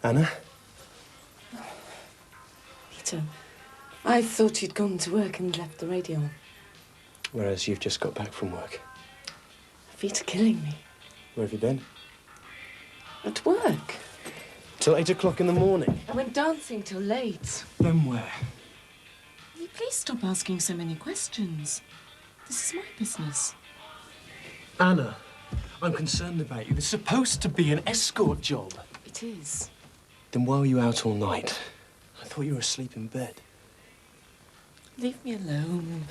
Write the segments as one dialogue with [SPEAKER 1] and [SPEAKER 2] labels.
[SPEAKER 1] Anna?
[SPEAKER 2] Peter, I thought you'd gone to work and left the radio on.
[SPEAKER 1] Whereas you've just got back from work.
[SPEAKER 2] Feet are killing me.
[SPEAKER 1] Where have you been?
[SPEAKER 2] At work.
[SPEAKER 1] Till 8 o'clock in the morning.
[SPEAKER 2] I went dancing till late.
[SPEAKER 1] Then where?
[SPEAKER 2] Will you please stop asking so many questions? This is my business.
[SPEAKER 1] Anna, I'm concerned about you. There's supposed to be an escort job.
[SPEAKER 2] It is.
[SPEAKER 1] Then why were you out all night? I thought you were asleep in bed.
[SPEAKER 2] Leave me alone.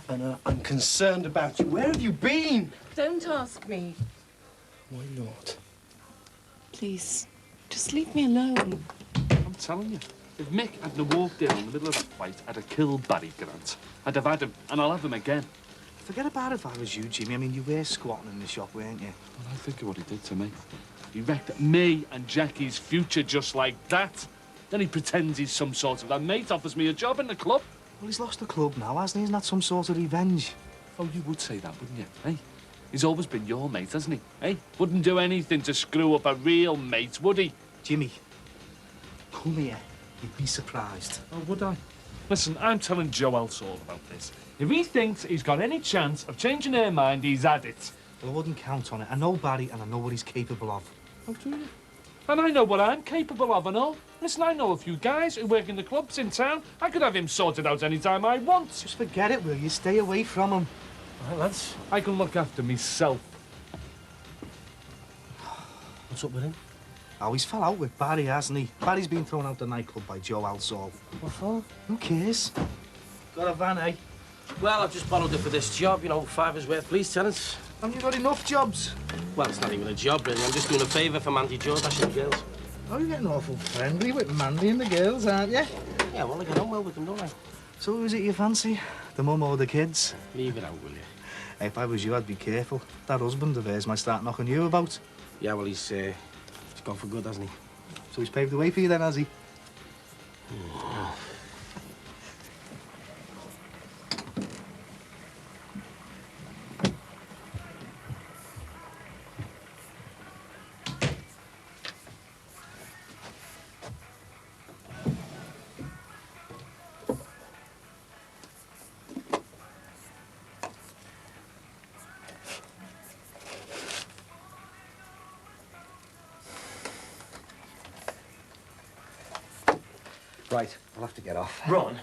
[SPEAKER 1] Anna, I'm concerned about you. Where have you been?
[SPEAKER 2] Don't ask me.
[SPEAKER 1] Why not?
[SPEAKER 2] Please, just leave me alone.
[SPEAKER 3] I'm telling you, if Mick hadn't walked in the middle of the fight, I'd have killed Barry Grant. I'd have had him, and I'll have him again.
[SPEAKER 4] Forget about it if I was you, Jimmy. I mean, you were squatting in the shop, weren't you?
[SPEAKER 3] Well, I think of what he did to me. He wrecked me and Jackie's future just like that. Then he pretends he's some sort of... That mate offers me a job in the club.
[SPEAKER 4] Well, he's lost the club now, hasn't he? Isn't that some sort of revenge?
[SPEAKER 3] Oh, you would say that, wouldn't you, eh? He's always been your mate, hasn't he, eh? Wouldn't do anything to screw up a real mate, would he?
[SPEAKER 4] Jimmy, come here. You'd be surprised.
[SPEAKER 3] Oh, would I? Listen, I'm telling Joe Elsall about this. If he thinks he's got any chance of changing her mind, he's had it.
[SPEAKER 4] Well, I wouldn't count on it. I know Barry and I know what he's capable of.
[SPEAKER 3] Oh, do you? And I know what I'm capable of and all. Listen, I know a few guys who work in the clubs in town. I could have him sorted out any time I want.
[SPEAKER 4] Just forget it, will you? Stay away from him.
[SPEAKER 1] All right, lads.
[SPEAKER 3] I can look after myself.
[SPEAKER 1] What's up with him?
[SPEAKER 4] Oh, he's fell out with Barry, hasn't he? Barry's been thrown out the nightclub by Joe Elsall.
[SPEAKER 1] What for?
[SPEAKER 4] Who cares? Got a van, eh?
[SPEAKER 5] Well, I've just borrowed it for this job, you know, $5 worth, please, tenants.
[SPEAKER 4] Haven't you got enough jobs?
[SPEAKER 5] Well, it's not even a job, really. I'm just doing a favour for Mandy Jordash and the girls.
[SPEAKER 4] Oh, you're getting awful friendly with Mandy and the girls, aren't you?
[SPEAKER 5] Yeah, well, I get on well with them, don't I?
[SPEAKER 4] So who's it you fancy? The mum or the kids?
[SPEAKER 5] Leave it out, will you?
[SPEAKER 4] Hey, if I was you, I'd be careful. That husband of hers might start knocking you about.
[SPEAKER 5] Yeah, well, he's gone for good, hasn't he?
[SPEAKER 4] So he's paved the way for you then, has he?
[SPEAKER 6] Right, I'll have to get off.
[SPEAKER 7] Ron,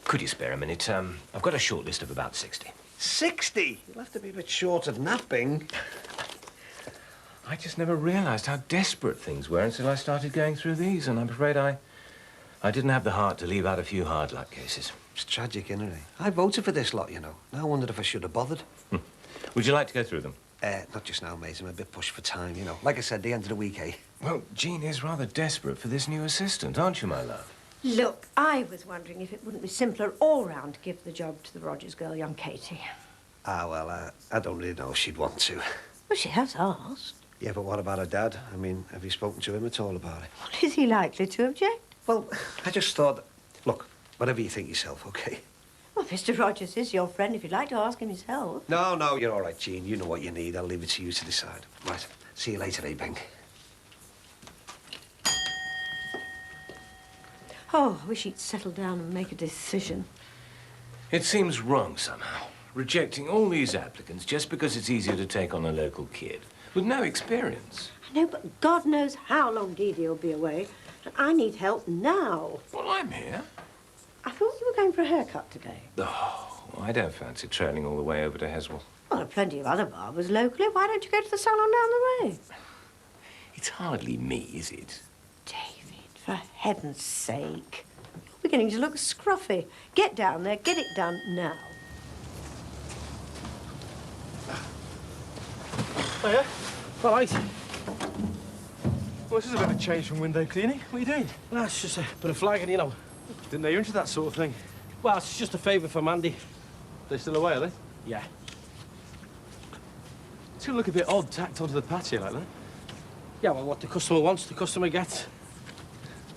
[SPEAKER 7] could you spare a minute? I've got a short list of about 60.
[SPEAKER 6] 60? You'll have to be a bit short of napping.
[SPEAKER 7] I just never realised how desperate things were until I started going through these, and I'm afraid I didn't have the heart to leave out a few hard luck cases.
[SPEAKER 6] It's tragic, isn't it? I voted for this lot, you know. Now I wondered if I should have bothered.
[SPEAKER 7] Would you like to go through them?
[SPEAKER 6] Not just now, mate. I'm a bit pushed for time, you know. Like I said, the end of the week, eh?
[SPEAKER 7] Well, Jean is rather desperate for this new assistant, aren't you, my love?
[SPEAKER 8] Look, I was wondering if it wouldn't be simpler all round to give the job to the Rogers girl, young Katie.
[SPEAKER 6] Ah, well, I don't really know if she'd want to.
[SPEAKER 8] Well, she has asked.
[SPEAKER 6] Yeah, but what about her dad? I mean, have you spoken to him at all about it?
[SPEAKER 8] Well, is he likely to object?
[SPEAKER 6] Well, I just thought... Look, whatever you think yourself, OK?
[SPEAKER 8] Well, Mr. Rogers is your friend. If you'd like to ask him yourself.
[SPEAKER 6] No, you're all right, Jean. You know what you need. I'll leave it to you to decide. Right. See you later, eh, Bing?
[SPEAKER 8] Oh, I wish he'd settle down and make a decision.
[SPEAKER 7] It seems wrong somehow, rejecting all these applicants just because it's easier to take on a local kid with no experience.
[SPEAKER 8] I know, but God knows how long Dee Dee will be away, and I need help now.
[SPEAKER 7] Well, I'm here.
[SPEAKER 8] I thought you were going for a haircut today.
[SPEAKER 7] Oh, I don't fancy trailing all the way over to Heswell.
[SPEAKER 8] Well, there are plenty of other barbers locally. Why don't you go to the salon down the way?
[SPEAKER 7] It's hardly me, is it?
[SPEAKER 8] David, for heaven's sake. You're beginning to look scruffy. Get down there, get it done now.
[SPEAKER 1] Hiya.
[SPEAKER 5] All right.
[SPEAKER 1] Well, this is a bit of a change from window cleaning. What are you doing?
[SPEAKER 5] Well, it's just a bit of flagging, you know.
[SPEAKER 1] Didn't know you were into that sort of thing.
[SPEAKER 5] Well, it's just a favour for Mandy.
[SPEAKER 1] They're still away, are they?
[SPEAKER 5] Yeah.
[SPEAKER 1] It's gonna look a bit odd tacked onto the patio like that.
[SPEAKER 5] Yeah, well, what the customer wants, the customer gets.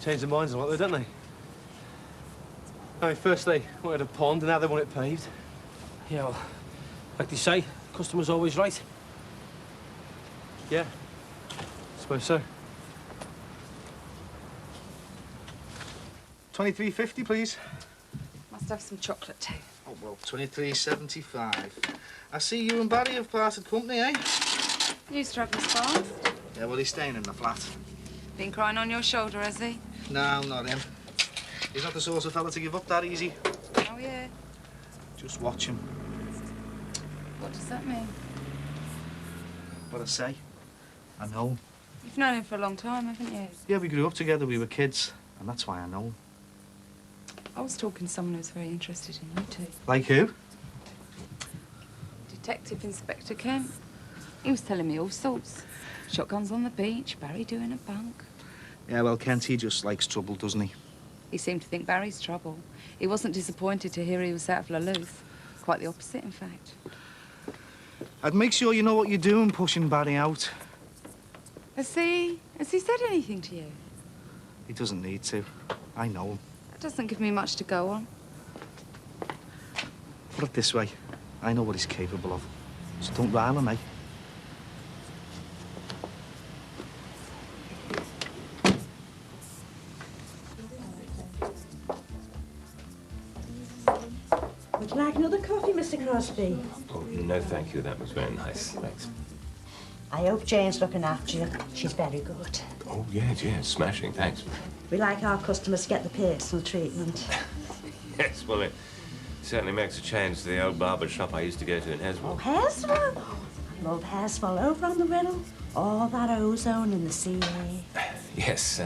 [SPEAKER 1] Change their minds on what, though, don't they? I mean, first they wanted a pond, and now they want it paved.
[SPEAKER 5] Yeah, well, like they say, customer's always right.
[SPEAKER 1] Yeah, I suppose so.
[SPEAKER 4] 23.50, please.
[SPEAKER 9] Must have some chocolate too.
[SPEAKER 4] Oh, well, 23.75. I see you and Barry have parted company, eh?
[SPEAKER 9] You struck his fast.
[SPEAKER 4] Yeah, well, he's staying in the flat.
[SPEAKER 9] Been crying on your shoulder, has he?
[SPEAKER 4] No, not him. He's not the sort of fella to give up that easy.
[SPEAKER 9] Oh, yeah.
[SPEAKER 4] Just watch him.
[SPEAKER 9] What does that mean?
[SPEAKER 4] What I say. I know him.
[SPEAKER 9] You've known him for a long time, haven't you?
[SPEAKER 4] Yeah, we grew up together, we were kids, and that's why I know him.
[SPEAKER 9] I was talking to someone who's very interested in you two.
[SPEAKER 4] Like who?
[SPEAKER 9] Detective Inspector Kemp. He was telling me all sorts. Shotguns on the beach, Barry doing a bunk.
[SPEAKER 4] Yeah, well, Kent, he just likes trouble, doesn't he?
[SPEAKER 9] He seemed to think Barry's trouble. He wasn't disappointed to hear he was out of Laluz. Quite the opposite, in fact.
[SPEAKER 4] I'd make sure you know what you're doing, pushing Barry out.
[SPEAKER 9] Has he said anything to you?
[SPEAKER 4] He doesn't need to. I know him.
[SPEAKER 9] That doesn't give me much to go on.
[SPEAKER 4] Put it this way. I know what he's capable of. So don't rile him, eh?
[SPEAKER 8] Would you like another coffee, Mr. Crosby?
[SPEAKER 7] Oh, no, thank you. That was very nice. Thanks.
[SPEAKER 8] I hope Jane's looking after you. She's very good.
[SPEAKER 7] Oh, yeah, smashing. Thanks.
[SPEAKER 8] We like our customers to get the personal treatment.
[SPEAKER 7] Yes, well, it certainly makes a change to the old barber shop I used to go to in
[SPEAKER 8] Oh,
[SPEAKER 7] Heswell.
[SPEAKER 8] Heswell? I love Heswell over on the Riddle. All that ozone in the sea air.
[SPEAKER 7] Yes,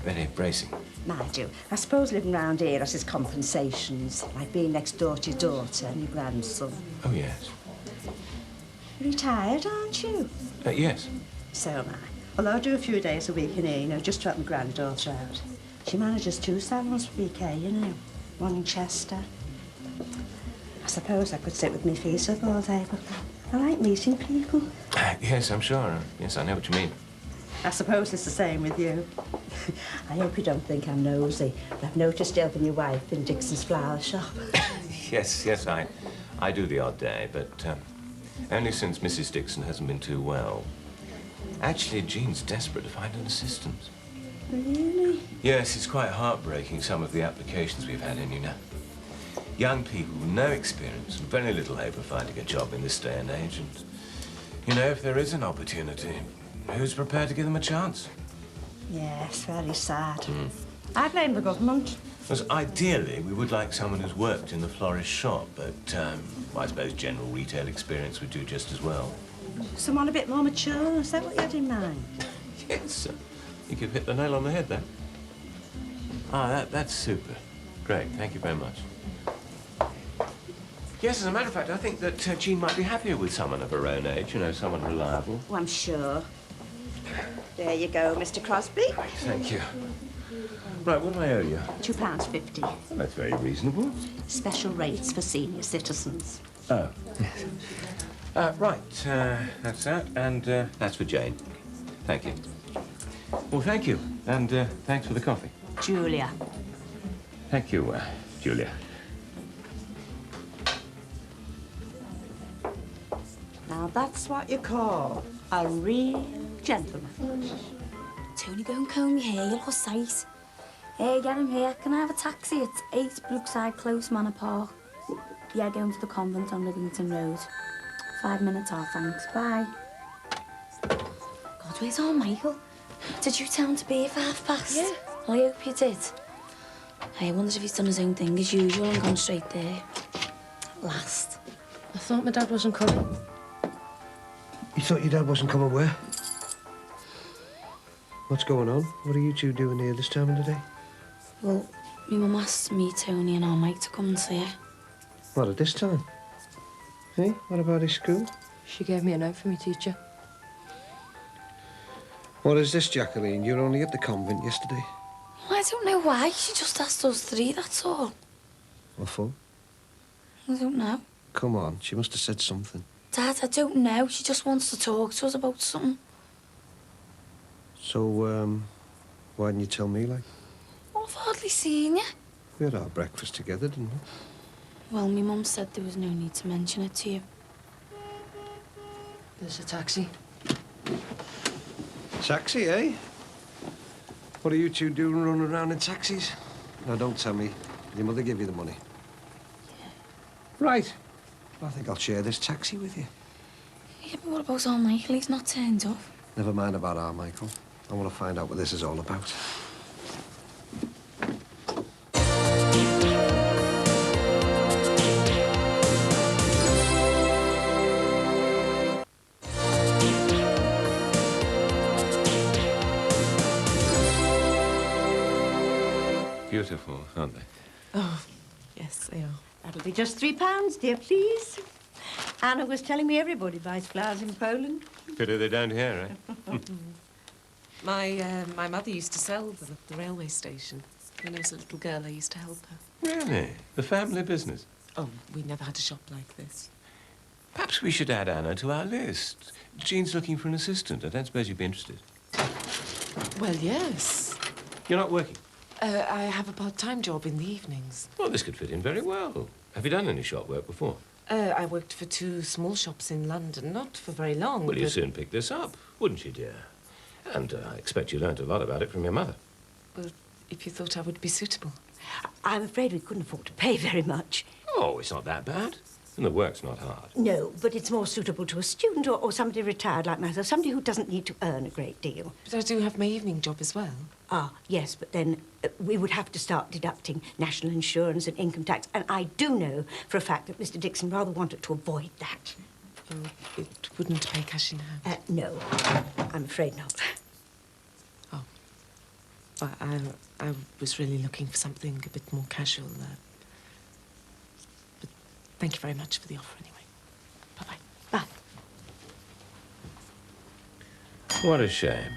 [SPEAKER 7] very bracing.
[SPEAKER 8] I do. I suppose living round here has its compensations, like being next door to your daughter and your grandson.
[SPEAKER 7] Oh, yes.
[SPEAKER 8] You're retired, aren't you?
[SPEAKER 7] Yes.
[SPEAKER 8] So am I. Although I do a few days a week in here, you know, just to help my granddaughter out. She manages 2 salons for BK, you know. One in Chester. I suppose I could sit with my feet up all day, but I like meeting people.
[SPEAKER 7] Yes, I'm sure. Yes, I know what you mean.
[SPEAKER 8] I suppose it's the same with you. I hope you don't think I'm nosy, but I've noticed you helping your wife in Dixon's flower shop.
[SPEAKER 7] Yes, I do the odd day, but only since Mrs. Dixon hasn't been too well. Actually, Jean's desperate to find an assistant.
[SPEAKER 8] Really?
[SPEAKER 7] Yes, it's quite heartbreaking, some of the applications we've had in, you know. Young people with no experience and very little hope of finding a job in this day and age. And, you know, if there is an opportunity, who's prepared to give them a chance?
[SPEAKER 8] Yes, very sad. I blame the government.
[SPEAKER 7] Because ideally, we would like someone who's worked in the florist shop, but I suppose general retail experience would do just as well.
[SPEAKER 8] Someone a bit more mature, is that what you had in mind?
[SPEAKER 7] Yes, you could hit the nail on the head there. Ah, that's super. Great, thank you very much. Yes, as a matter of fact, I think that Jean might be happier with someone of her own age, you know, someone reliable.
[SPEAKER 8] Oh, I'm sure. There you go, Mr. Crosby.
[SPEAKER 7] Thank you. Right, what do I owe you?
[SPEAKER 8] £2.50.
[SPEAKER 7] Well, that's very reasonable.
[SPEAKER 8] Special rates for senior citizens.
[SPEAKER 7] Oh. Right, that's that, and that's for Jane. Thank you. Well, thank you, and thanks for the coffee.
[SPEAKER 8] Julia.
[SPEAKER 7] Thank you, Julia.
[SPEAKER 8] Now, that's what you call a real gentleman.
[SPEAKER 10] Tony, go and comb your hair, you look sight. Hey, get him here. Can I have a taxi? It's 8 Brookside Close, Manor Park. Yeah, going to the convent on Livingston Road. 5 minutes off, thanks. Bye. God, where's old Michael? Did you tell him to be here for past? Yeah. Well, I hope you did. I wonder if he's done his own thing as usual and gone straight there. At last.
[SPEAKER 2] I thought my dad wasn't coming.
[SPEAKER 6] You thought your dad wasn't coming where? What's going on? What are you two doing here this time of the day?
[SPEAKER 10] Well, my mum asked me, Tony, and our Mike to come and see her.
[SPEAKER 6] What, at this time? Hey, what about his school?
[SPEAKER 2] She gave me a note from your teacher.
[SPEAKER 6] What is this, Jacqueline? You were only at the convent yesterday.
[SPEAKER 10] Well, I don't know why. She just asked us 3, that's all.
[SPEAKER 6] What for?
[SPEAKER 10] I don't know.
[SPEAKER 6] Come on, she must have said something.
[SPEAKER 10] Dad, I don't know. She just wants to talk to us about something.
[SPEAKER 6] So, why didn't you tell me, like?
[SPEAKER 10] Well, I've hardly seen you.
[SPEAKER 6] We had our breakfast together, didn't we?
[SPEAKER 10] Well, my mum said there was no need to mention it to you.
[SPEAKER 2] There's a taxi.
[SPEAKER 6] Taxi, eh? What are you two doing running around in taxis? No, don't tell me. Did your mother give you the money? Right. Well, I think I'll share this taxi with you.
[SPEAKER 10] Yeah, but what about our Michael? He's not turned up.
[SPEAKER 6] Never mind about our Michael. I want to find out what this is all about.
[SPEAKER 7] Beautiful, aren't they?
[SPEAKER 2] Oh, yes, they are.
[SPEAKER 8] That'll be just £3, dear, please. Anna was telling me everybody buys flowers in Poland.
[SPEAKER 7] Pity they're down here, eh?
[SPEAKER 2] My mother used to sell them at the railway station. When I was a little girl, I used to help her.
[SPEAKER 7] Really? The family business?
[SPEAKER 2] Oh, we never had a shop like this.
[SPEAKER 7] Perhaps we should add Anna to our list. Jean's looking for an assistant. I don't suppose you'd be interested.
[SPEAKER 2] Well, yes.
[SPEAKER 7] You're not working?
[SPEAKER 2] I have a part-time job in the evenings.
[SPEAKER 7] Well, this could fit in very well. Have you done any shop work before?
[SPEAKER 2] I worked for 2 small shops in London, not for very long.
[SPEAKER 7] Well, you'd soon pick this up, wouldn't you, dear? And I expect you learned a lot about it from your mother.
[SPEAKER 2] Well, if you thought I would be suitable.
[SPEAKER 8] I'm afraid we couldn't afford to pay very much.
[SPEAKER 7] Oh, it's not that bad. And the work's not hard.
[SPEAKER 8] No, but it's more suitable to a student or somebody retired like myself, somebody who doesn't need to earn a great deal.
[SPEAKER 2] But I do have my evening job as well.
[SPEAKER 8] Ah, yes, but then we would have to start deducting national insurance and income tax, and I do know for a fact that Mr. Dixon rather wanted to avoid that.
[SPEAKER 2] Oh, it wouldn't pay cash in hand?
[SPEAKER 8] No, I'm afraid not.
[SPEAKER 2] Oh. Well, I was really looking for something a bit more casual. But thank you very much for the offer anyway. Bye-bye.
[SPEAKER 8] Bye.
[SPEAKER 7] What a shame.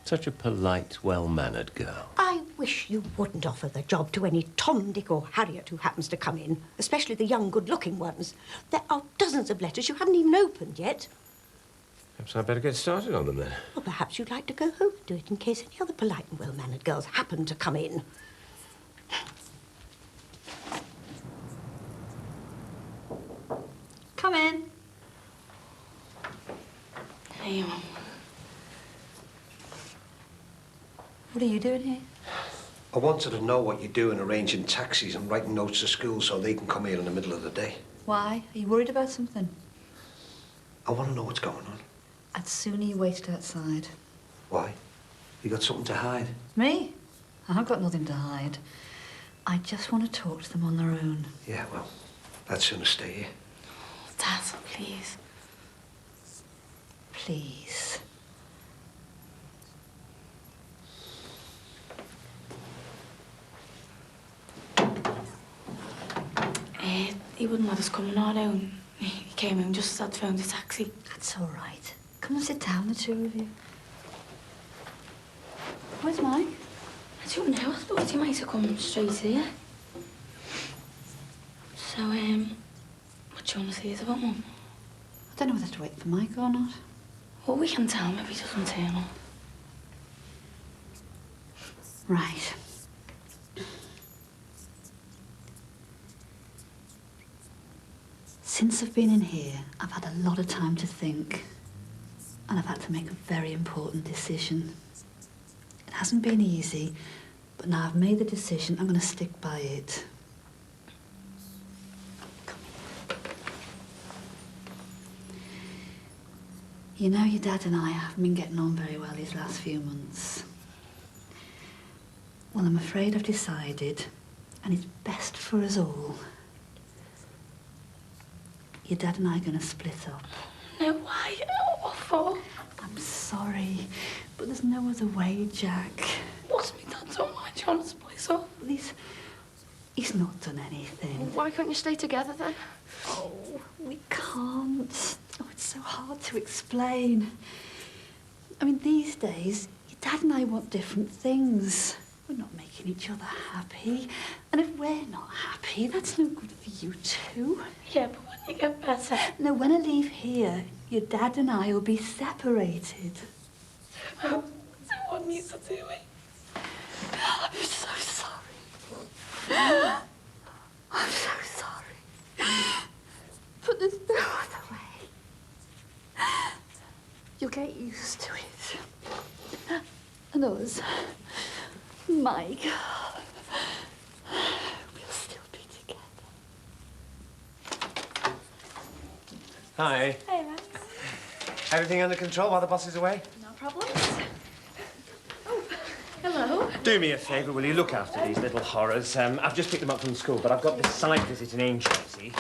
[SPEAKER 7] Such a polite, well-mannered girl.
[SPEAKER 8] I wish you wouldn't offer the job to any Tom, Dick or Harriet who happens to come in, especially the young, good-looking ones. There are dozens of letters you haven't even opened yet.
[SPEAKER 7] Perhaps I'd better get started on them then.
[SPEAKER 8] Well, perhaps you'd like to go home and do it in case any other polite and well-mannered girls happen to come in.
[SPEAKER 10] Come in. Hey, Mum. What are you doing here?
[SPEAKER 6] I wanted to know what you do in arranging taxis and writing notes to school so they can come here in the middle of the day.
[SPEAKER 11] Why? Are you worried about something?
[SPEAKER 6] I want to know what's going on.
[SPEAKER 11] I'd sooner you waited outside.
[SPEAKER 6] Why? You got something to hide?
[SPEAKER 11] Me? I've got nothing to hide. I just want to talk to them on their own.
[SPEAKER 6] Yeah, well, I'd sooner stay here.
[SPEAKER 10] Dad, please.
[SPEAKER 11] Please.
[SPEAKER 10] He wouldn't let us come on our own. He came in just as I'd phoned a taxi.
[SPEAKER 11] That's all right. Come and sit down, the two of you. Where's Mike?
[SPEAKER 10] I don't know. I thought he might have come straight here. So, what do you want to say about, Mum?
[SPEAKER 11] I don't know whether to wait for Mike or not.
[SPEAKER 10] Well, we can tell him if he doesn't turn up.
[SPEAKER 11] Right. Since I've been in here, I've had a lot of time to think. And I've had to make a very important decision. It hasn't been easy, but now I've made the decision, I'm going to stick by it. Come here. You know, your dad and I haven't been getting on very well these last few months. Well, I'm afraid I've decided, and it's best for us all, your dad and I are going to split up.
[SPEAKER 10] No, why? What for?
[SPEAKER 11] I'm sorry, but there's no other way, Jack.
[SPEAKER 10] What's me dad done? Why do you want to split up?
[SPEAKER 11] He's not done anything.
[SPEAKER 10] Why can't you stay together then?
[SPEAKER 11] Oh, we can't. Oh, it's so hard to explain. I mean, these days, your dad and I want different things. We're not making each other happy. And if we're not happy, that's no good for you too.
[SPEAKER 10] Yeah, but when you get better...
[SPEAKER 11] No, when I leave here, your dad and I will be separated.
[SPEAKER 10] So what needs to do it?
[SPEAKER 11] I'm so sorry. I'm so sorry. But there's no other way. You'll get used to it. And us, Mike,
[SPEAKER 1] Hi.
[SPEAKER 10] Hey, Max.
[SPEAKER 1] Everything under control while the boss is away?
[SPEAKER 10] No problems. Oh, hello.
[SPEAKER 12] Do me a favour, will you look after these little horrors? I've just picked them up from school, but I've got this site visit in Aintree, see?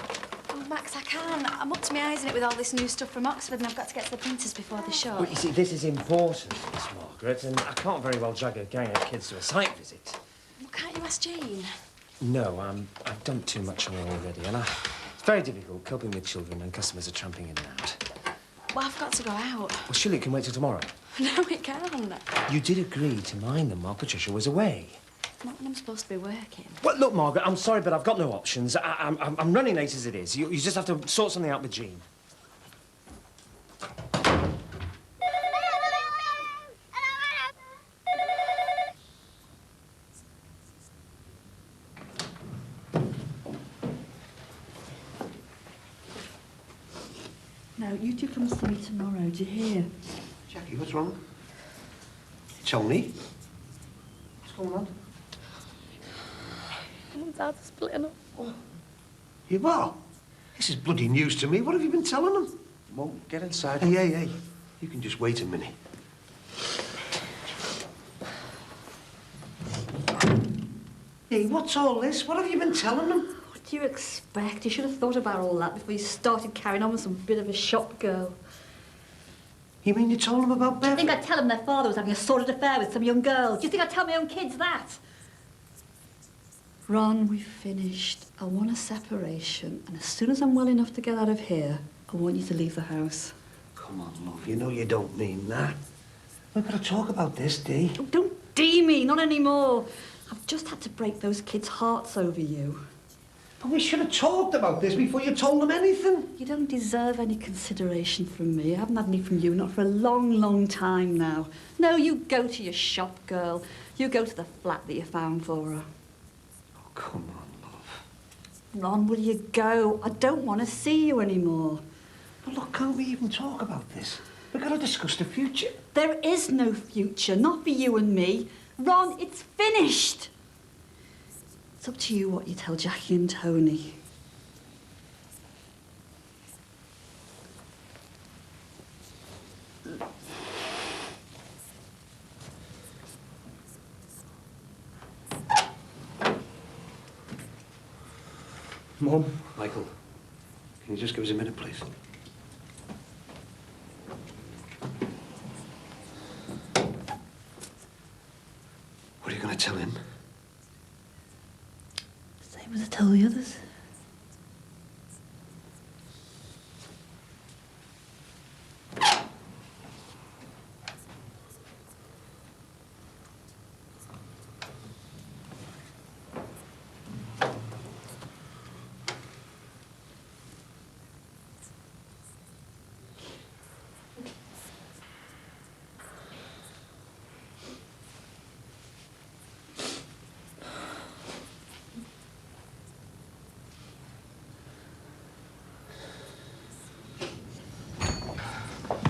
[SPEAKER 10] Oh, Max, I can't. I'm up to my eyes in it with all this new stuff from Oxford, and I've got to get to the printers before the show.
[SPEAKER 12] Well, you see, this is important, Miss Margaret, and I can't very well drag a gang of kids to a site visit.
[SPEAKER 10] Well, can't you ask Jean?
[SPEAKER 12] No, I've done too much on her already, and it's very difficult coping with children when customers are tramping in and out.
[SPEAKER 10] Well, I've got to go out.
[SPEAKER 12] Well, surely it can wait till tomorrow.
[SPEAKER 10] No, it can't.
[SPEAKER 12] You did agree to mind them while Patricia was away.
[SPEAKER 10] Not when I'm supposed to be working.
[SPEAKER 12] Well, look, Margaret, I'm sorry, but I've got no options. I'm running late as it is. You just have to sort something out with Jean.
[SPEAKER 11] Now, you two come see me tomorrow, do you hear?
[SPEAKER 6] Jackie, what's wrong? Tony? What's going on?
[SPEAKER 10] Mum and Dad are splitting up.
[SPEAKER 6] You are? This is bloody news to me. What have you been telling them?
[SPEAKER 12] Well, get inside.
[SPEAKER 6] Hey. You can just wait a minute. Hey, what's all this? What have you been telling them?
[SPEAKER 11] What do you expect? You should have thought about all that before you started carrying on with some bit of a shop girl.
[SPEAKER 6] You mean you told them about
[SPEAKER 11] Do you
[SPEAKER 6] Bev?
[SPEAKER 11] think I'd tell them their father was having a sordid affair with some young girl? Do you think I'd tell my own kids that? Ron, we've finished. I want a separation, and as soon as I'm well enough to get out of here, I want you to leave the house.
[SPEAKER 6] Come on, love. You know you don't mean that. We've got to talk about this, Dee.
[SPEAKER 11] Oh, don't Dee me, not anymore. I've just had to break those kids' hearts over you.
[SPEAKER 6] But we should have talked about this before you told them anything.
[SPEAKER 11] You don't deserve any consideration from me. I haven't had any from you, not for a long, long time now. No, you go to your shop, girl. You go to the flat that you found for her.
[SPEAKER 6] Oh, come on, love.
[SPEAKER 11] Ron, will you go? I don't want to see you anymore.
[SPEAKER 6] But look, can't we even talk about this? We've got to discuss the future.
[SPEAKER 11] There is no future, not for you and me. Ron, it's finished. It's up to you what you tell Jackie and Tony.
[SPEAKER 6] Mum. Michael, can you just give us a minute, please? What are you going to tell him?
[SPEAKER 11] Same as I tell the others.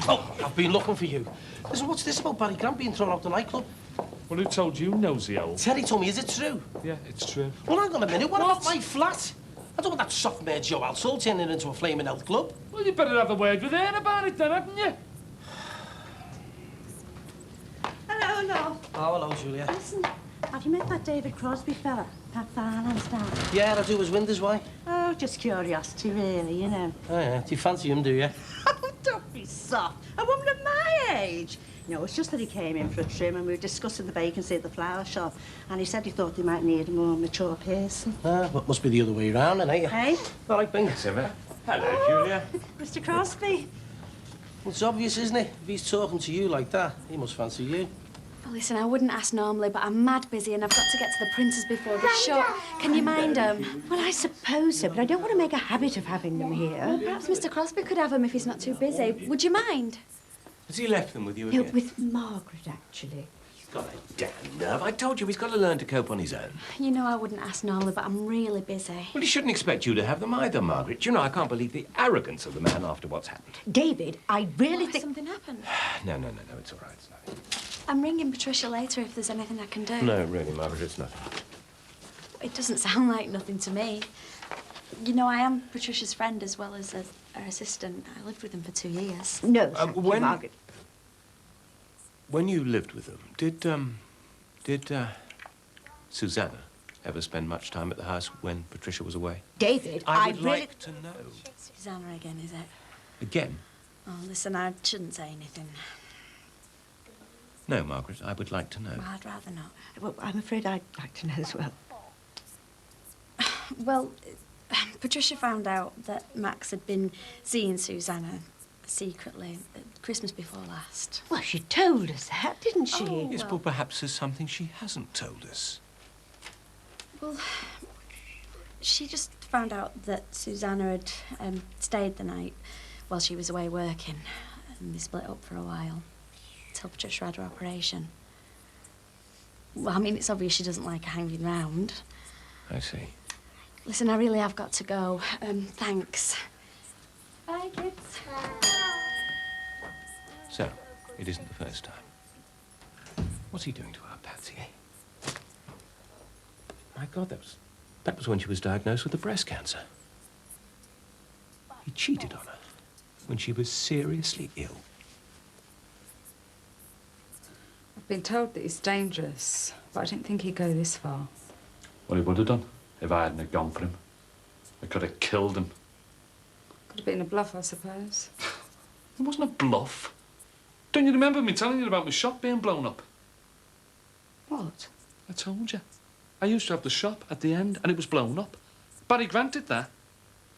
[SPEAKER 5] Oh, I've been looking for you. Listen, what's this about Barry Grant being thrown out the nightclub?
[SPEAKER 3] Well, who told you, nosy owl?
[SPEAKER 5] Terry told me, is it true?
[SPEAKER 3] Yeah, it's true.
[SPEAKER 5] Well, hang on a minute, what about my flat? I don't want that soft-mare Joe Alsall turning into a flaming health club.
[SPEAKER 3] Well, you better have a word with her about it then, hadn't you?
[SPEAKER 8] Hello.
[SPEAKER 5] Oh, hello, Julia.
[SPEAKER 8] Listen, have you met that David Crosby fella? That finance guy?
[SPEAKER 5] Yeah, I do his windows, why?
[SPEAKER 8] Oh, just curiosity, really, you know.
[SPEAKER 5] Oh, yeah. Do you fancy him, do you?
[SPEAKER 8] Oh, don't be soft. A woman of my age. No, it's just that he came in for a trim and we were discussing the vacancy at the flower shop and he said he thought they might need a more mature person.
[SPEAKER 5] Ah, but must be the other way around, then, ain't you?
[SPEAKER 8] Hey?
[SPEAKER 5] All right, Bing.
[SPEAKER 7] Simmer. Hello, Julia.
[SPEAKER 8] Mr. Crosby.
[SPEAKER 5] It's obvious, isn't it? If he's talking to you like that, he must fancy you.
[SPEAKER 10] Well, listen, I wouldn't ask normally, but I'm mad busy and I've got to get to the printers before the show. Can you mind them?
[SPEAKER 8] Well, I suppose so, but I don't want to make a habit of having them here.
[SPEAKER 10] Perhaps Mr. Crosby could have them if he's not too busy. Would you mind?
[SPEAKER 7] Has he left them with you
[SPEAKER 8] Yeah,
[SPEAKER 7] again?
[SPEAKER 8] with Margaret, actually.
[SPEAKER 7] He's got a damn nerve. I told you he's got to learn to cope on his own.
[SPEAKER 10] You know I wouldn't ask normally, but I'm really busy.
[SPEAKER 7] Well, he shouldn't expect you to have them either, Margaret. Do you know, I can't believe the arrogance of the man after what's happened.
[SPEAKER 8] David, I really think...
[SPEAKER 10] Something happened.
[SPEAKER 7] No, it's all right. It's nothing.
[SPEAKER 10] I'm ringing Patricia later if there's anything I can do.
[SPEAKER 7] No, really, Margaret, it's nothing.
[SPEAKER 10] It doesn't sound like nothing to me. You know, I am Patricia's friend as well as her assistant. I lived with him for 2 years.
[SPEAKER 8] No, thank you, Margaret.
[SPEAKER 7] When you lived with them, did Susanna ever spend much time at the house when Patricia was away?
[SPEAKER 8] David,
[SPEAKER 7] I
[SPEAKER 8] I
[SPEAKER 7] would
[SPEAKER 8] really...
[SPEAKER 7] like to know.
[SPEAKER 10] Susanna again, is it?
[SPEAKER 7] Again?
[SPEAKER 10] Oh, listen, I shouldn't say anything.
[SPEAKER 7] No, Margaret, I would like to know.
[SPEAKER 10] Well, I'd rather not.
[SPEAKER 8] Well, I'm afraid I'd like to know as well.
[SPEAKER 10] Well, Patricia found out that Max had been seeing Susanna secretly at Christmas before last.
[SPEAKER 8] Well, she told us that, didn't she?
[SPEAKER 10] Oh,
[SPEAKER 7] Yes,
[SPEAKER 10] well.
[SPEAKER 7] but perhaps there's something she hasn't told us.
[SPEAKER 10] Well, she just found out that Susanna had stayed the night while she was away working, and they split up for a while till Patricia had her operation. Well, I mean, it's obvious she doesn't like hanging round.
[SPEAKER 7] I see.
[SPEAKER 10] Listen, I really have got to go. Thanks. Bye, kids.
[SPEAKER 7] So, it isn't the first time. What's he doing to our Patsy, eh? My God, that was when she was diagnosed with the breast cancer. He cheated on her when she was seriously ill.
[SPEAKER 9] I've been told that he's dangerous, but I didn't think he'd go this far.
[SPEAKER 3] Well, he would have done if I hadn't have gone for him. I could have killed him.
[SPEAKER 9] Could have been a bluff, I suppose.
[SPEAKER 3] It wasn't a bluff. Don't you remember me telling you about my shop being blown up?
[SPEAKER 9] What?
[SPEAKER 3] I told you. I used to have the shop at the end and it was blown up. Barry Grant did that.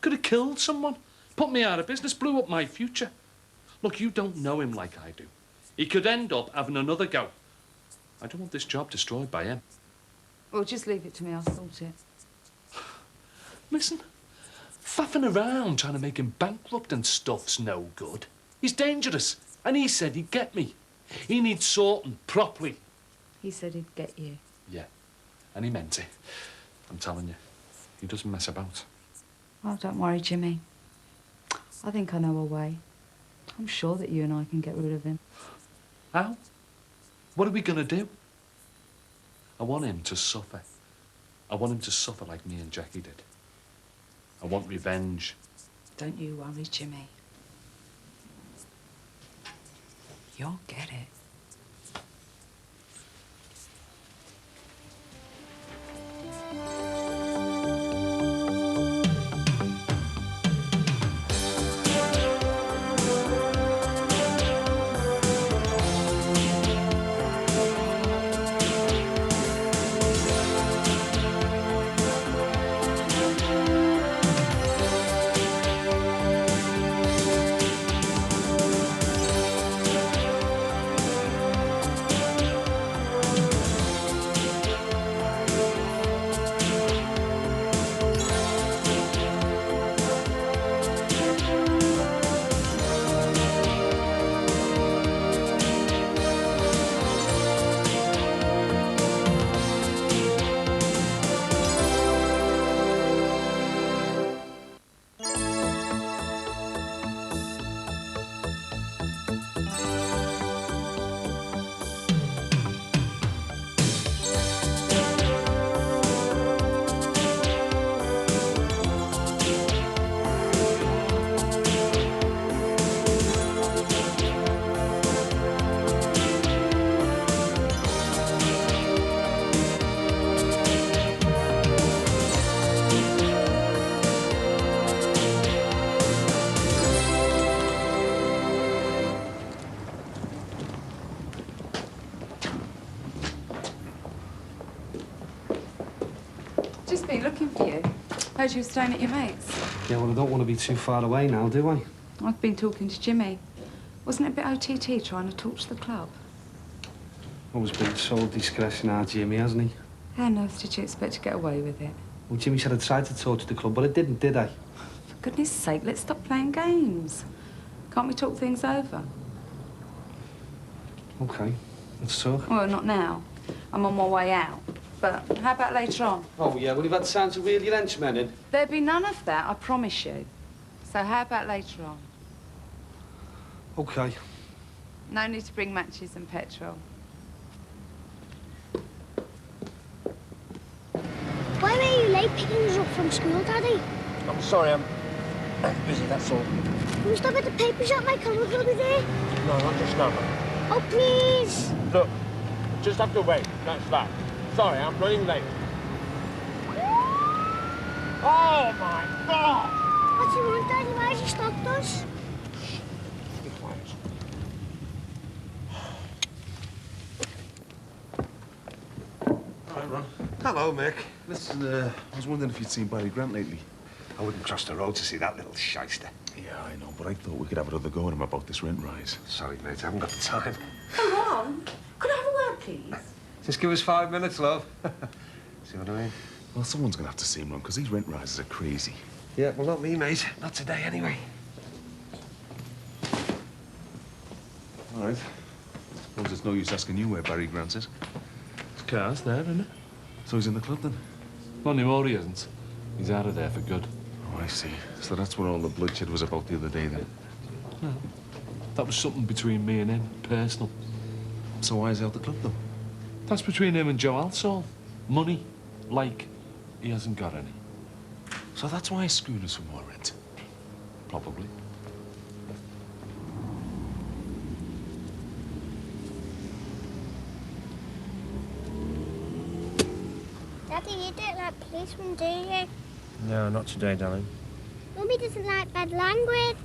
[SPEAKER 3] Could have killed someone. Put me out of business, blew up my future. Look, you don't know him like I do. He could end up having another go. I don't want this job destroyed by him.
[SPEAKER 9] Well, just leave it to me, I'll sort it.
[SPEAKER 3] Listen, faffing around trying to make him bankrupt and stuff's no good. He's dangerous, and he said he'd get me. He needs sorting properly.
[SPEAKER 9] He said he'd get you.
[SPEAKER 3] Yeah, and he meant it. I'm telling you, he doesn't mess about.
[SPEAKER 9] Oh, don't worry, Jimmy. I think I know a way. I'm sure that you and I can get rid of him.
[SPEAKER 3] How? What are we going to do? I want him to suffer. I want him to suffer like me and Jackie did. I want revenge.
[SPEAKER 9] Don't you worry, Jimmy. You'll get it. Just been looking for you. Heard you were staying at your mate's.
[SPEAKER 4] Yeah, well, I don't want to be too far away now, do I?
[SPEAKER 9] I've been talking to Jimmy. Wasn't it a bit OTT trying to talk to the club?
[SPEAKER 4] Always been so discretion, our Jimmy, hasn't he?
[SPEAKER 9] How on earth did you expect to get away with it?
[SPEAKER 4] Well, Jimmy said I tried to talk to the club, but I didn't, did I?
[SPEAKER 9] For goodness sake, let's stop playing games. Can't we talk things over?
[SPEAKER 4] OK, let's talk.
[SPEAKER 9] Well, not now. I'm on my way out. But how about later on?
[SPEAKER 4] Oh, yeah, well, you've had time to wheel your henchmen in.
[SPEAKER 9] There'll be none of that, I promise you. So how about later on?
[SPEAKER 4] OK.
[SPEAKER 9] No need to bring matches and petrol.
[SPEAKER 13] Why were you late picking us up from school, Daddy?
[SPEAKER 12] I'm sorry, I'm busy, that's all.
[SPEAKER 13] Can we stop at the paper shop? My cousin will be there.
[SPEAKER 12] No, not just now.
[SPEAKER 13] Oh, please.
[SPEAKER 14] Look, just have to wait, that's that. Sorry, I'm running late. Oh, my God!
[SPEAKER 13] What's wrong, Daddy? Why has he stopped us?
[SPEAKER 14] Be quiet.
[SPEAKER 15] Hi, Ron.
[SPEAKER 6] Hello, Mick.
[SPEAKER 15] Listen, I was wondering if you'd seen Barry Grant lately.
[SPEAKER 6] I wouldn't cross the road to see that little shyster.
[SPEAKER 15] Yeah, I know, but I thought we could have another go at him about this rent rise.
[SPEAKER 6] Sorry, mate, I haven't got the time.
[SPEAKER 8] Oh, Ron, could I have a word, please?
[SPEAKER 6] Just give us 5 minutes, love. See what I mean?
[SPEAKER 15] Well, someone's gonna have to see him, Ron, because these rent rises are crazy.
[SPEAKER 6] Yeah, well, not me, mate. Not today, anyway.
[SPEAKER 15] All right. Suppose it's no use asking you where Barry Grant is.
[SPEAKER 3] His car's there, isn't it?
[SPEAKER 15] So he's in the club, then?
[SPEAKER 3] Not anymore, he isn't. He's out of there for good.
[SPEAKER 15] Oh, I see. So that's what all the bloodshed was about the other day, then?
[SPEAKER 3] No. That was something between me and him, personal.
[SPEAKER 15] So why is he out the club, though?
[SPEAKER 3] That's between him and Joe Alsall. Money. Like, he hasn't got any.
[SPEAKER 15] So that's why he's screwed us for more rent?
[SPEAKER 3] Probably.
[SPEAKER 13] Daddy, you don't like policemen, do you?
[SPEAKER 12] No, not today, darling.
[SPEAKER 13] Mummy doesn't like bad language.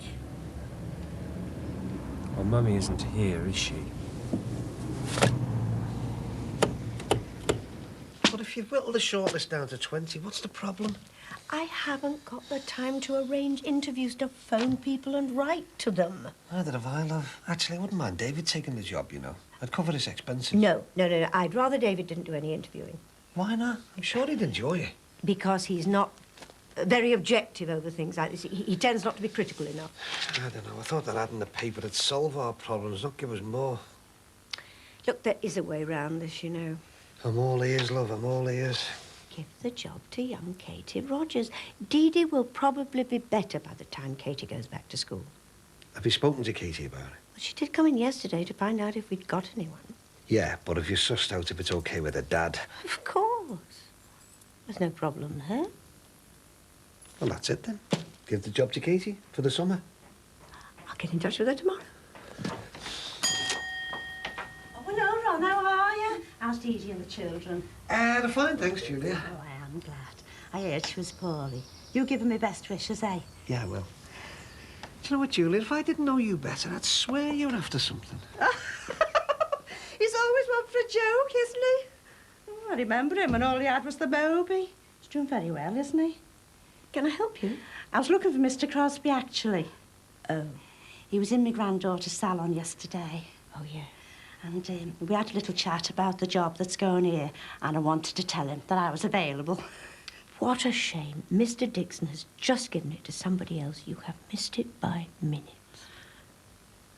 [SPEAKER 12] Well, Mummy isn't here, is she?
[SPEAKER 6] But if you've whittled the shortlist down to 20, what's the problem?
[SPEAKER 16] I haven't got the time to arrange interviews, to phone people and write to them.
[SPEAKER 6] Neither have I, love. Actually, I wouldn't mind David taking the job, you know. I'd cover his expenses.
[SPEAKER 16] No. I'd rather David didn't do any interviewing.
[SPEAKER 6] Why not? I'm sure he'd enjoy it.
[SPEAKER 16] Because he's not very objective over things like this. He tends not to be critical enough.
[SPEAKER 6] I don't know. I thought that adding the paper would solve our problems, not give us more.
[SPEAKER 16] Look, there is a way round this, you know.
[SPEAKER 6] I'm all ears, love. I'm all ears.
[SPEAKER 16] Give the job to young Katie Rogers. Dee will probably be better by the time Katie goes back to school.
[SPEAKER 6] Have you spoken to Katie about it?
[SPEAKER 16] Well, she did come in yesterday to find out if we'd got anyone.
[SPEAKER 6] Yeah, but have you sussed out if it's okay with her dad?
[SPEAKER 16] Of course. There's no problem there.
[SPEAKER 6] Well, that's it then. Give the job to Katie for the summer.
[SPEAKER 16] I'll get in touch with her tomorrow.
[SPEAKER 8] Oh, hello, Ron. How are you? How's Dee and the children?
[SPEAKER 6] They're fine, thanks, Julia.
[SPEAKER 8] Oh, I am glad. I heard she was poorly. You give her my best wishes, eh?
[SPEAKER 6] Yeah, well. Do you know what, Julia? If I didn't know you better, I'd swear you're after something.
[SPEAKER 8] He's always one for a joke, isn't he? Oh, I remember him when all he had was the Moby. He's doing very well, isn't he?
[SPEAKER 16] Can I help you?
[SPEAKER 8] I was looking for Mr. Crosby, actually. Oh. He was in my granddaughter's salon yesterday.
[SPEAKER 16] Oh, yeah.
[SPEAKER 8] And we had a little chat about the job that's going here, and I wanted to tell him that I was available.
[SPEAKER 16] What a shame. Mr. Dixon has just given it to somebody else. You have missed it by minutes.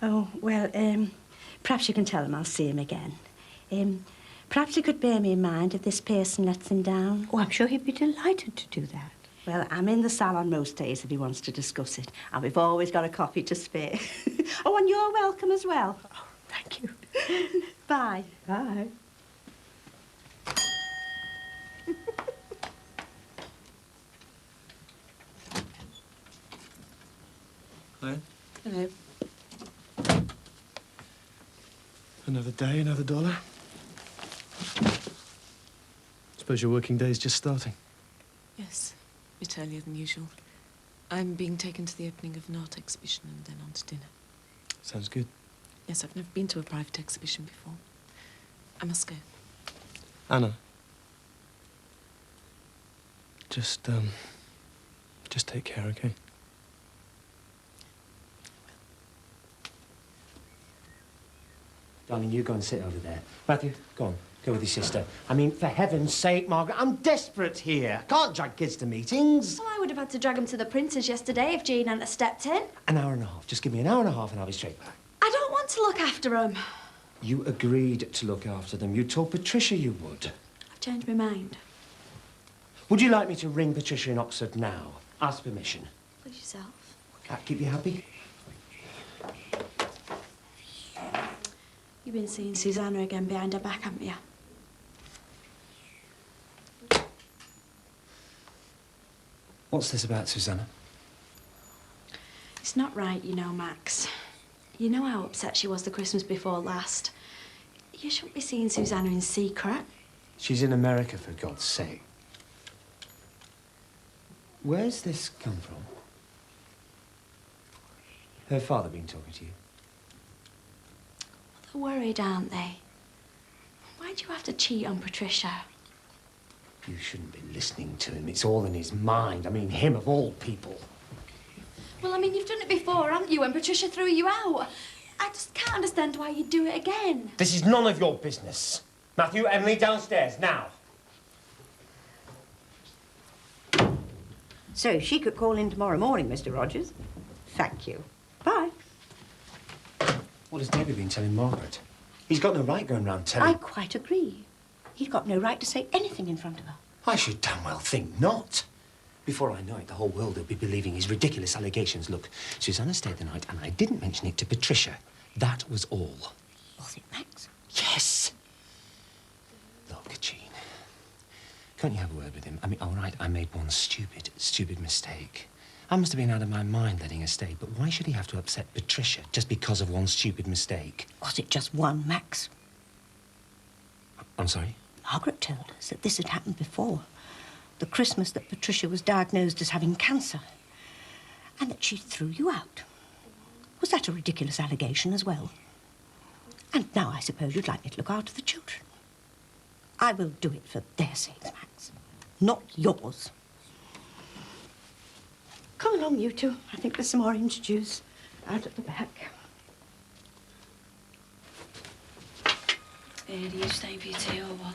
[SPEAKER 8] Oh, well, perhaps you can tell him I'll see him again. Perhaps he could bear me in mind if this person lets him down.
[SPEAKER 16] Oh, I'm sure he'd be delighted to do that.
[SPEAKER 8] Well, I'm in the salon most days if he wants to discuss it, and we've always got a coffee to spare. Oh, and you're welcome as well.
[SPEAKER 16] Oh, thank you.
[SPEAKER 8] Bye.
[SPEAKER 16] Bye.
[SPEAKER 1] Hello.
[SPEAKER 2] Hello.
[SPEAKER 1] Another day, another dollar. Suppose your working day's just starting.
[SPEAKER 2] Yes, a bit earlier than usual. I'm being taken to the opening of an art exhibition and then on to dinner.
[SPEAKER 1] Sounds good.
[SPEAKER 2] Yes, I've never been to a private exhibition before. I must go.
[SPEAKER 1] Anna. Just take care, okay?
[SPEAKER 12] Darling, you go and sit over there. Matthew, go on. Go with your sister. I mean, for heaven's sake, Margaret, I'm desperate here. I can't drag kids to meetings.
[SPEAKER 10] Well, I would have had to drag him to the printers yesterday if Jean hadn't stepped in.
[SPEAKER 12] An hour and a half. Just give me an hour and a half and I'll be straight back.
[SPEAKER 10] I don't want to look after him.
[SPEAKER 12] You agreed to look after them. You told Patricia you would.
[SPEAKER 10] I've changed my mind.
[SPEAKER 12] Would you like me to ring Patricia in Oxford now? Ask permission.
[SPEAKER 10] Please yourself.
[SPEAKER 12] That keep you happy?
[SPEAKER 10] You've been seeing Susanna again behind her back, haven't you?
[SPEAKER 12] What's this about, Susanna?
[SPEAKER 11] It's not right, you know, Max. You know how upset she was the Christmas before last. You shouldn't be seeing Susanna in secret.
[SPEAKER 12] She's in America, for God's sake. Where's this come from? Her father been talking to you?
[SPEAKER 11] They're worried, aren't they? Why'd you have to cheat on Patricia?
[SPEAKER 12] You shouldn't be listening to him. It's all in his mind. I mean, him of all people.
[SPEAKER 11] Well, I mean, you've done it before, haven't you, when Patricia threw you out? I just can't understand why you'd do it again.
[SPEAKER 12] This is none of your business. Matthew, Emily, downstairs, now.
[SPEAKER 16] So she could call in tomorrow morning, Mr. Rogers. Thank you. Bye.
[SPEAKER 12] What has David been telling Margaret? He's got no right going round telling...
[SPEAKER 16] I quite agree. He's got no right to say anything in front of her.
[SPEAKER 12] I should damn well think not. Before I know it, the whole world will be believing his ridiculous allegations. Look, Susanna stayed the night, and I didn't mention it to Patricia. That was all.
[SPEAKER 16] Was it, Max?
[SPEAKER 12] Yes. Look, Jean, can't you have a word with him? I mean, all right, I made one stupid mistake. I must have been out of my mind letting her stay, but why should he have to upset Patricia just because of one stupid mistake?
[SPEAKER 16] Was it just one, Max?
[SPEAKER 12] I'm sorry?
[SPEAKER 16] Margaret told us that this had happened before. The Christmas that Patricia was diagnosed as having cancer. And that she threw you out. Was that a ridiculous allegation as well? And now I suppose you'd like me to look after the children. I will do it for their sakes, Max. Not yours. Come along, you two. I think there's some orange juice out at the back.
[SPEAKER 2] Do you stay for your tea or what?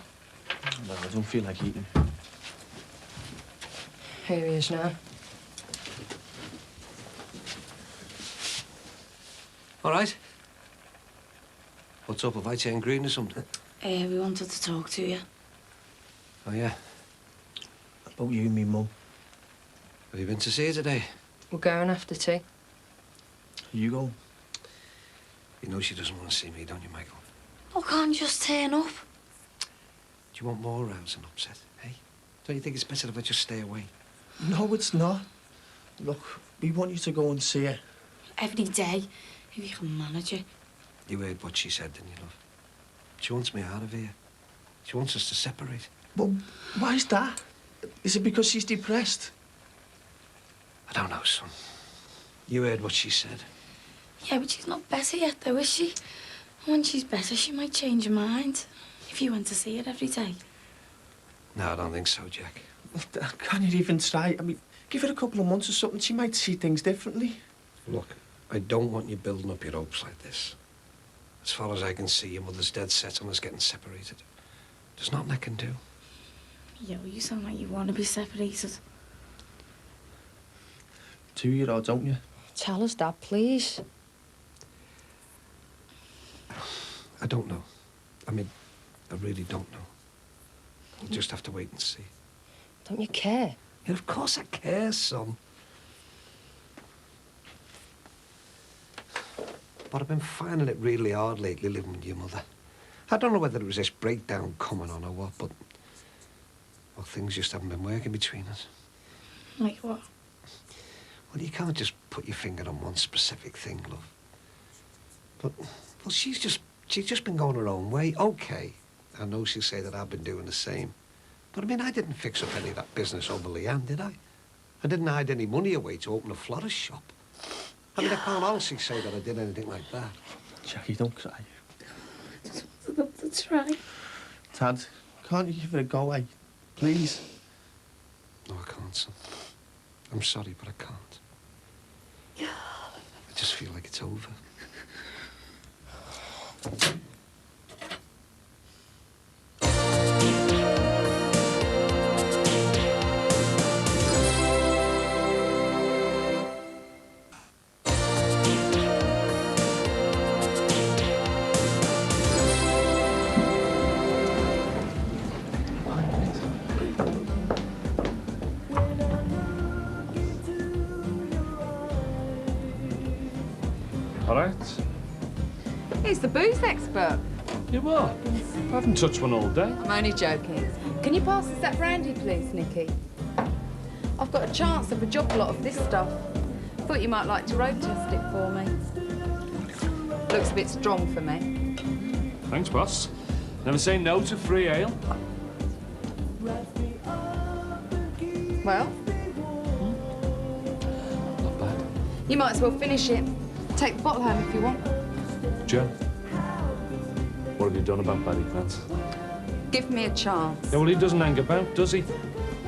[SPEAKER 1] No, I don't feel like eating.
[SPEAKER 17] Here he is now.
[SPEAKER 6] All right. What's up? Have I turned green or something?
[SPEAKER 2] We wanted to talk to you.
[SPEAKER 6] Oh, yeah.
[SPEAKER 1] About you and me mum.
[SPEAKER 6] Have you been to see her today?
[SPEAKER 17] We're going after tea.
[SPEAKER 1] Are you going?
[SPEAKER 6] You know she doesn't want to see me, don't you, Michael?
[SPEAKER 2] Oh, can't you just turn up?
[SPEAKER 6] Do you want more rows and upset, eh? Don't you think it's better if I just stay away?
[SPEAKER 1] No, it's not. Look, we want you to go and see her.
[SPEAKER 2] Every day, if you can manage it.
[SPEAKER 6] You heard what she said, didn't you, love? She wants me out of here. She wants us to separate.
[SPEAKER 1] Well, why's that? Is it because she's depressed?
[SPEAKER 6] I don't know, son. You heard what she said.
[SPEAKER 2] Yeah, but she's not better yet, though, is she? When she's better, she might change her mind. If you went to see her every day.
[SPEAKER 6] No, I don't think so, Jack.
[SPEAKER 1] Can't you even try? I mean, give her a couple of months or something. She might see things differently.
[SPEAKER 6] Look, I don't want you building up your hopes like this. As far as I can see, your mother's dead set on us getting separated. There's nothing I can do.
[SPEAKER 2] Yeah, well, you sound like you want to be separated.
[SPEAKER 1] 2-year-old, don't you?
[SPEAKER 17] Tell us that, please.
[SPEAKER 6] I don't know. I mean, I really don't know. We'll just have to wait and see.
[SPEAKER 17] Don't you care?
[SPEAKER 6] Yeah, of course I care, son. But I've been finding it really hard lately living with your mother. I don't know whether it was this breakdown coming on or what, but... well, things just haven't been working between us.
[SPEAKER 2] Like what?
[SPEAKER 6] Well, you can't just put your finger on one specific thing, love. But, well, she's just been going her own way. OK, I know she'll say that I've been doing the same. But, I mean, I didn't fix up any of that business over Leanne, did I? I didn't hide any money away to open a florist shop. I mean, I can't honestly say that I did anything like that.
[SPEAKER 1] Jackie, don't cry.
[SPEAKER 2] That's right.
[SPEAKER 1] Dad, can't you give it a go, eh? Please?
[SPEAKER 6] No, I can't, son. I'm sorry, but I can't. I just feel like it's over.
[SPEAKER 3] All right.
[SPEAKER 9] He's the booze expert.
[SPEAKER 3] You what? I haven't touched one all day.
[SPEAKER 9] I'm only joking. Can you pass us that brandy, please, Nicky? I've got a chance of a job lot of this stuff. Thought you might like to road test it for me. Looks a bit strong for me.
[SPEAKER 3] Thanks, boss. Never say no to free ale.
[SPEAKER 9] Well?
[SPEAKER 3] Not bad.
[SPEAKER 9] You might as well finish it. Take the bottle home if you want.
[SPEAKER 3] Joe, what have you done about Barry Grant?
[SPEAKER 9] Give me a chance.
[SPEAKER 3] Yeah, well, he doesn't hang about, does he?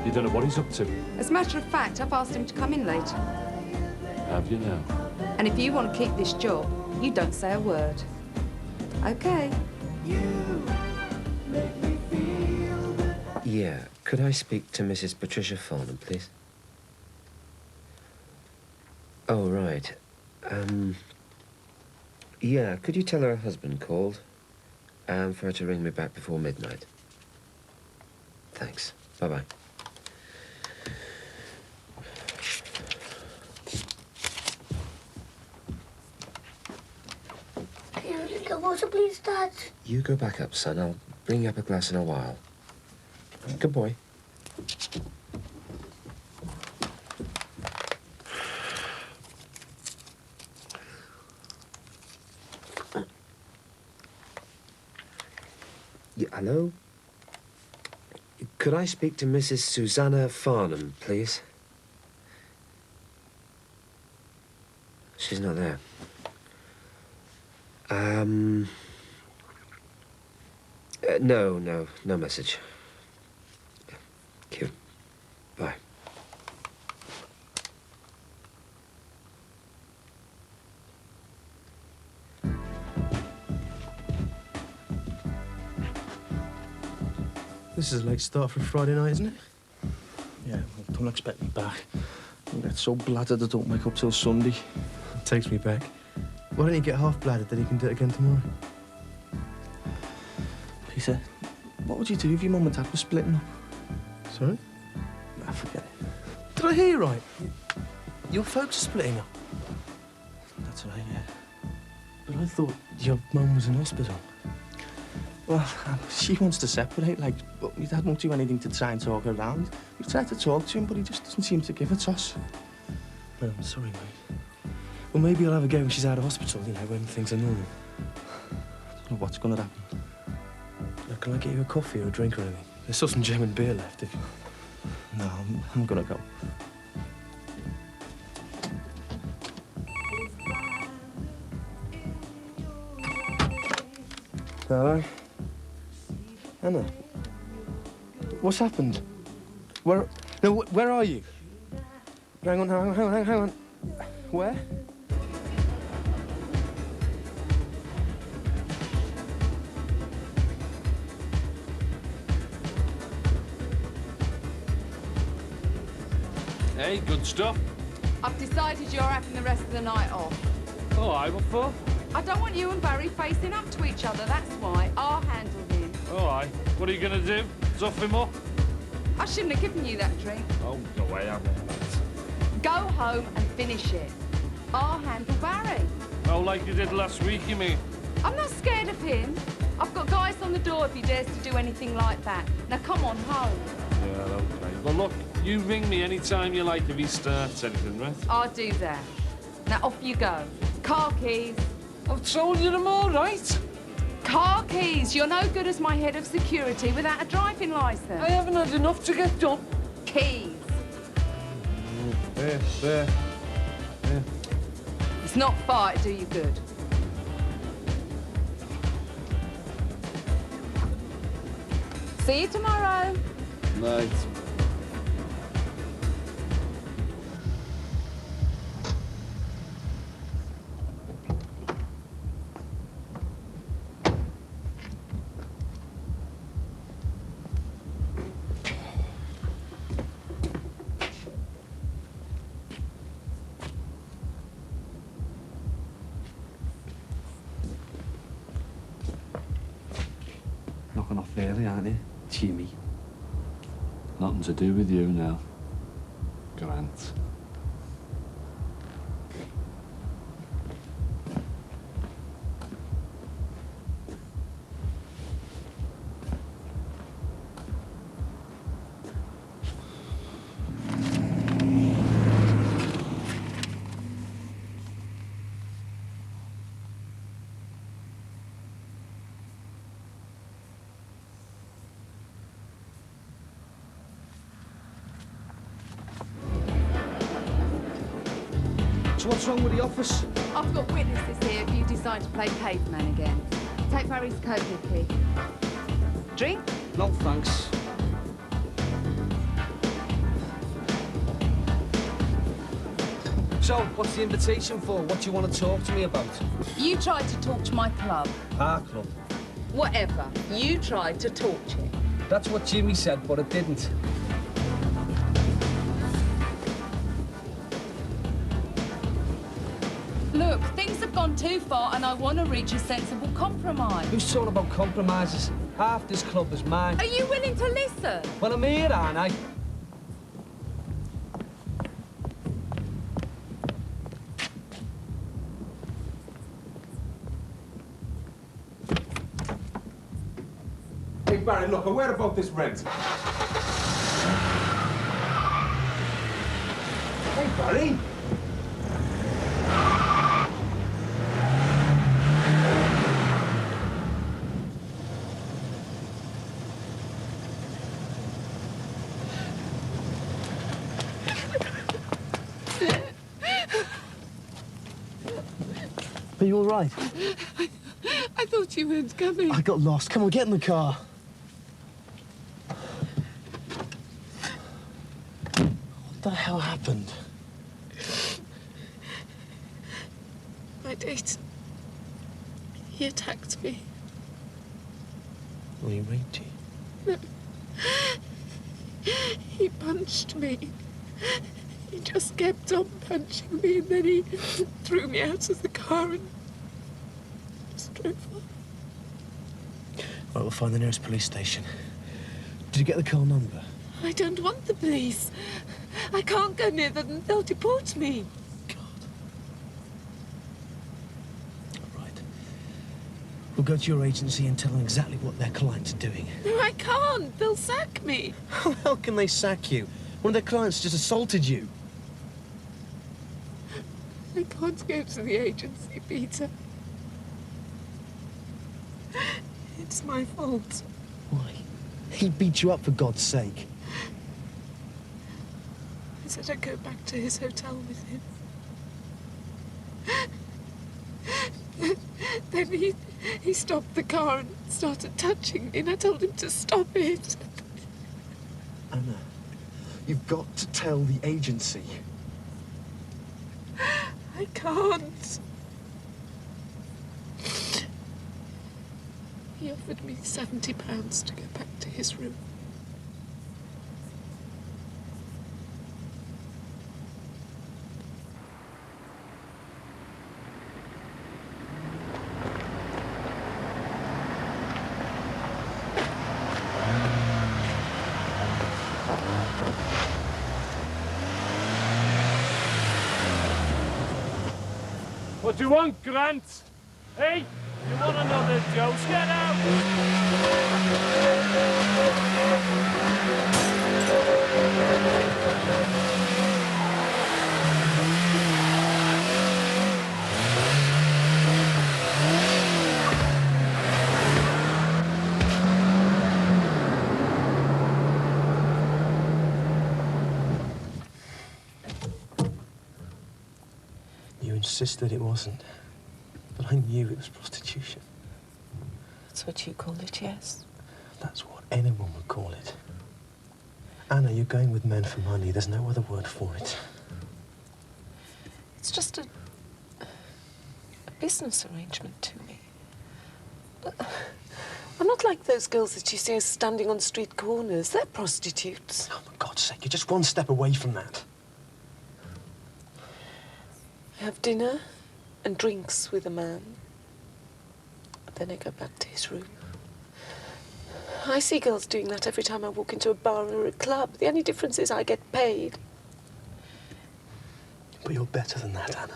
[SPEAKER 3] You don't know what he's up to.
[SPEAKER 9] As a matter of fact, I've asked him to come in later.
[SPEAKER 3] Have you now?
[SPEAKER 9] And if you want to keep this job, you don't say a word. Okay.
[SPEAKER 12] Yeah, could I speak to Mrs. Patricia Farnham, please? Oh, right. Yeah, could you tell her husband called? And for her to ring me back before midnight. Thanks. Bye-bye.
[SPEAKER 13] Can I drink a water, please, Dad?
[SPEAKER 12] You go back up, son. I'll bring you up a glass in a while. Good boy. Yeah, hello? Could I speak to Mrs. Susanna Farnham, please? She's not there. No message. Thank you. Bye.
[SPEAKER 4] This is a late start for a Friday night, isn't it? Yeah, well, don't expect me back. I get so bladdered I don't wake up till Sunday. It takes me back. Why don't you get half bladdered, then you can do it again tomorrow? Peter, what would you do if your mum and dad were splitting up? Sorry? Nah, forget it. Did I hear you right? Your folks are splitting up? That's right, yeah. But I thought your mum was in hospital. Well, she wants to separate, like, but my dad won't do anything to try and talk her around. We've tried to talk to him, but he just doesn't seem to give a toss. No, I'm sorry, mate. Well, maybe I'll have a go when she's out of hospital, you know, when things are normal. I don't know what's going to happen. Now, can I get you a coffee or a drink or anything? There's still some German beer left if you... No, I'm going to go. Hello? Anna? What's happened? Where... No, where are you? Hang on. Where?
[SPEAKER 3] Hey, good stuff.
[SPEAKER 9] I've decided you're having the rest of the night off.
[SPEAKER 3] Oh, what for?
[SPEAKER 9] I don't want you and Barry facing up to each other, that's why. I'll handle him.
[SPEAKER 3] All right. What are you going to do? Zuff him up?
[SPEAKER 9] I shouldn't have given you that drink.
[SPEAKER 3] Oh, go away, I'm
[SPEAKER 9] Go home and finish it. I'll handle Barry.
[SPEAKER 3] Oh, like you did last week, you mean?
[SPEAKER 9] I'm not scared of him. I've got guys on the door if he dares to do anything like that. Now, come on home.
[SPEAKER 3] Yeah, okay. Well, look, you ring me any time you like if he starts anything, right?
[SPEAKER 9] I'll do that. Now, off you go. Car keys.
[SPEAKER 3] I've told you them all, right?
[SPEAKER 9] Car keys. You're no good as my head of security without a driving licence.
[SPEAKER 3] I haven't had enough to get done.
[SPEAKER 9] Keys.
[SPEAKER 3] There.
[SPEAKER 9] It's not far to do you good. See you tomorrow.
[SPEAKER 3] Night.
[SPEAKER 4] Knocking off early, aren't you, Jimmy?
[SPEAKER 3] Nothing to do with you now, Grant.
[SPEAKER 4] what's wrong with the office?
[SPEAKER 9] I've got witnesses here if you decide to play caveman again. Take Barry's coat, Nicky. Drink?
[SPEAKER 4] No, thanks. So, what's the invitation for? What do you want to talk to me about?
[SPEAKER 9] You tried to talk to my club.
[SPEAKER 4] Our club.
[SPEAKER 9] Whatever. You tried to torch it.
[SPEAKER 4] That's what Jimmy said, but it didn't.
[SPEAKER 9] Look, things have gone too far and I want to reach a sensible compromise.
[SPEAKER 4] Who's talking about compromises? Half this club is mine.
[SPEAKER 9] Are you willing to listen?
[SPEAKER 4] Well, I'm here, aren't I?
[SPEAKER 15] Hey, Barry, look, I heard about this rent. Hey, Barry.
[SPEAKER 4] Are you all right?
[SPEAKER 9] I thought you weren't coming.
[SPEAKER 4] I got lost. Come on, get in the car. What the hell happened?
[SPEAKER 9] My date. He attacked me.
[SPEAKER 4] Well, he raped you.
[SPEAKER 9] No. He punched me. He just kept on punching me and then he threw me out of the car and just drove off.
[SPEAKER 4] Right, we'll find the nearest police station. Did you get the car number?
[SPEAKER 9] I don't want the police. I can't go near them. They'll deport me.
[SPEAKER 4] We'll go to your agency and tell them exactly what their clients are doing.
[SPEAKER 9] No, I can't. They'll sack me.
[SPEAKER 4] How the hell can they sack you? One of their clients just assaulted you.
[SPEAKER 9] I can't go to the agency, Peter. It's my fault.
[SPEAKER 4] Why? He beat you up, for God's sake.
[SPEAKER 9] I said I'd go back to his hotel with him. Then he stopped the car and started touching me, and I told him to stop it.
[SPEAKER 4] Anna, you've got to tell the agency.
[SPEAKER 9] I can't. He offered me £70 to go back to his room.
[SPEAKER 14] What do you want, Grant? Hey, you want another dose? Get out!
[SPEAKER 4] You insisted it wasn't. But I knew it was prostitution.
[SPEAKER 18] That's what you call it, yes.
[SPEAKER 4] That's what anyone would call it. Anna, you're going with men for money. There's no other word for it.
[SPEAKER 18] It's just a business arrangement to me. I'm not like those girls that you see us standing on street corners. They're prostitutes.
[SPEAKER 4] Oh, for God's sake, you're just one step away from that.
[SPEAKER 18] I have dinner and drinks with a man. Then I go back to his room. I see girls doing that every time I walk into a bar or a club. The only difference is I get paid.
[SPEAKER 4] But you're better than that, Anna.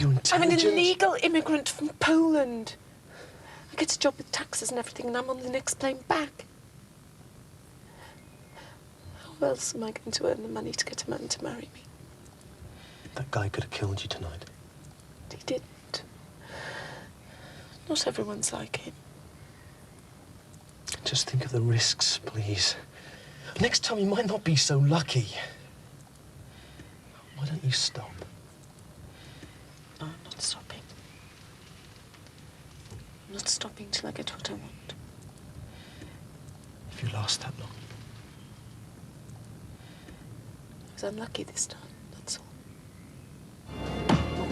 [SPEAKER 4] You're
[SPEAKER 18] I'm
[SPEAKER 4] intelligent.
[SPEAKER 18] an illegal immigrant from Poland. I get a job with taxes and everything, and I'm on the next plane back. How else am I going to earn the money to get a man to marry me?
[SPEAKER 4] That guy could have killed you tonight.
[SPEAKER 18] He didn't. Not everyone's like him.
[SPEAKER 4] Just think of the risks, please. Next time you might not be so lucky. Why don't you stop?
[SPEAKER 18] I'm not stopping till I get what I want.
[SPEAKER 5] If you lost that, look.
[SPEAKER 18] I was unlucky this time, that's all.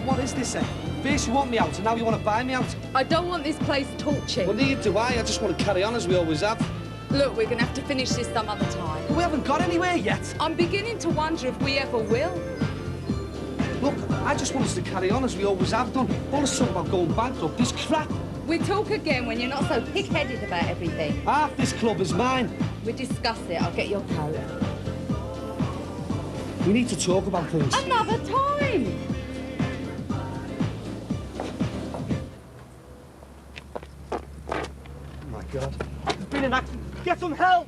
[SPEAKER 4] What is this, then? First you want me out, and now you want to buy me out?
[SPEAKER 19] I don't want this place torching.
[SPEAKER 4] Well, neither do I. I just want to carry on as we always have.
[SPEAKER 19] Look, we're going to have to finish this some other time.
[SPEAKER 4] But we haven't got anywhere yet.
[SPEAKER 19] I'm beginning to wonder if we ever will.
[SPEAKER 4] Look, I just want us to carry on as we always have done. All this talk about going bankrupt, this crap.
[SPEAKER 19] We talk again when you're not so pig-headed about everything.
[SPEAKER 4] Half this club is mine.
[SPEAKER 19] We discuss it. I'll get your coat.
[SPEAKER 4] We need to talk about things.
[SPEAKER 19] Another time!
[SPEAKER 4] Oh, my God. There's been an accident. Get some help!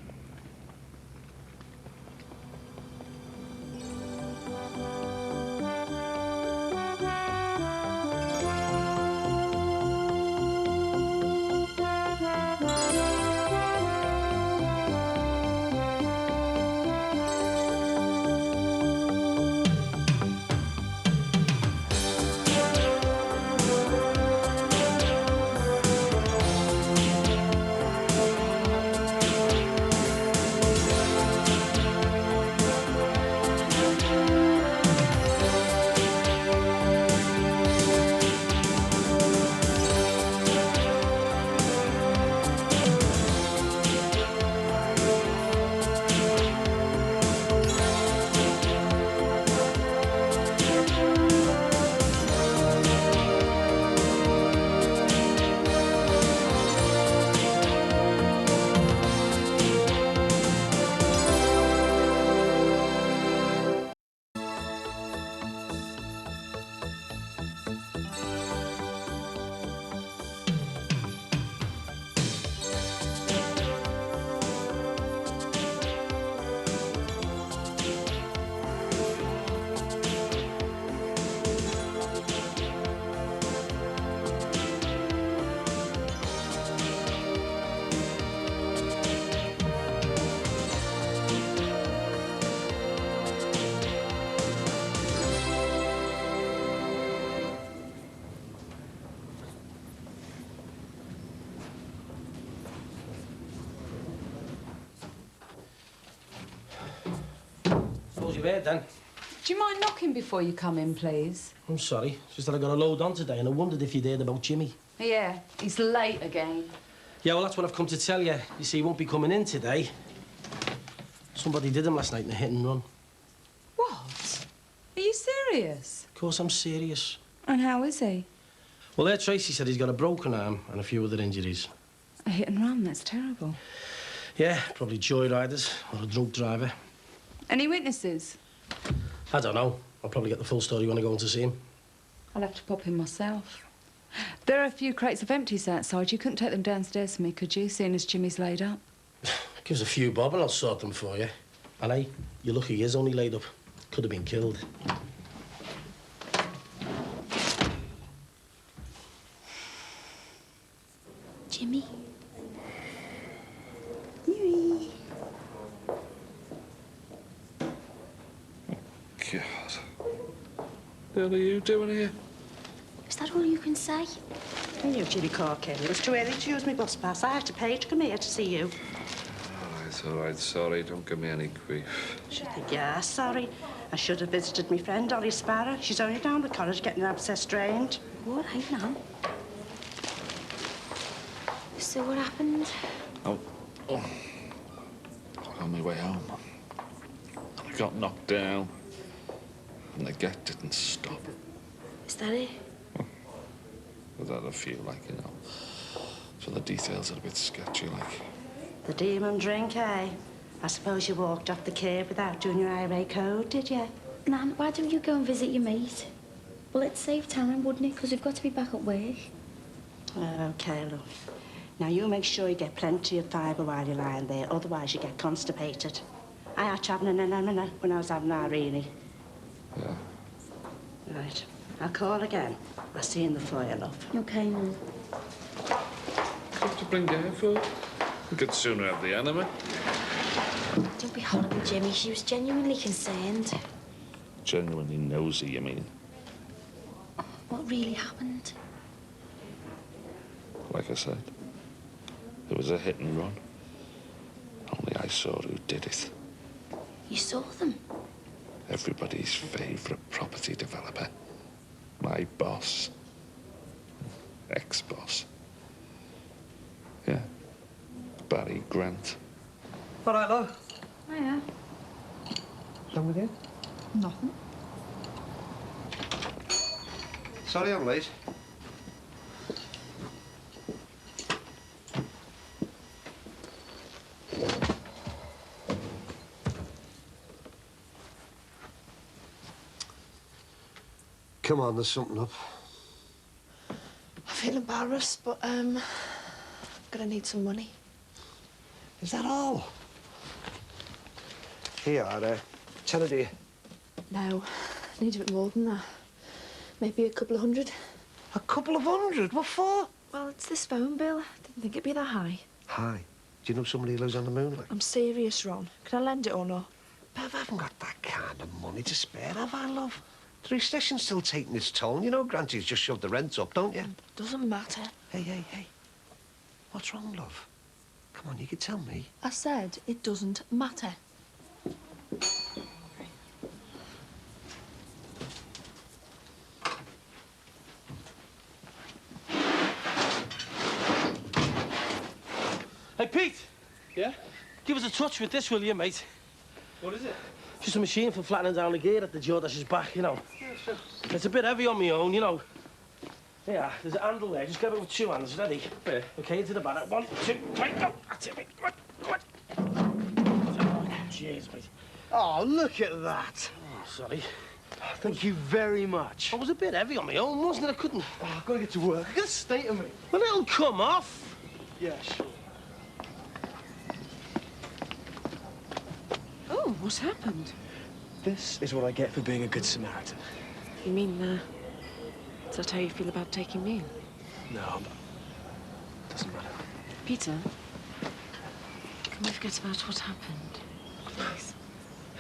[SPEAKER 5] Suppose you're here, then.
[SPEAKER 19] Do you mind knocking before you come in, please?
[SPEAKER 5] I'm sorry. It's just that I got a load on today and I wondered if you'd heard about Jimmy.
[SPEAKER 19] Yeah, he's late again.
[SPEAKER 5] Yeah, well, that's what I've come to tell you. You see, he won't be coming in today. Somebody did him last night in a hit and run.
[SPEAKER 19] What? Are you serious?
[SPEAKER 5] Of course, I'm serious.
[SPEAKER 19] And how is he?
[SPEAKER 5] Well, there, Tracy said he's got a broken arm and a few other injuries.
[SPEAKER 19] A hit and run, that's terrible.
[SPEAKER 5] Yeah, probably joyriders or a drunk driver.
[SPEAKER 19] Any witnesses?
[SPEAKER 5] I don't know. I'll probably get the full story when I go in to see him.
[SPEAKER 19] I'll have to pop in myself. There are a few crates of empties outside. You couldn't take them downstairs for me, could you, seeing as Jimmy's laid up?
[SPEAKER 5] Give us a few bob and I'll sort them for you. And hey, you're lucky he is only laid up. Could have been killed.
[SPEAKER 2] Jimmy.
[SPEAKER 3] God. What the hell are you doing here?
[SPEAKER 2] Is that all you can say?
[SPEAKER 8] I knew Jimmy Corkin. It was too early to use my bus pass. I had to pay to come here to see you.
[SPEAKER 15] All right, sorry. Don't give me any grief.
[SPEAKER 8] Should think, yeah, sorry. I should have visited my friend, Dolly Sparrow. She's only down the college getting her abscess drained.
[SPEAKER 2] All right now. So what happened?
[SPEAKER 3] Oh. On my way home, I got knocked down, and the get didn't stop.
[SPEAKER 2] Is that it?
[SPEAKER 3] Without a few, like, you know. So the details are a bit sketchy, like.
[SPEAKER 8] The demon drink, eh? I suppose you walked off the curb without doing your IRA code, did you?
[SPEAKER 2] Nan, why don't you go and visit your mate? Well, it'd save time, wouldn't it? Because we've got to be back at work.
[SPEAKER 8] OK, love. Now, you make sure you get plenty of fibre while you're lying there, otherwise you get constipated. I had to have an anemone when I was having Irene.
[SPEAKER 3] Yeah.
[SPEAKER 8] Right. I'll call again. I'll see you in the foyer, love.
[SPEAKER 2] OK, Mum.
[SPEAKER 3] What to bring down for? We could sooner have the enemy.
[SPEAKER 2] Don't be horrible, Jimmy. She was genuinely concerned.
[SPEAKER 3] Genuinely nosy, you mean?
[SPEAKER 2] What really happened?
[SPEAKER 3] Like I said, it was a hit and run. Only I saw who did it.
[SPEAKER 2] You saw them?
[SPEAKER 3] Everybody's favourite property developer. My boss. Ex-boss. Yeah. Barry Grant.
[SPEAKER 6] All right, love.
[SPEAKER 11] Hiya.
[SPEAKER 6] Done with you?
[SPEAKER 11] Nothing.
[SPEAKER 6] Sorry I'm late. Come on, there's something up.
[SPEAKER 18] I feel embarrassed, but I'm gonna need some money.
[SPEAKER 6] Is that all? Here, tenner dear.
[SPEAKER 18] No, I need a bit more than that. Maybe a couple of hundred.
[SPEAKER 6] A couple of hundred? What for?
[SPEAKER 18] Well, it's this phone bill. I didn't think it'd be that high.
[SPEAKER 6] Hi. Do you know somebody who lives on the moon? Like?
[SPEAKER 18] I'm serious, Ron. Can I lend it or not?
[SPEAKER 6] Bev, I haven't got that kind of money to spare, have I, love? The recession's still taking its toll. You know Granty's just shoved the rent up, don't you?
[SPEAKER 18] Doesn't matter.
[SPEAKER 6] Hey. What's wrong, love? Come on, you can tell me.
[SPEAKER 18] I said it doesn't matter.
[SPEAKER 5] Hey, Pete!
[SPEAKER 1] Yeah?
[SPEAKER 5] Give us a touch with this, will you, mate?
[SPEAKER 1] What is it?
[SPEAKER 5] Just a machine for flattening down the gear at the Jordash's back, you know.
[SPEAKER 1] Yeah, sure.
[SPEAKER 5] It's a bit heavy on my own, you know. Yeah, there's a handle there. Just grab it with 2 hands. Ready?
[SPEAKER 1] Yeah.
[SPEAKER 5] Okay, into the banner. 1, 2, 3, go! That's it, mate. Come on. Cheers, mate.
[SPEAKER 1] Oh, look at that.
[SPEAKER 5] Oh, sorry.
[SPEAKER 1] Thank you very much.
[SPEAKER 5] I was a bit heavy on my own, wasn't it? I couldn't...
[SPEAKER 1] Oh, I've got to get to work. Look at the state of me.
[SPEAKER 5] Well, it'll come off.
[SPEAKER 1] Yeah, sure.
[SPEAKER 18] Oh, what's happened?
[SPEAKER 1] This is what I get for being a good Samaritan.
[SPEAKER 18] You mean, is that how you feel about taking me in?
[SPEAKER 1] No, doesn't matter.
[SPEAKER 18] Peter, can we forget about what happened? Please.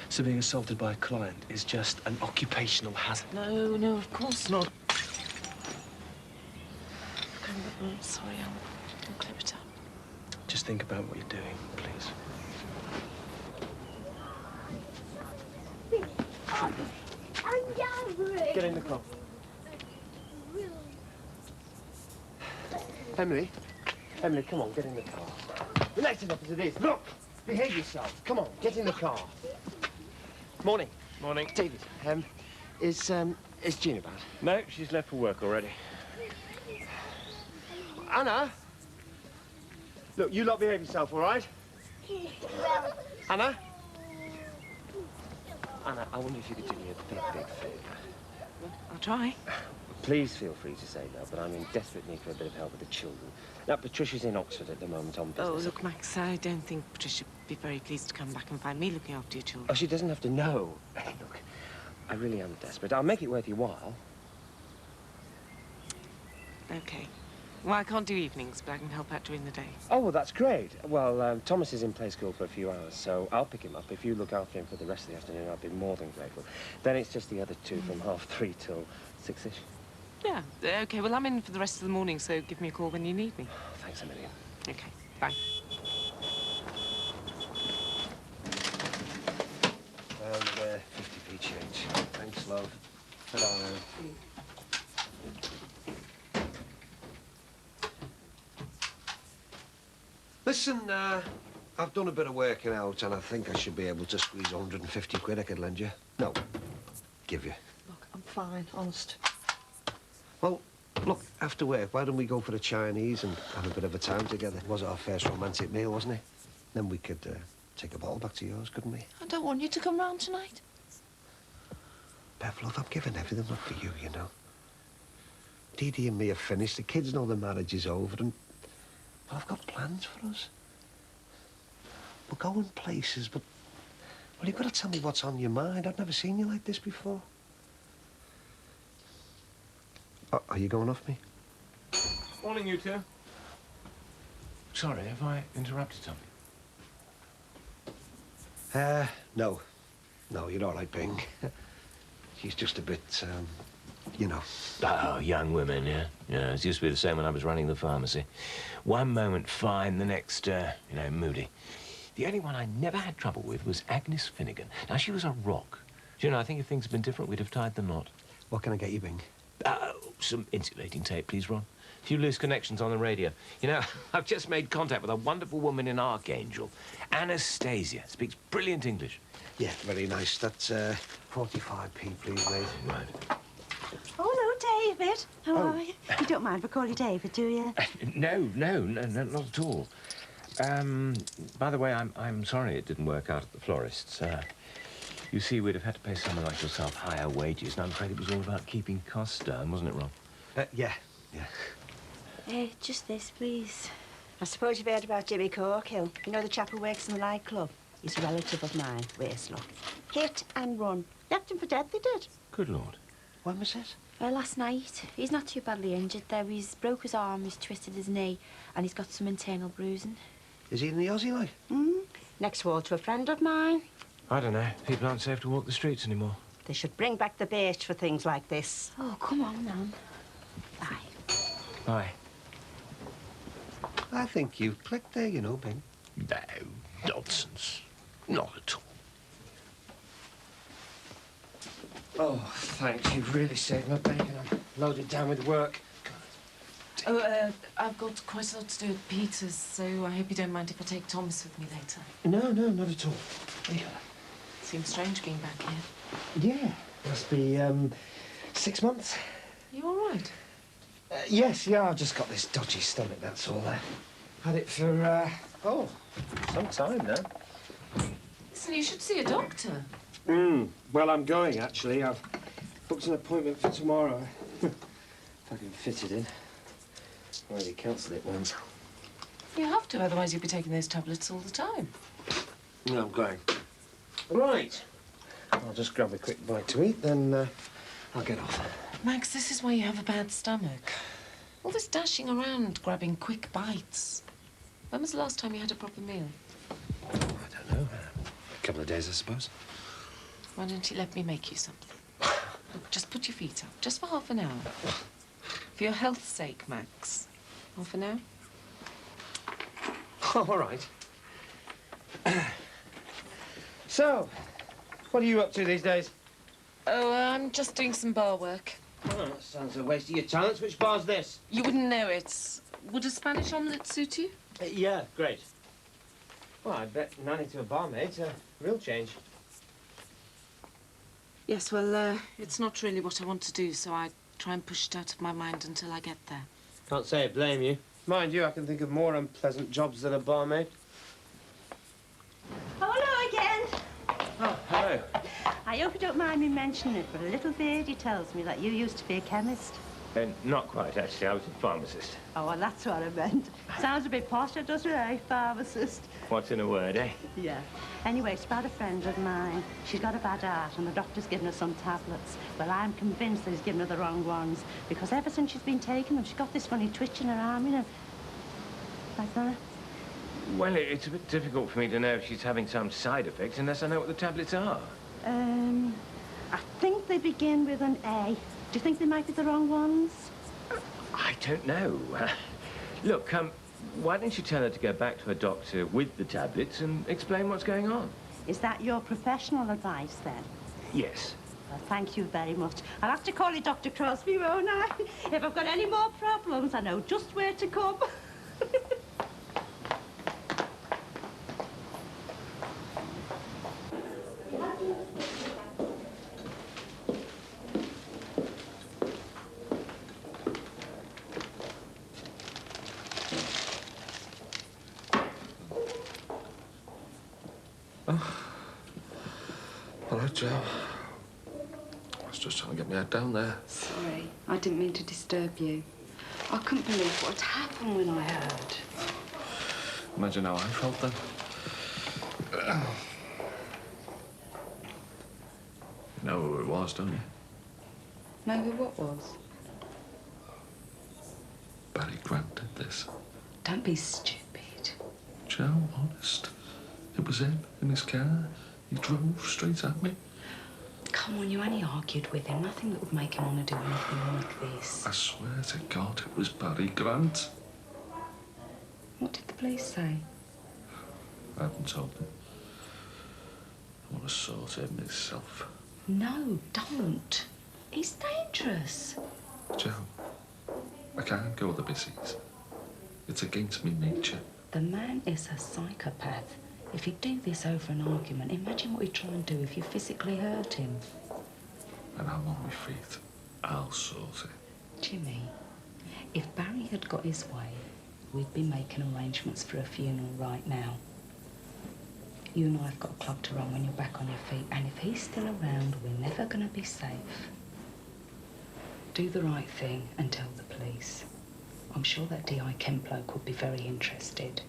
[SPEAKER 1] So being assaulted by a client is just an occupational hazard.
[SPEAKER 18] No, of course not. I'm sorry, I'll clip it up.
[SPEAKER 1] Just think about what you're doing, please. Get in the car. Emily, come on, get in the car. Relax enough as it is. Look, behave yourself. Come on, get in the car. Morning.
[SPEAKER 14] Morning.
[SPEAKER 1] David, is Jean about?
[SPEAKER 14] No, she's left for work already.
[SPEAKER 1] Anna? Look, you lot behave yourself, all right? Anna? Anna, I wonder if you could do me a big favour.
[SPEAKER 18] I'll try.
[SPEAKER 12] Please feel free to say no, but I'm in desperate need for a bit of help with the children. Now, Patricia's in Oxford at the moment on business.
[SPEAKER 18] Oh, look, Max, I don't think Patricia would be very pleased to come back and find me looking after your children.
[SPEAKER 12] Oh, she doesn't have to know. Look, I really am desperate. I'll make it worth your while.
[SPEAKER 18] Okay. Well, I can't do evenings, but I can help out during the day.
[SPEAKER 12] Oh, well, that's great. Well, Thomas is in play school for a few hours, so I'll pick him up. If you look after him for the rest of the afternoon, I'll be more than grateful. Then it's just the other two from 3:30 till 6-ish.
[SPEAKER 18] Yeah, okay. Well, I'm in for the rest of the morning, so give me a call when you need me.
[SPEAKER 12] Oh, thanks a million.
[SPEAKER 18] Okay, bye.
[SPEAKER 6] And 50p change. Thanks, love. Ta-da. Listen, I've done a bit of working out, and I think I should be able to squeeze 150 quid I could lend you. No, give you.
[SPEAKER 18] Look, I'm fine, honest.
[SPEAKER 6] Well, look, after work, why don't we go for a Chinese and have a bit of a time together? It was our first romantic meal, wasn't it? Then we could take a bottle back to yours, couldn't we?
[SPEAKER 18] I don't want you to come round tonight.
[SPEAKER 6] Bev, love, I'm giving everything up for you, you know. Dee Dee and me are finished. The kids know the marriage is over, and well, I've got plans for us. We're going places, but well, you've got to tell me what's on your mind. I've never seen you like this before. Are you going off me?
[SPEAKER 14] Morning, you two.
[SPEAKER 7] Sorry, have I interrupted something?
[SPEAKER 6] No. No, you're all right, Bing. She's just a bit, you know.
[SPEAKER 7] Oh, young women, yeah. Yeah, it used to be the same when I was running the pharmacy. One moment fine, the next, moody. The only one I never had trouble with was Agnes Finnegan. Now, she was a rock. Do you know, I think if things had been different, we'd have tied the knot.
[SPEAKER 6] What can I get you, Bing?
[SPEAKER 7] Some insulating tape, please, Ron. A few loose connections on the radio. You know, I've just made contact with a wonderful woman in Archangel. Anastasia. Speaks brilliant English.
[SPEAKER 6] Yeah, very nice. That's 45p, please, mate.
[SPEAKER 7] Right.
[SPEAKER 8] Oh, no, David. How are you? You don't mind if I call you David, do you?
[SPEAKER 7] No, not at all. By the way, I'm sorry it didn't work out at the florist's. You see, we'd have had to pay someone like yourself higher wages, and I'm afraid it was all about keeping costs down, wasn't it, Ron?
[SPEAKER 6] Yeah.
[SPEAKER 8] Just this, please. I suppose you've heard about Jimmy Corkill. You know the chap who works in the nightclub? He's a relative of mine, Waislow. Hit and run. Left him for dead, they did.
[SPEAKER 7] Good Lord.
[SPEAKER 6] When was this?
[SPEAKER 10] Last night. He's not too badly injured, though. He's broke his arm, he's twisted his knee, and he's got some internal bruising.
[SPEAKER 6] Is he in the Aussie, like?
[SPEAKER 8] Next wall to a friend of mine.
[SPEAKER 7] I don't know. People aren't safe to walk the streets anymore.
[SPEAKER 8] They should bring back the bait for things like this.
[SPEAKER 10] Oh, come on, now.
[SPEAKER 7] Bye.
[SPEAKER 6] I think you clicked there, you know, Bing.
[SPEAKER 7] No, nonsense. Not at all.
[SPEAKER 1] Oh, thanks. You've really saved my bacon. I'm loaded down with work.
[SPEAKER 18] Oh, I've got quite a lot to do at Peter's, so I hope you don't mind if I take Thomas with me later.
[SPEAKER 1] No, not at all. Yeah.
[SPEAKER 18] Seems strange being back here.
[SPEAKER 1] Yeah. Must be, 6 months.
[SPEAKER 18] You all right?
[SPEAKER 1] Yes, I've just got this dodgy stomach, that's all. Had it for, some time now.
[SPEAKER 18] Listen, you should see a doctor.
[SPEAKER 1] Well, I'm going, actually. I've booked an appointment for tomorrow. If I can fit it in. I already cancelled it once.
[SPEAKER 18] You have to, otherwise you'll be taking those tablets all the time.
[SPEAKER 1] No, I'm going. Right. I'll just grab a quick bite to eat, then I'll get off.
[SPEAKER 18] Max, this is why you have a bad stomach. All this dashing around, grabbing quick bites. When was the last time you had a proper meal?
[SPEAKER 6] I don't know. A couple of days, I suppose.
[SPEAKER 18] Why don't you let me make you something? Look, just put your feet up, just for half an hour. For your health's sake, Max. Half an hour?
[SPEAKER 1] All right. So, what are you up to these days?
[SPEAKER 18] Oh, I'm just doing some bar work.
[SPEAKER 1] Oh, that sounds a waste of your talents. Which bar's this?
[SPEAKER 18] You wouldn't know it. Would a Spanish omelette suit you?
[SPEAKER 1] Yeah, great. Well, I bet nanny to a barmaid's a real change.
[SPEAKER 18] Yes, well, it's not really what I want to do, so I try and push it out of my mind until I get there.
[SPEAKER 1] Can't say I blame you. Mind you, I can think of more unpleasant jobs than a barmaid.
[SPEAKER 8] Oh, hello again.
[SPEAKER 1] Oh, hello.
[SPEAKER 8] I hope you don't mind me mentioning it, but a little birdie tells me that you used to be a chemist.
[SPEAKER 7] Not quite, actually. I was a pharmacist.
[SPEAKER 8] Oh, well, that's what I meant. Sounds a bit posh, doesn't it, eh? Pharmacist.
[SPEAKER 7] What's in a word, eh?
[SPEAKER 8] Yeah. Anyway, it's about a friend of mine. She's got a bad heart, and the doctor's given her some tablets. Well, I'm convinced that he's given her the wrong ones, because ever since she's been taking them, she's got this funny twitch in her arm, you know. Like that.
[SPEAKER 7] Well, it's a bit difficult for me to know if she's having some side effects unless I know what the tablets are.
[SPEAKER 8] I think they begin with an A. Do you think they might be the wrong ones?
[SPEAKER 7] I don't know. Look, why don't you tell her to go back to her doctor with the tablets and explain what's going on?
[SPEAKER 8] Is that your professional advice, then?
[SPEAKER 7] Yes.
[SPEAKER 8] Well, thank you very much. I'll have to call you Dr. Crosby, won't I? If I've got any more problems, I know just where to come.
[SPEAKER 3] Hello, Joe. I was just trying to get my head down there.
[SPEAKER 19] Sorry, I didn't mean to disturb you. I couldn't believe what had happened when I heard.
[SPEAKER 3] Imagine how I felt then. You know who it was, don't you?
[SPEAKER 19] Know who what was?
[SPEAKER 3] Barry Grant did this.
[SPEAKER 19] Don't be stupid.
[SPEAKER 3] Joe, honest. It was him in his car. He drove straight at me.
[SPEAKER 19] Come on, you only argued with him. Nothing that would make him want to do anything like this.
[SPEAKER 3] I swear to God, it was Barry Grant.
[SPEAKER 19] What did the police say?
[SPEAKER 3] I haven't told them. I want to sort him myself.
[SPEAKER 19] No, don't. He's dangerous.
[SPEAKER 3] Joe, I can't go the busies. It's against me nature.
[SPEAKER 19] The man is a psychopath. If he'd do this over an argument, imagine what he'd try and do if you physically hurt him.
[SPEAKER 3] And I'm on my feet. I'll sort it.
[SPEAKER 19] Jimmy, if Barry had got his way, we'd be making arrangements for a funeral right now. You and I have got a club to run when you're back on your feet, and if he's still around, we're never going to be safe. Do the right thing and tell the police. I'm sure that D.I. Kent bloke would be very interested.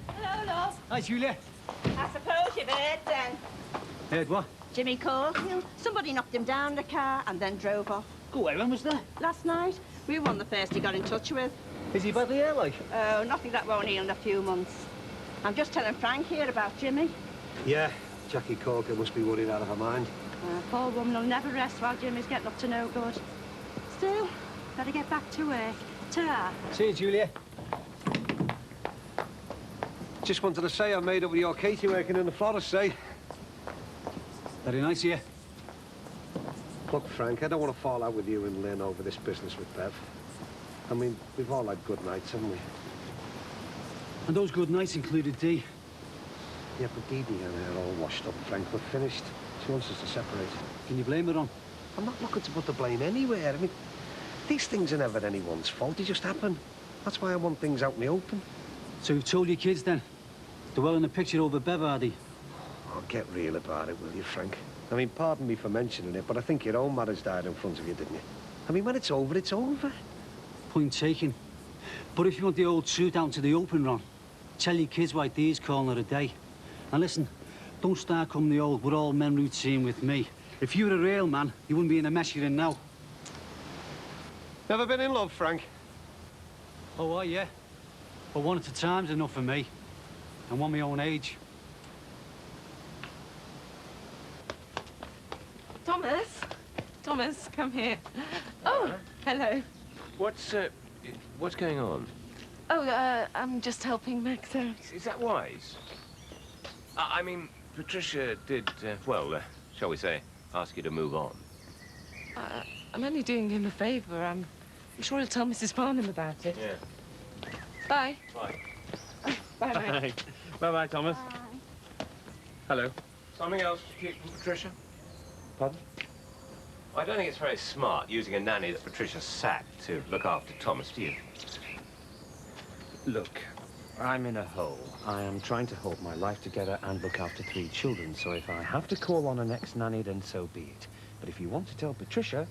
[SPEAKER 20] Hello, love.
[SPEAKER 21] Hi, Julia.
[SPEAKER 20] I suppose you've heard then.
[SPEAKER 21] Heard what?
[SPEAKER 20] Jimmy Caulfield. Somebody knocked him down the car and then drove off.
[SPEAKER 21] Go away, when was that?
[SPEAKER 20] Last night. We were one of the first he got in touch with.
[SPEAKER 21] Is he badly hurt, like?
[SPEAKER 20] Oh, nothing that won't heal in a few months. I'm just telling Frank here about Jimmy.
[SPEAKER 6] Yeah, Jackie Corker must be worried out of her mind.
[SPEAKER 20] Poor woman will never rest while Jimmy's getting up to no good. Still, better get back to work. Ta-ra.
[SPEAKER 21] See you, Julia.
[SPEAKER 6] Just wanted to say I made up with your Katie working in the florist, eh?
[SPEAKER 21] Very nice of you.
[SPEAKER 6] Look, Frank, I don't want to fall out with you and Lynn over this business with Bev. I mean, we've all had good nights, haven't we?
[SPEAKER 21] And those good nights included Dee.
[SPEAKER 6] Yeah, but Dee and I are all washed up, Frank. We're finished. She wants us to separate.
[SPEAKER 21] Can you blame her on?
[SPEAKER 6] I'm not looking to put the blame anywhere. I mean, these things are never anyone's fault. They just happen. That's why I want things out in the open.
[SPEAKER 21] So you've told your kids, then? They're well in the picture over Bev, are they?
[SPEAKER 6] Oh, get real about it, will you, Frank? I mean, pardon me for mentioning it, but I think your own marriage died in front of you, didn't you? I mean, when it's over, it's over.
[SPEAKER 21] Point taken. But if you want the old truth out into the open, Ron, tell your kids why Dee's calling it a day. And listen, don't start coming the old we're all men routine with me. If you were a real man, you wouldn't be in the mess you're in now.
[SPEAKER 6] Never been in love, Frank?
[SPEAKER 21] Oh, yeah. But one at a time's enough for me. And one my own age.
[SPEAKER 18] Thomas, come here. Oh, hello.
[SPEAKER 7] What's going on?
[SPEAKER 18] Oh, I'm just helping Max out.
[SPEAKER 7] Is that wise? I mean, Patricia did, well, shall we say, ask you to move on.
[SPEAKER 18] I'm only doing him a favour. I'm sure he'll tell Mrs. Farnham about it.
[SPEAKER 7] Yeah.
[SPEAKER 18] Bye.
[SPEAKER 7] Bye.
[SPEAKER 18] Bye-bye.
[SPEAKER 14] Bye-bye, Thomas. Hello.
[SPEAKER 7] Something else to keep from Patricia? Pardon? I don't think it's very smart using a nanny that Patricia sacked to look after Thomas, do you?
[SPEAKER 1] Look, I'm in a hole. I am trying to hold my life together and look after 3 children, so if I have to call on an ex-nanny, then so be it. But if you want to tell Patricia,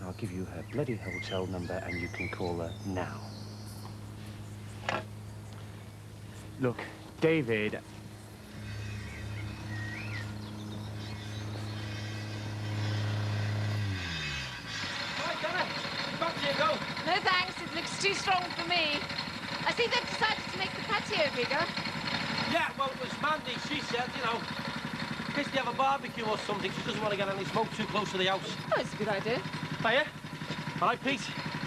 [SPEAKER 1] I'll give you her bloody hotel number and you can call her now. Look, David...
[SPEAKER 18] No thanks, it looks too strong for me. I see they've decided to make the patio bigger.
[SPEAKER 5] Yeah, well, it was Mandy. She said, you know, in case they have a barbecue or something, she doesn't want to get any smoke too close to the house.
[SPEAKER 18] Oh, it's a good idea.
[SPEAKER 5] Hiya. All right, Pete.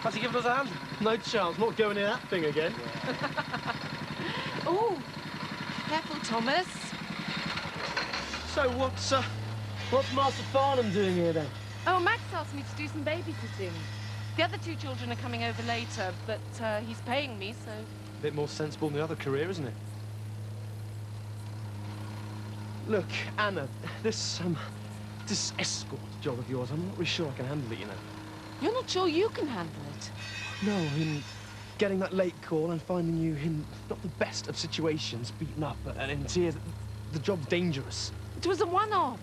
[SPEAKER 5] Fancy giving us a hand?
[SPEAKER 4] No chance. Not going in that thing again.
[SPEAKER 18] Oh, careful, Thomas.
[SPEAKER 4] So what's Master Farnham doing here then?
[SPEAKER 18] Oh, Max asked me to do some babysitting. The other 2 children are coming over later, but he's paying me, so...
[SPEAKER 4] A bit more sensible than the other career, isn't it? Look, Anna, this escort job of yours, I'm not really sure I can handle it, you know.
[SPEAKER 18] You're not sure you can handle it?
[SPEAKER 4] No, in getting that late call and finding you in not the best of situations, beaten up and in tears, the job's dangerous.
[SPEAKER 18] It was a one-off.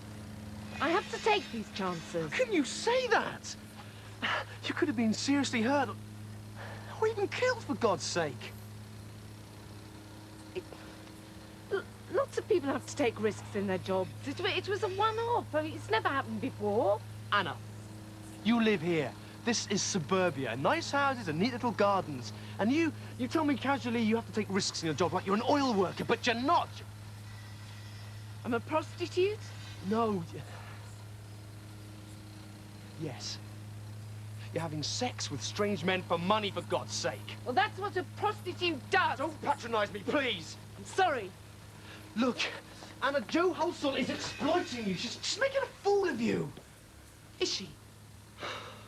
[SPEAKER 18] I have to take these chances.
[SPEAKER 4] How can you say that? You could have been seriously hurt. Or even killed, for God's sake.
[SPEAKER 18] Lots of people have to take risks in their jobs. It was a one-off. I mean, it's never happened before.
[SPEAKER 4] Anna, you live here. This is suburbia. Nice houses and neat little gardens. And you tell me casually you have to take risks in your job like you're an oil worker, but you're not.
[SPEAKER 18] I'm a prostitute?
[SPEAKER 4] No. Yes. You're having sex with strange men for money, for God's sake.
[SPEAKER 18] Well, that's what a prostitute does.
[SPEAKER 4] Don't patronize me, please.
[SPEAKER 18] I'm sorry.
[SPEAKER 4] Look, Anna, Joe Halsall is exploiting you. She's making a fool of you.
[SPEAKER 18] Is she?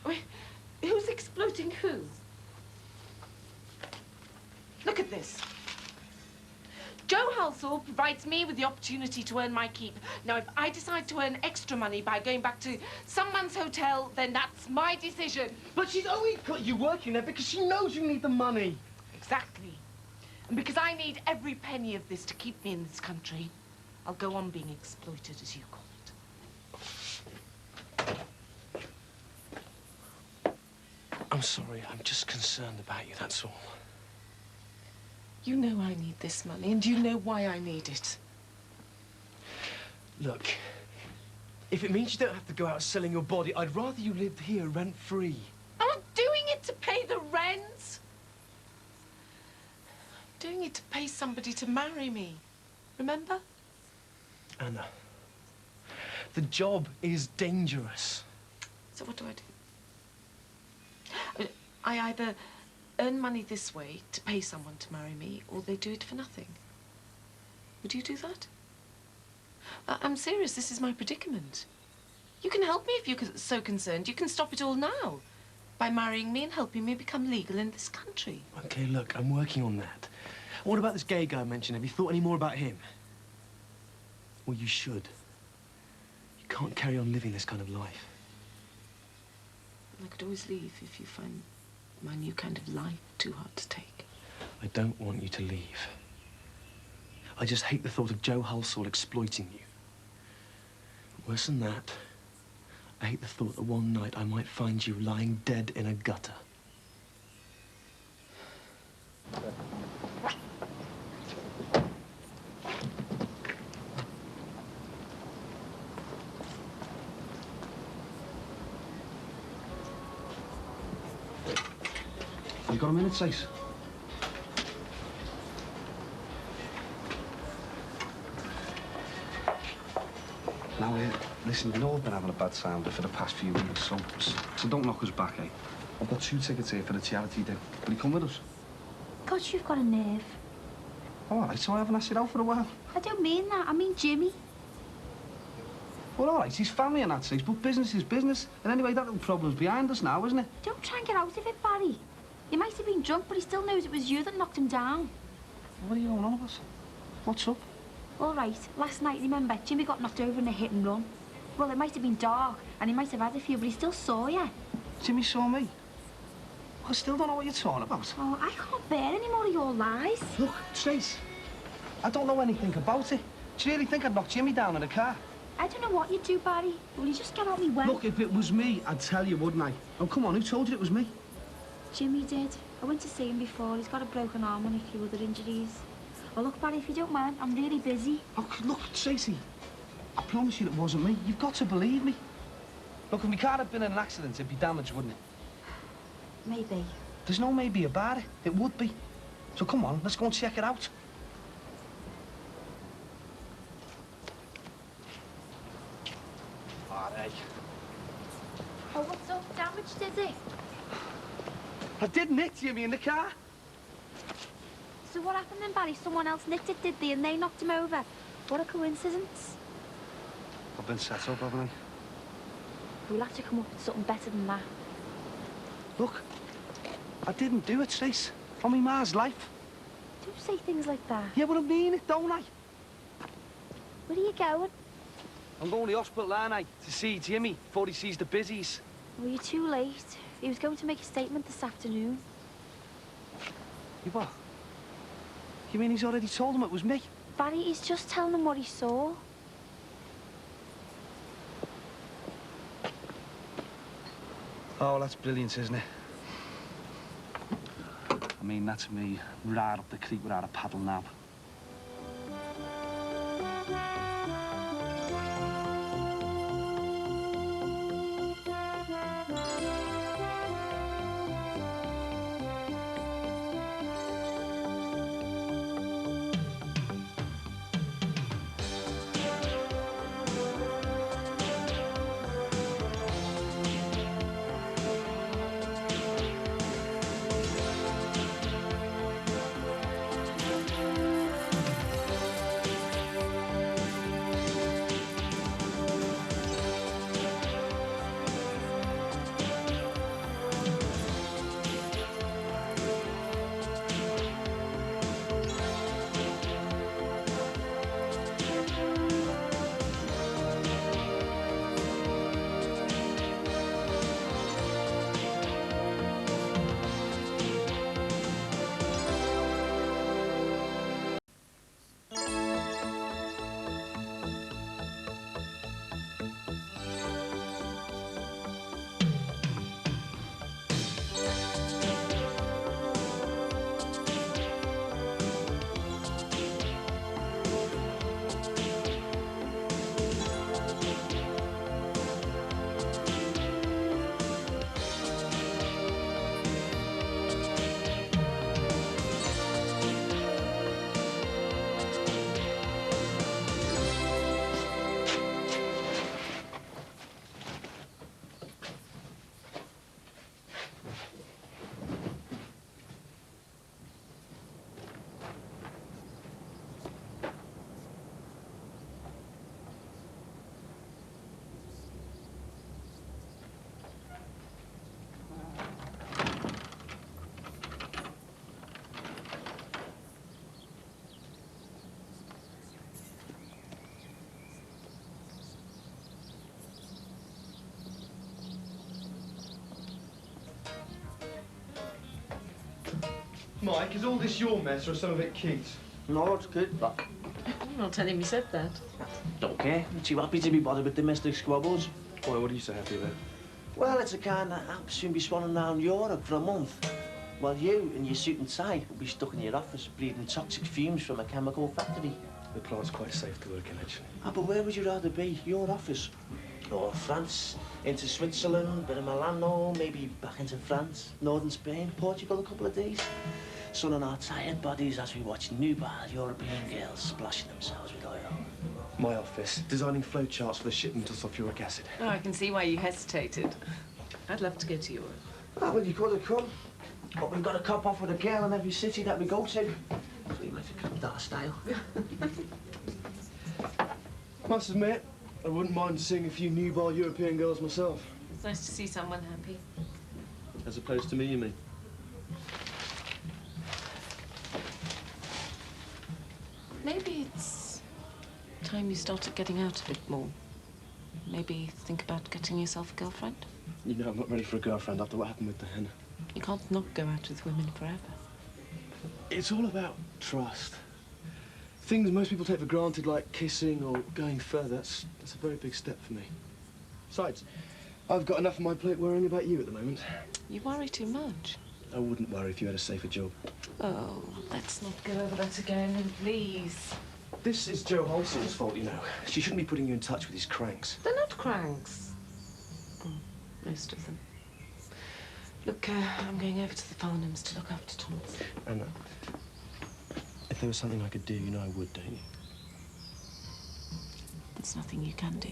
[SPEAKER 18] I mean, who's exploiting who? Look at this. Joe Halsall provides me with the opportunity to earn my keep. Now, if I decide to earn extra money by going back to some man's hotel, then that's my decision.
[SPEAKER 4] But she's only got you working there because she knows you need the money.
[SPEAKER 18] Exactly. And because I need every penny of this to keep me in this country, I'll go on being exploited, as you call it.
[SPEAKER 4] I'm sorry, I'm just concerned about you, that's all.
[SPEAKER 18] You know I need this money, and you know why I need it.
[SPEAKER 4] Look, if it means you don't have to go out selling your body, I'd rather you lived here rent-free.
[SPEAKER 18] I'm not doing it to pay the rent. I'm doing it to pay somebody to marry me. Remember?
[SPEAKER 4] Anna, the job is dangerous.
[SPEAKER 18] So what do? I either earn money this way to pay someone to marry me, or they do it for nothing. Would you do that? I'm serious. This is my predicament. You can help me if you're so concerned. You can stop it all now by marrying me and helping me become legal in this country.
[SPEAKER 4] Okay, look, I'm working on that. What about this gay guy I mentioned? Have you thought any more about him? Well, you should. You can't carry on living this kind of life.
[SPEAKER 18] I could always leave if you find my new kind of life too hard to take.
[SPEAKER 4] I don't want you to leave. I just hate the thought of Joe Halsall exploiting you. Worse than that, I hate the thought that one night I might find you lying dead in a gutter. You got a minute, Sace?
[SPEAKER 6] Now, listen, you know I've been having a bad time for the past few weeks, so don't knock us back, eh? I've got 2 tickets here for the charity day. Will you come with us?
[SPEAKER 10] God, you've got a nerve.
[SPEAKER 6] All right, so I haven't asked you out for a while.
[SPEAKER 10] I don't mean that. I mean Jimmy.
[SPEAKER 6] Well, all right, he's family and that, Sace, but business is business. And anyway, that little problem's behind us now, isn't it?
[SPEAKER 10] Don't try and get out of it, Barry. He might have been drunk, but he still knows it was you that knocked him down.
[SPEAKER 6] What are you going on about? What's up?
[SPEAKER 10] All right, last night, remember, Jimmy got knocked over in a hit and run. Well, it might have been dark, and he might have had a few, but he still saw you.
[SPEAKER 6] Jimmy saw me? I still don't know what you're talking about.
[SPEAKER 10] Oh, I can't bear any more of your lies.
[SPEAKER 6] Look, Trace, I don't know anything about it. Do you really think I'd knock Jimmy down in a car?
[SPEAKER 10] I don't know what you'd do, Barry. Will you just get out me way?
[SPEAKER 6] Look, if it was me, I'd tell you, wouldn't I? Oh, come on, who told you it was me?
[SPEAKER 10] Jimmy did. I went to see him before. He's got a broken arm and a few other injuries. Oh, look, Barry, if you don't mind, I'm really busy.
[SPEAKER 6] Oh, look, Tracy, I promise you it wasn't me. You've got to believe me. Look, if my car had been in an accident, it'd be damaged, wouldn't it?
[SPEAKER 10] Maybe.
[SPEAKER 6] There's no maybe about it. It would be. So come on, let's go and check it out. All right.
[SPEAKER 10] Oh, what's so damaged, is it?
[SPEAKER 4] I did nick Jimmy in the car.
[SPEAKER 10] So what happened then, Barry? Someone else nicked it, did they? And they knocked him over. What a coincidence.
[SPEAKER 6] I've been set up, haven't I?
[SPEAKER 10] We'll have to come up with something better than that.
[SPEAKER 6] Look, I didn't do it, Trace. On my ma's life.
[SPEAKER 10] Don't say things like that.
[SPEAKER 6] Yeah, but I mean it, don't I?
[SPEAKER 10] Where are you going?
[SPEAKER 6] I'm going to the hospital, aren't I? To see Jimmy before he sees the busies.
[SPEAKER 10] Well, you're too late. He was going to make a statement this afternoon.
[SPEAKER 6] You what? You mean he's already told him it was me?
[SPEAKER 10] Barry, he's just telling them what he saw.
[SPEAKER 21] Oh, well, that's brilliant, isn't it? I mean, that's me right up the creek without a paddle nap.
[SPEAKER 4] Mike, is all this your mess or some of it Keith's?
[SPEAKER 5] No, it's good, but...
[SPEAKER 18] I'm not telling me said that.
[SPEAKER 5] Don't care. I'm too happy to be bothered with domestic squabbles.
[SPEAKER 4] Boy, what are you so happy about?
[SPEAKER 5] Well, it's a kind that I'll soon be swanning around Europe for a month. While you, in your suit and tie, will be stuck in your office breathing toxic fumes from a chemical factory.
[SPEAKER 4] The plant's quite safe to work in, actually.
[SPEAKER 5] Ah, but where would you rather be? Your office? Or France, into Switzerland, bit of Milano, maybe back into France, northern Spain, Portugal a couple of days. Sunning our tired bodies as we watch nubile European girls splashing themselves with oil.
[SPEAKER 4] My office, designing flowcharts for the shipment of sulfuric acid.
[SPEAKER 18] Oh, I can see why you hesitated. I'd love to go to Europe.
[SPEAKER 5] Ah, well, you could have come. But we've got a cop off with a girl in every city that we go to. So you might have come that style.
[SPEAKER 4] Must admit, I wouldn't mind seeing a few nubile European girls myself.
[SPEAKER 18] It's nice to see someone happy.
[SPEAKER 4] As opposed to me, you mean?
[SPEAKER 18] Maybe it's time you started getting out a bit more. Maybe think about getting yourself a girlfriend.
[SPEAKER 4] You know, I'm not ready for a girlfriend after what happened with the hen.
[SPEAKER 18] You can't not go out with women forever.
[SPEAKER 4] It's all about trust. Things most people take for granted, like kissing or going further, that's a very big step for me. Besides, I've got enough on my plate worrying about you at the moment.
[SPEAKER 18] You worry too much.
[SPEAKER 4] I wouldn't worry if you had a safer job.
[SPEAKER 18] Oh, let's not go over that again, please.
[SPEAKER 4] This is Joe Holson's fault, you know. She shouldn't be putting you in touch with these cranks.
[SPEAKER 18] They're not cranks. Most of them. Look, I'm going over to the Farnhams to look after Thomas.
[SPEAKER 4] Anna, if there was something I could do, you know I would, don't you?
[SPEAKER 18] There's nothing you can do.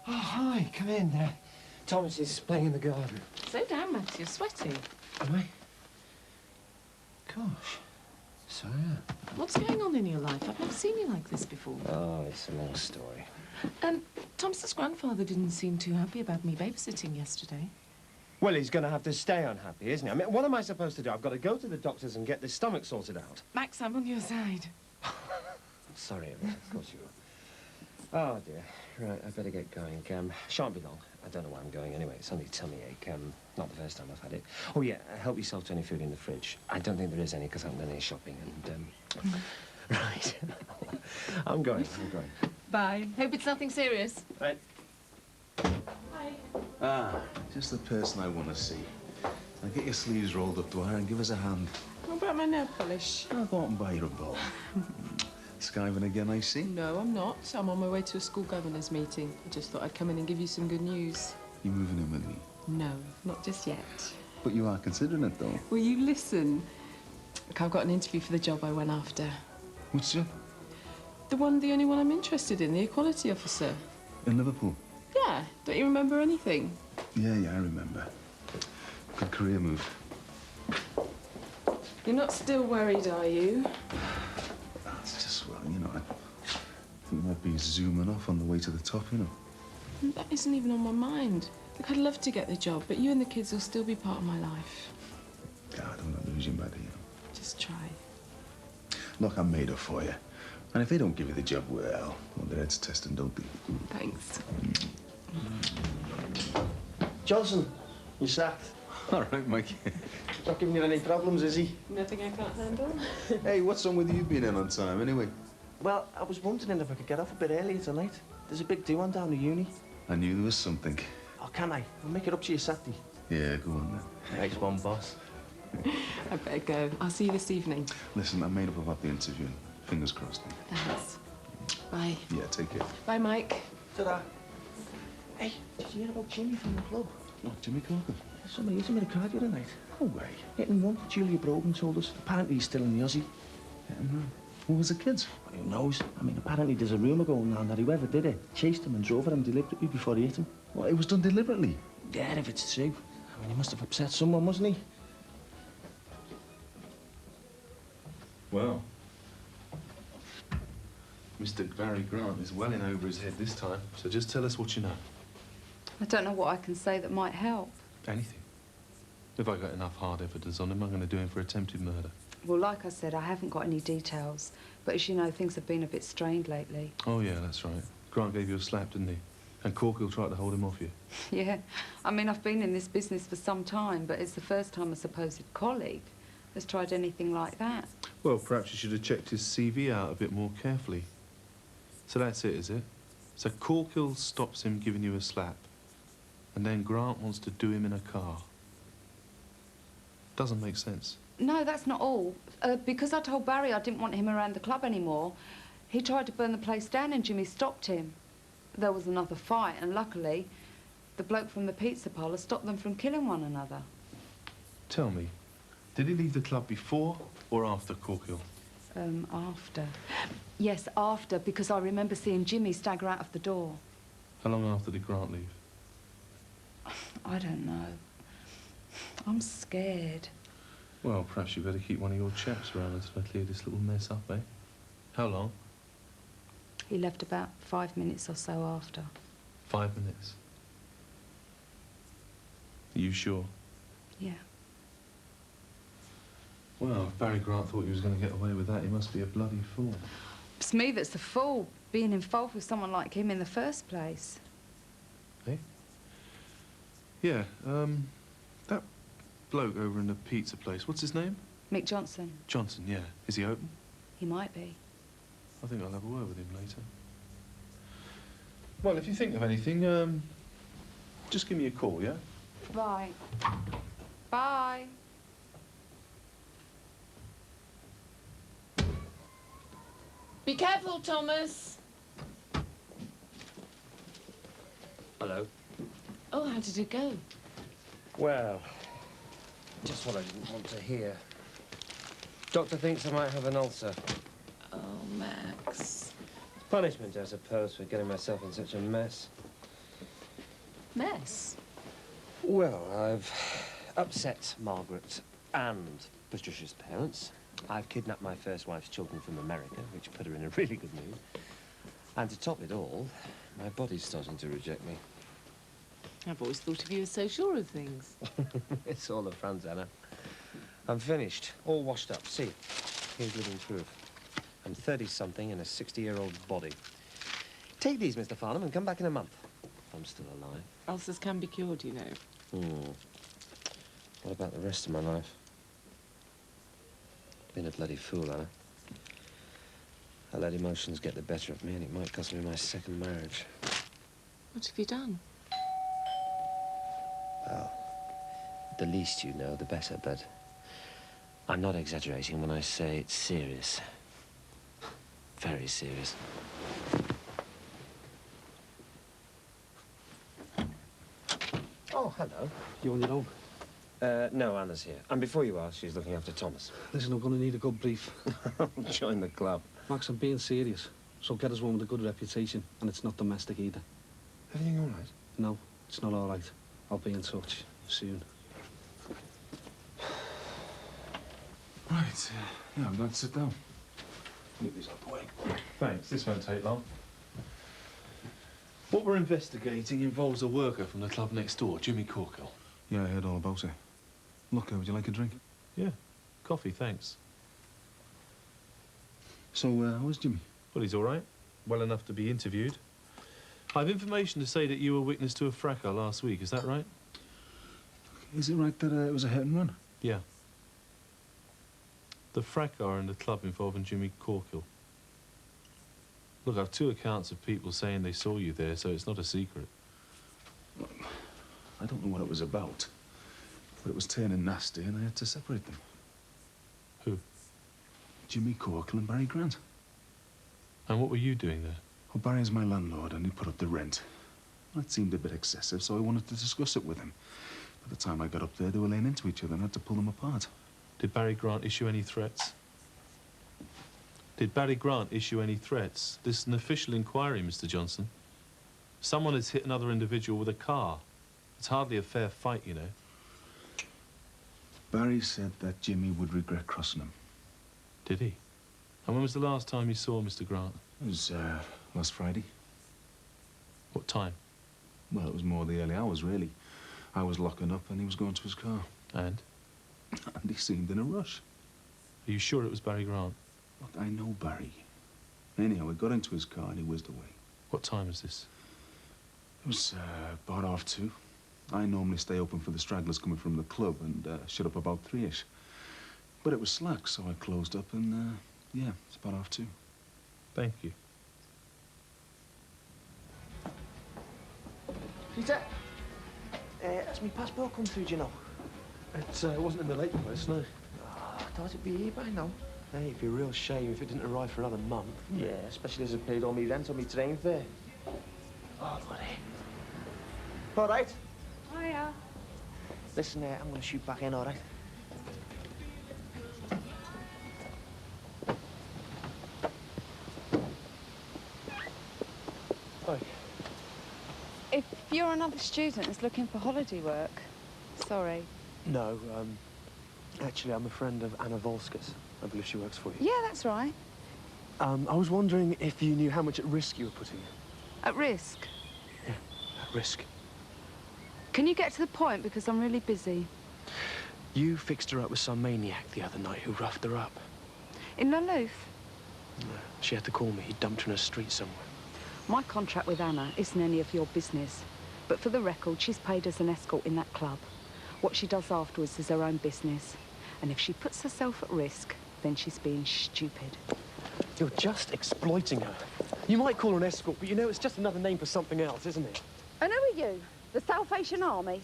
[SPEAKER 12] Hi, come in. Thomas is playing in the garden.
[SPEAKER 18] Slow down, Max, you're sweating.
[SPEAKER 12] Am I? Gosh. So, yeah.
[SPEAKER 18] What's going on in your life? I've never seen you like this before.
[SPEAKER 12] Oh, it's a long story.
[SPEAKER 18] Thomas's grandfather didn't seem too happy about me babysitting yesterday.
[SPEAKER 1] Well, he's going to have to stay unhappy, isn't he? I mean, what am I supposed to do? I've got to go to the doctors and get this stomach sorted out.
[SPEAKER 18] Max, I'm on your side.
[SPEAKER 1] I'm sorry, Emma. Of course you are. Oh, dear. Right, I better get going. Shan't be long. I don't know why I'm going anyway. It's only tummy ache. Not the first time I've had it. Oh, yeah, help yourself to any food in the fridge. I don't think there is any because I haven't done any shopping and, Right. I'm going.
[SPEAKER 18] Bye. Hope it's nothing serious.
[SPEAKER 1] Right.
[SPEAKER 15] Ah, just the person I want to see. Now get your sleeves rolled up, Dwyer, and give us a hand.
[SPEAKER 18] What about my nail polish?
[SPEAKER 15] I'll go out and buy you a bowl. Skiving again, I see.
[SPEAKER 18] No, I'm not. I'm on my way to a school governors meeting. I just thought I'd come in and give you some good news.
[SPEAKER 15] You moving in with me?
[SPEAKER 18] No, not just yet.
[SPEAKER 15] But you are considering it, though.
[SPEAKER 18] Will you listen? Look, I've got an interview for the job I went after.
[SPEAKER 15] Which job?
[SPEAKER 18] The only one I'm interested in, the equality officer.
[SPEAKER 15] In Liverpool?
[SPEAKER 18] Yeah, don't you remember anything?
[SPEAKER 15] Yeah, I remember. Good career move.
[SPEAKER 18] You're not still worried, are you?
[SPEAKER 15] That's just, well, you know, I think you might be zooming off on the way to the top, you know.
[SPEAKER 18] That isn't even on my mind. Look, I'd love to get the job, but you and the kids will still be part of my life.
[SPEAKER 15] God, I don't want to lose you, buddy.
[SPEAKER 18] Just try.
[SPEAKER 15] Look, I'm made up for you. And if they don't give you the job, well, their heads testing, don't they?
[SPEAKER 18] Thanks.
[SPEAKER 5] Johnson, you sacked.
[SPEAKER 15] All right, Mike.
[SPEAKER 5] Not giving you any problems, is he?
[SPEAKER 18] Nothing I can't handle.
[SPEAKER 15] Hey, what's on with you being in on time, anyway?
[SPEAKER 5] Well, I was wondering if I could get off a bit earlier tonight. There's a big do on down the uni.
[SPEAKER 15] I knew there was something.
[SPEAKER 5] Oh, can I? I'll make it up to you Saturday.
[SPEAKER 15] Yeah, go on then.
[SPEAKER 5] Nice one, boss.
[SPEAKER 18] I better go. I'll see you this evening.
[SPEAKER 15] Listen, I made up about the interview. Fingers crossed.
[SPEAKER 18] Thanks. Bye.
[SPEAKER 15] Yeah, take care.
[SPEAKER 18] Bye, Mike.
[SPEAKER 5] Ta-da. Hey, did you hear about Jimmy from the club?
[SPEAKER 15] Oh, Jimmy Corker?
[SPEAKER 5] Somebody used him in a car the other night.
[SPEAKER 15] No way.
[SPEAKER 5] Hitting one. Julia Brogan told us. Apparently he's still in the Aussie.
[SPEAKER 15] Who was the kids?
[SPEAKER 5] Who knows? I mean, apparently there's a rumour going around that whoever did it chased him and drove at him deliberately before he hit him.
[SPEAKER 15] Well, it was done deliberately?
[SPEAKER 5] Yeah, if it's true. I mean, he must have upset someone, mustn't he?
[SPEAKER 15] Well, Mr. Barry Grant is well in over his head this time, so just tell us what you know.
[SPEAKER 11] I don't know what I can say that might help.
[SPEAKER 15] Anything. If I got enough hard evidence on him, I'm going to do him for attempted murder.
[SPEAKER 11] Well, like I said, I haven't got any details. But as you know, things have been a bit strained lately.
[SPEAKER 15] Oh, yeah, that's right. Grant gave you a slap, didn't he? And Corkill tried to hold him off you.
[SPEAKER 11] Yeah. I mean, I've been in this business for some time, but it's the first time a supposed colleague has tried anything like that.
[SPEAKER 15] Well, perhaps you should have checked his CV out a bit more carefully. So that's it, is it? So Corkill stops him giving you a slap, and then Grant wants to do him in a car. Doesn't make sense.
[SPEAKER 11] No, that's not all. Because I told Barry I didn't want him around the club anymore, he tried to burn the place down and Jimmy stopped him. There was another fight, and luckily, the bloke from the pizza parlour stopped them from killing one another.
[SPEAKER 15] Tell me, did he leave the club before or after Corkill?
[SPEAKER 11] After. Yes, after, because I remember seeing Jimmy stagger out of the door.
[SPEAKER 15] How long after did Grant leave?
[SPEAKER 11] I don't know. I'm scared.
[SPEAKER 15] Well, perhaps you better keep one of your chaps around until I clear this little mess up, eh? How long?
[SPEAKER 11] He left about 5 minutes or so after.
[SPEAKER 15] 5 minutes. Are you sure?
[SPEAKER 11] Yeah.
[SPEAKER 15] Well, if Barry Grant thought he was going to get away with that, he must be a bloody fool.
[SPEAKER 11] It's me that's the fool, being involved with someone like him in the first place.
[SPEAKER 15] Eh? Yeah, that bloke over in the pizza place, what's his name?
[SPEAKER 11] Mick Johnson.
[SPEAKER 15] Johnson, yeah. Is he open?
[SPEAKER 11] He might be.
[SPEAKER 15] I think I'll have a word with him later. Well, if you think of anything, just give me a call, yeah?
[SPEAKER 11] Right. Bye.
[SPEAKER 18] Be careful, Thomas.
[SPEAKER 1] Hello.
[SPEAKER 18] Oh, how did it go?
[SPEAKER 1] Well, just what I didn't want to hear. Doctor thinks I might have an ulcer.
[SPEAKER 18] Oh, Max.
[SPEAKER 1] Punishment, I suppose, for getting myself in such a mess.
[SPEAKER 18] Mess?
[SPEAKER 1] Well, I've upset Margaret and Patricia's parents. I've kidnapped my first wife's children from America, which put her in a really good mood. And to top it all, my body's starting to reject me.
[SPEAKER 18] I've always thought of you as so sure of things.
[SPEAKER 1] It's all the front, Anna. I'm finished, all washed up. See, here's living proof. I'm 30-something in a 60-year-old body. Take these, Mr. Farnham, and come back in a month. I'm still alive.
[SPEAKER 18] Ulcers can be cured, you know.
[SPEAKER 1] What about the rest of my life? Been a bloody fool, Anna. I let emotions get the better of me, and it might cost me my second marriage.
[SPEAKER 18] What have you done?
[SPEAKER 1] Well, the least you know, the better, but I'm not exaggerating when I say it's serious. Very serious. Oh, hello.
[SPEAKER 21] You on your own?
[SPEAKER 1] No, Anna's here. And before you are, she's looking after Thomas.
[SPEAKER 21] Listen, I'm going to need a good brief.
[SPEAKER 1] Join the club.
[SPEAKER 21] Max, I'm being serious. So get us one with a good reputation, and it's not domestic either.
[SPEAKER 1] Everything all right?
[SPEAKER 21] No, it's not all right. I'll be in touch soon.
[SPEAKER 15] Right, yeah, I'm glad to sit down. Move these out the way. Thanks, this won't take long. What we're investigating involves a worker from the club next door, Jimmy Corkill.
[SPEAKER 16] Yeah, I heard all about it. Look, would you like a drink?
[SPEAKER 15] Yeah, coffee, thanks.
[SPEAKER 16] So, how's Jimmy?
[SPEAKER 15] Well, he's all right. Well enough to be interviewed. I've information to say that you were witness to a fracas last week, is that right?
[SPEAKER 16] Is it right that it was a hit and run?
[SPEAKER 15] Yeah. The fracas in the club involving Jimmy Corkill. Look, I've 2 accounts of people saying they saw you there, so it's not a secret.
[SPEAKER 16] I don't know what it was about, but it was turning nasty and I had to separate them.
[SPEAKER 15] Who?
[SPEAKER 16] Jimmy Corkill and Barry Grant.
[SPEAKER 15] And what were you doing there?
[SPEAKER 16] Well, Barry's my landlord and he put up the rent. That seemed a bit excessive, so I wanted to discuss it with him. By the time I got up there, they were laying into each other and I had to pull them apart.
[SPEAKER 15] Did Barry Grant issue any threats? Did Barry Grant issue any threats? This is an official inquiry, Mr. Johnson. Someone has hit another individual with a car. It's hardly a fair fight, you know.
[SPEAKER 16] Barry said that Jimmy would regret crossing him.
[SPEAKER 15] Did he? And when was the last time you saw Mr. Grant?
[SPEAKER 16] It was last Friday.
[SPEAKER 15] What time?
[SPEAKER 16] Well, it was more the early hours, really. I was locking up and he was going to his car.
[SPEAKER 15] And?
[SPEAKER 16] And he seemed in a rush.
[SPEAKER 15] Are you sure it was Barry Grant?
[SPEAKER 16] Look, I know Barry. Anyhow, we got into his car and he whizzed away.
[SPEAKER 15] What time was this?
[SPEAKER 16] It was about 2:30. I normally stay open for the stragglers coming from the club and shut up about 3-ish. But it was slack, so I closed up and, yeah, it's about 2:30.
[SPEAKER 15] Thank you.
[SPEAKER 5] Peter, has my passport come through, do you know?
[SPEAKER 4] It wasn't in the late post, no.
[SPEAKER 5] Oh, I thought it'd be here by now.
[SPEAKER 4] Hey, it'd be a real shame if it didn't arrive for another month.
[SPEAKER 5] Yeah, especially as I paid all my rent on my train fare. Oh, buddy. All right.
[SPEAKER 20] Hiya.
[SPEAKER 5] Listen, I'm going to shoot back in, all right?
[SPEAKER 4] Hi.
[SPEAKER 22] If you're another student that's looking for holiday work, sorry.
[SPEAKER 4] No, actually, I'm a friend of Anna Volskas. I believe she works for you.
[SPEAKER 22] Yeah, that's right.
[SPEAKER 4] I was wondering if you knew how much at risk you were putting.
[SPEAKER 22] At risk.
[SPEAKER 4] Yeah, at risk.
[SPEAKER 22] Can you get to the point, because I'm really busy?
[SPEAKER 4] You fixed her up with some maniac the other night who roughed her up.
[SPEAKER 22] In Laloof?
[SPEAKER 4] She had to call me. He dumped her in a street somewhere.
[SPEAKER 22] My contract with Anna isn't any of your business. But for the record, she's paid as an escort in that club. What she does afterwards is her own business. And if she puts herself at risk, then she's being stupid.
[SPEAKER 4] You're just exploiting her. You might call her an escort, but you know, it's just another name for something else, isn't it?
[SPEAKER 22] And who are you? The South Asian Army?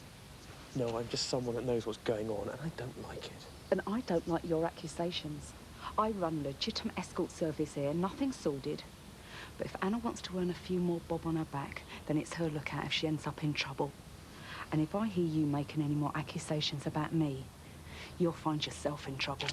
[SPEAKER 4] No, I'm just someone that knows what's going on, and I don't like it.
[SPEAKER 22] And I don't like your accusations. I run legitimate escort service here, nothing sordid. But if Anna wants to earn a few more bob on her back, then it's her lookout if she ends up in trouble. And if I hear you making any more accusations about me, you'll find yourself in trouble.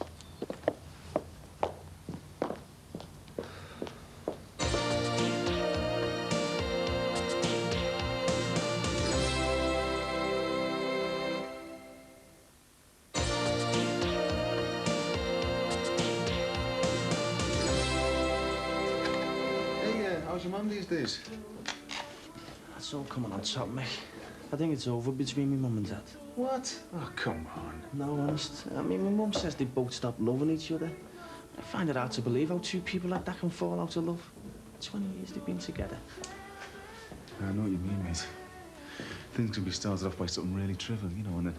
[SPEAKER 16] How's your mum these days?
[SPEAKER 5] That's all coming on top of me. I think it's over between me mum and dad.
[SPEAKER 16] What? Oh, come on.
[SPEAKER 5] No, honest. I mean, my mum says they both stopped loving each other. I find it hard to believe how two people like that can fall out of love. 20 years they've been together.
[SPEAKER 16] I know what you mean, mate. Things can be started off by something really trivial, you know, and then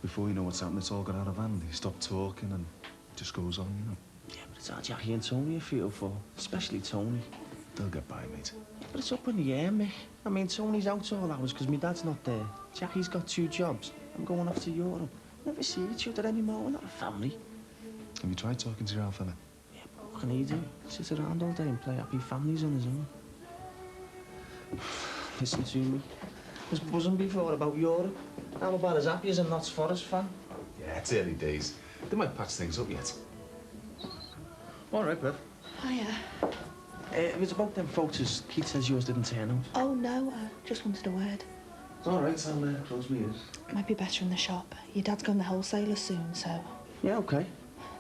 [SPEAKER 16] before you know what's happened, it's all got out of hand. You stop talking and it just goes on, you know.
[SPEAKER 5] Yeah, but it's how Jackie and Tony I feel for, especially Tony.
[SPEAKER 16] They'll get by, mate.
[SPEAKER 5] Yeah, but it's up in the air, Mick. I mean, Tony's out all hours because my dad's not there. Jackie's got 2 jobs. I'm going off to Europe. Never see each other anymore. We're not a family.
[SPEAKER 16] Have you tried talking to your old fella?
[SPEAKER 5] Yeah, but what can he do? Sit around all day and play happy families on his own. Listen to me. I was buzzing before about Europe. I'm about as happy as a Notts Forest fan.
[SPEAKER 16] Yeah, it's early days. They might patch things up yet. All right, Bev.
[SPEAKER 11] Hiya.
[SPEAKER 5] It was about them photos. Keith says yours didn't turn out.
[SPEAKER 11] Oh, no, I just wanted a word.
[SPEAKER 16] All right, I'll close my ears.
[SPEAKER 11] Might be better in the shop. Your dad's going to the wholesaler soon, so...
[SPEAKER 5] Yeah, OK.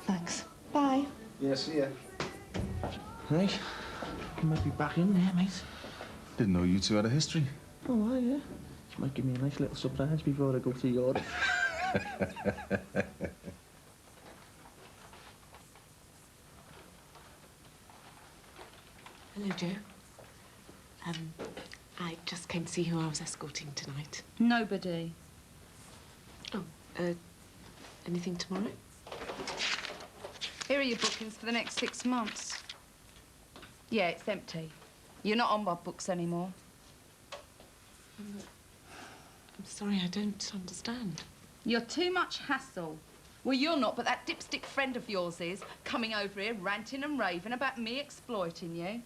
[SPEAKER 11] Thanks. Bye.
[SPEAKER 16] Yeah, see ya.
[SPEAKER 5] Hey, you might be back in there, mate.
[SPEAKER 16] Didn't know you two had a history.
[SPEAKER 5] Oh, well, yeah. You might give me a nice little surprise before I go to Europe.
[SPEAKER 18] Hello, Joe. I just came to see who I was escorting tonight.
[SPEAKER 22] Nobody.
[SPEAKER 18] Oh, anything tomorrow?
[SPEAKER 22] Here are your bookings for the next 6 months. Yeah, it's empty. You're not on my books anymore.
[SPEAKER 18] I'm sorry, I don't understand.
[SPEAKER 22] You're too much hassle. Well, you're not, but that dipstick friend of yours is, coming over here ranting and raving about me exploiting you.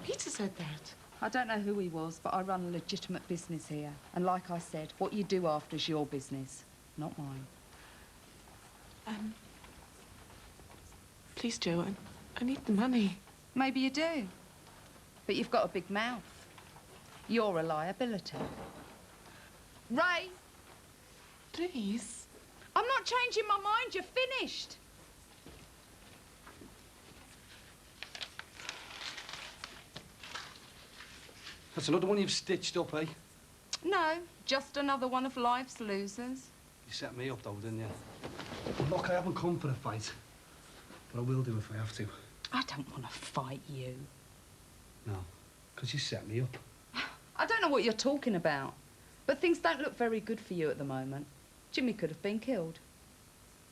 [SPEAKER 18] Peter said that.
[SPEAKER 22] I don't know who he was, but I run a legitimate business here. And like I said, what you do after's your business, not mine.
[SPEAKER 18] Please, Joe, I need the money.
[SPEAKER 22] Maybe you do. But you've got a big mouth. You're a liability. Ray!
[SPEAKER 18] Please?
[SPEAKER 22] I'm not changing my mind. You're finished.
[SPEAKER 21] That's another one you've stitched up, eh?
[SPEAKER 22] No, just another one of life's losers.
[SPEAKER 21] You set me up, though, didn't you? Look, I haven't come for a fight. But I will do if I have to.
[SPEAKER 22] I don't want to fight you.
[SPEAKER 21] No, because you set me up.
[SPEAKER 22] I don't know what you're talking about. But things don't look very good for you at the moment. Jimmy could have been killed.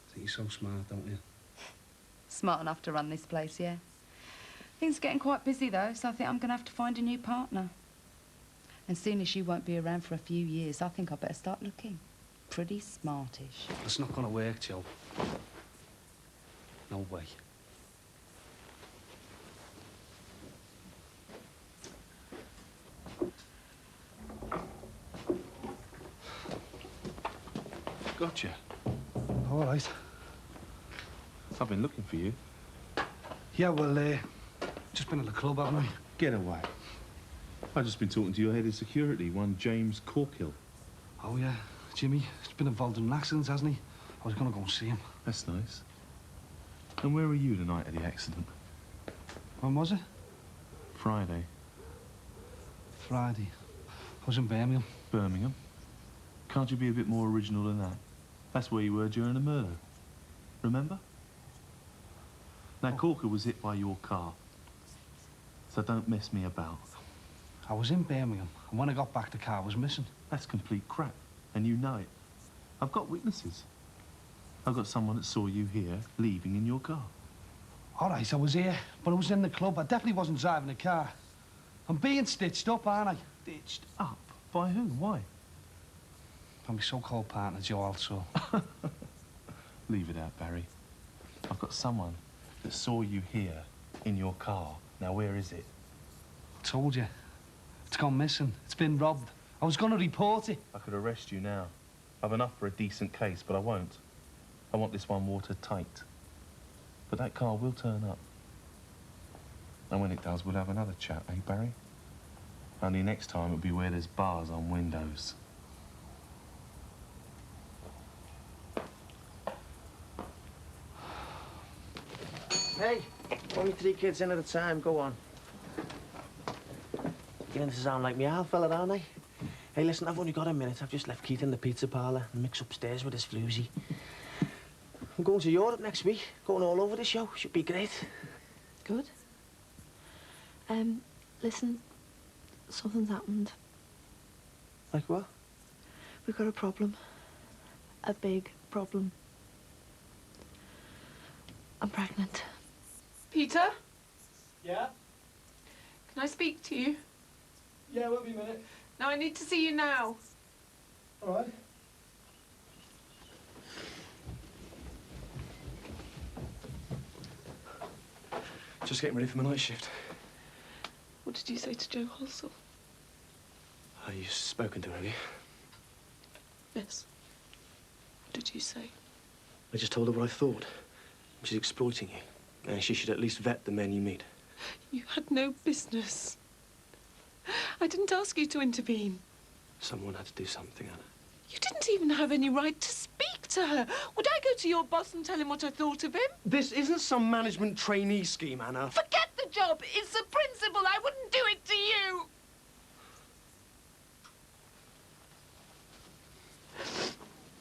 [SPEAKER 21] I think you're so smart, don't you?
[SPEAKER 22] Smart enough to run this place, yeah. Things are getting quite busy, though, so I think I'm going to have to find a new partner. And seeing as you won't be around for a few years, I think I better start looking. Pretty smartish.
[SPEAKER 21] It's not going to work, Joe. No way.
[SPEAKER 16] Gotcha.
[SPEAKER 21] All right.
[SPEAKER 16] I've been looking for you.
[SPEAKER 21] Yeah, well, just been at the club, haven't I?
[SPEAKER 16] Get away. I've just been talking to your head of security, one James Corkill.
[SPEAKER 21] Oh, yeah. Jimmy, he's been involved in an accident, hasn't he? I was going to go and see him.
[SPEAKER 16] That's nice. And where were you the night of the accident?
[SPEAKER 21] When was it?
[SPEAKER 16] Friday.
[SPEAKER 21] Friday. I was in Birmingham.
[SPEAKER 16] Birmingham? Can't you be a bit more original than that? That's where you were during the murder. Remember? Now, Corker was hit by your car. So don't mess me about.
[SPEAKER 21] I was in Birmingham, and when I got back, the car was missing.
[SPEAKER 16] That's complete crap, and you know it. I've got witnesses. I've got someone that saw you here, leaving in your car.
[SPEAKER 21] All right, I was here, but I was in the club. I definitely wasn't driving the car. I'm being stitched up, aren't I?
[SPEAKER 16] Stitched up? By who? Why?
[SPEAKER 21] By my so-called partner, Joe, also.
[SPEAKER 16] Leave it out, Barry. I've got someone that saw you here, in your car. Now, where is it?
[SPEAKER 21] I told you. It's gone missing. It's been robbed. I was going to report it.
[SPEAKER 16] I could arrest you now. I've enough for a decent case, but I won't. I want this one watertight. But that car will turn up. And when it does, we'll have another chat, eh, Barry? Only next time it'll be where there's bars on windows.
[SPEAKER 5] Hey, only 3 kids in at a time. Go on. Beginning to sound like me old fella, aren't I? Hey, listen, I've only got a minute. I've just left Keith in the pizza parlour and Mick's upstairs with his floozy. I'm going to Europe next week, going all over the show. Should be great.
[SPEAKER 18] Good. Listen, something's happened.
[SPEAKER 5] Like what?
[SPEAKER 18] We've got a problem. A big problem. I'm pregnant. Peter?
[SPEAKER 13] Yeah?
[SPEAKER 18] Can I speak to you?
[SPEAKER 13] Yeah, won't be a minute.
[SPEAKER 18] No, I need to see you now.
[SPEAKER 13] All right. Just getting ready for my night shift.
[SPEAKER 18] What did you say to Joe Halsall?
[SPEAKER 13] Oh, you've spoken to her, have you?
[SPEAKER 18] Yes. What did you say?
[SPEAKER 13] I just told her what I thought. She's exploiting you. And she should at least vet the men you meet.
[SPEAKER 18] You had no business. I didn't ask you to intervene.
[SPEAKER 13] Someone had to do something, Anna.
[SPEAKER 18] You didn't even have any right to speak to her. Would I go to your boss and tell him what I thought of him?
[SPEAKER 13] This isn't some management trainee scheme, Anna.
[SPEAKER 18] Forget the job. It's a principle. I wouldn't do it to you.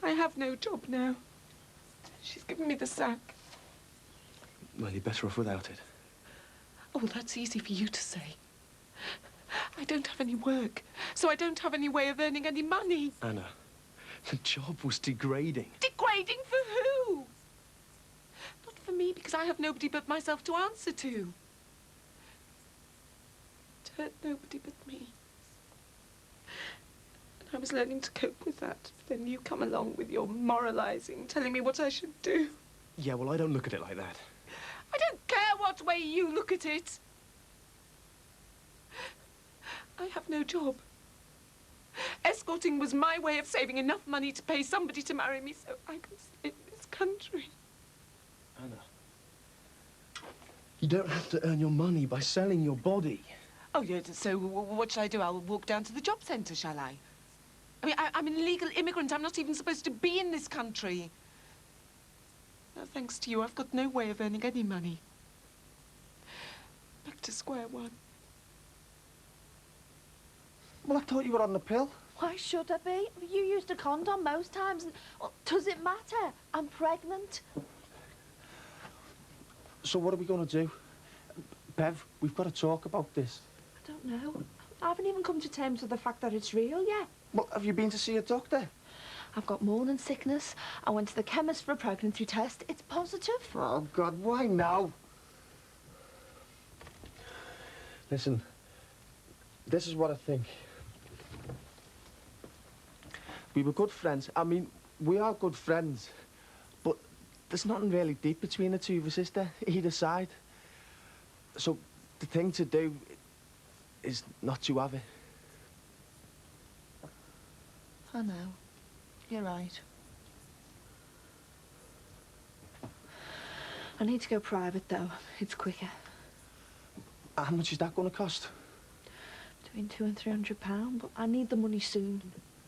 [SPEAKER 18] I have no job now. She's given me the sack.
[SPEAKER 13] Well, you're better off without it.
[SPEAKER 18] Oh, well, that's easy for you to say. I don't have any work, so I don't have any way of earning any money.
[SPEAKER 13] Anna, the job was degrading.
[SPEAKER 18] Degrading for who? Not for me, because I have nobody but myself to answer to. It hurt nobody but me. And I was learning to cope with that. But then you come along with your moralising, telling me what I should do.
[SPEAKER 13] Yeah, well, I don't look at it like that.
[SPEAKER 18] I don't care what way you look at it. I have no job. Escorting was my way of saving enough money to pay somebody to marry me so I could stay in this country.
[SPEAKER 13] Anna, you don't have to earn your money by selling your body.
[SPEAKER 18] Oh, yeah, so what shall I do? I'll walk down to the job centre, shall I? I mean, I'm an illegal immigrant. I'm not even supposed to be in this country. Now, thanks to you, I've got no way of earning any money. Back to square one.
[SPEAKER 5] Well, I thought you were on the pill.
[SPEAKER 11] Why should I be? You used a condom most times. And, well, does it matter? I'm pregnant.
[SPEAKER 5] So what are we going to do? Bev, we've got to talk about this.
[SPEAKER 11] I don't know. I haven't even come to terms with the fact that it's real yet.
[SPEAKER 5] Well, have you been to see a doctor?
[SPEAKER 11] I've got morning sickness. I went to the chemist for a pregnancy test. It's positive.
[SPEAKER 5] Oh, God, why now? Listen, this is what I think. We were good friends. I mean, we are good friends. But there's nothing really deep between the two of us, is there? Either side. So the thing to do is not to have it.
[SPEAKER 11] I know. You're right. I need to go private, though. It's quicker.
[SPEAKER 5] How much is that going to cost?
[SPEAKER 11] Between £200 and £300, but I need the money soon.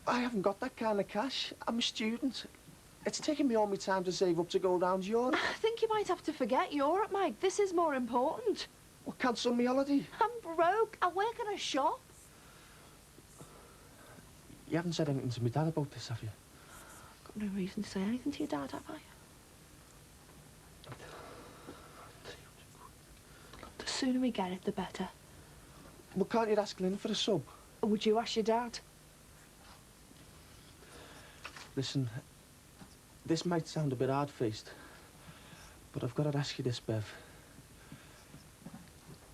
[SPEAKER 5] I haven't got that kind of cash. I'm a student. It's taken me all my time to save up to go around Europe.
[SPEAKER 11] I think you might have to forget Europe, Mike. This is more important.
[SPEAKER 5] Well, cancel my holiday.
[SPEAKER 11] I'm broke. I work in a shop.
[SPEAKER 5] You haven't said anything to my dad about this, have you?
[SPEAKER 11] Got no reason to say anything to your dad, have I? The sooner we get it, the better.
[SPEAKER 5] Well, can't you ask Lynn for a sub?
[SPEAKER 11] Would you ask your dad?
[SPEAKER 5] Listen, this might sound a bit hard-faced, but I've got to ask you this, Bev.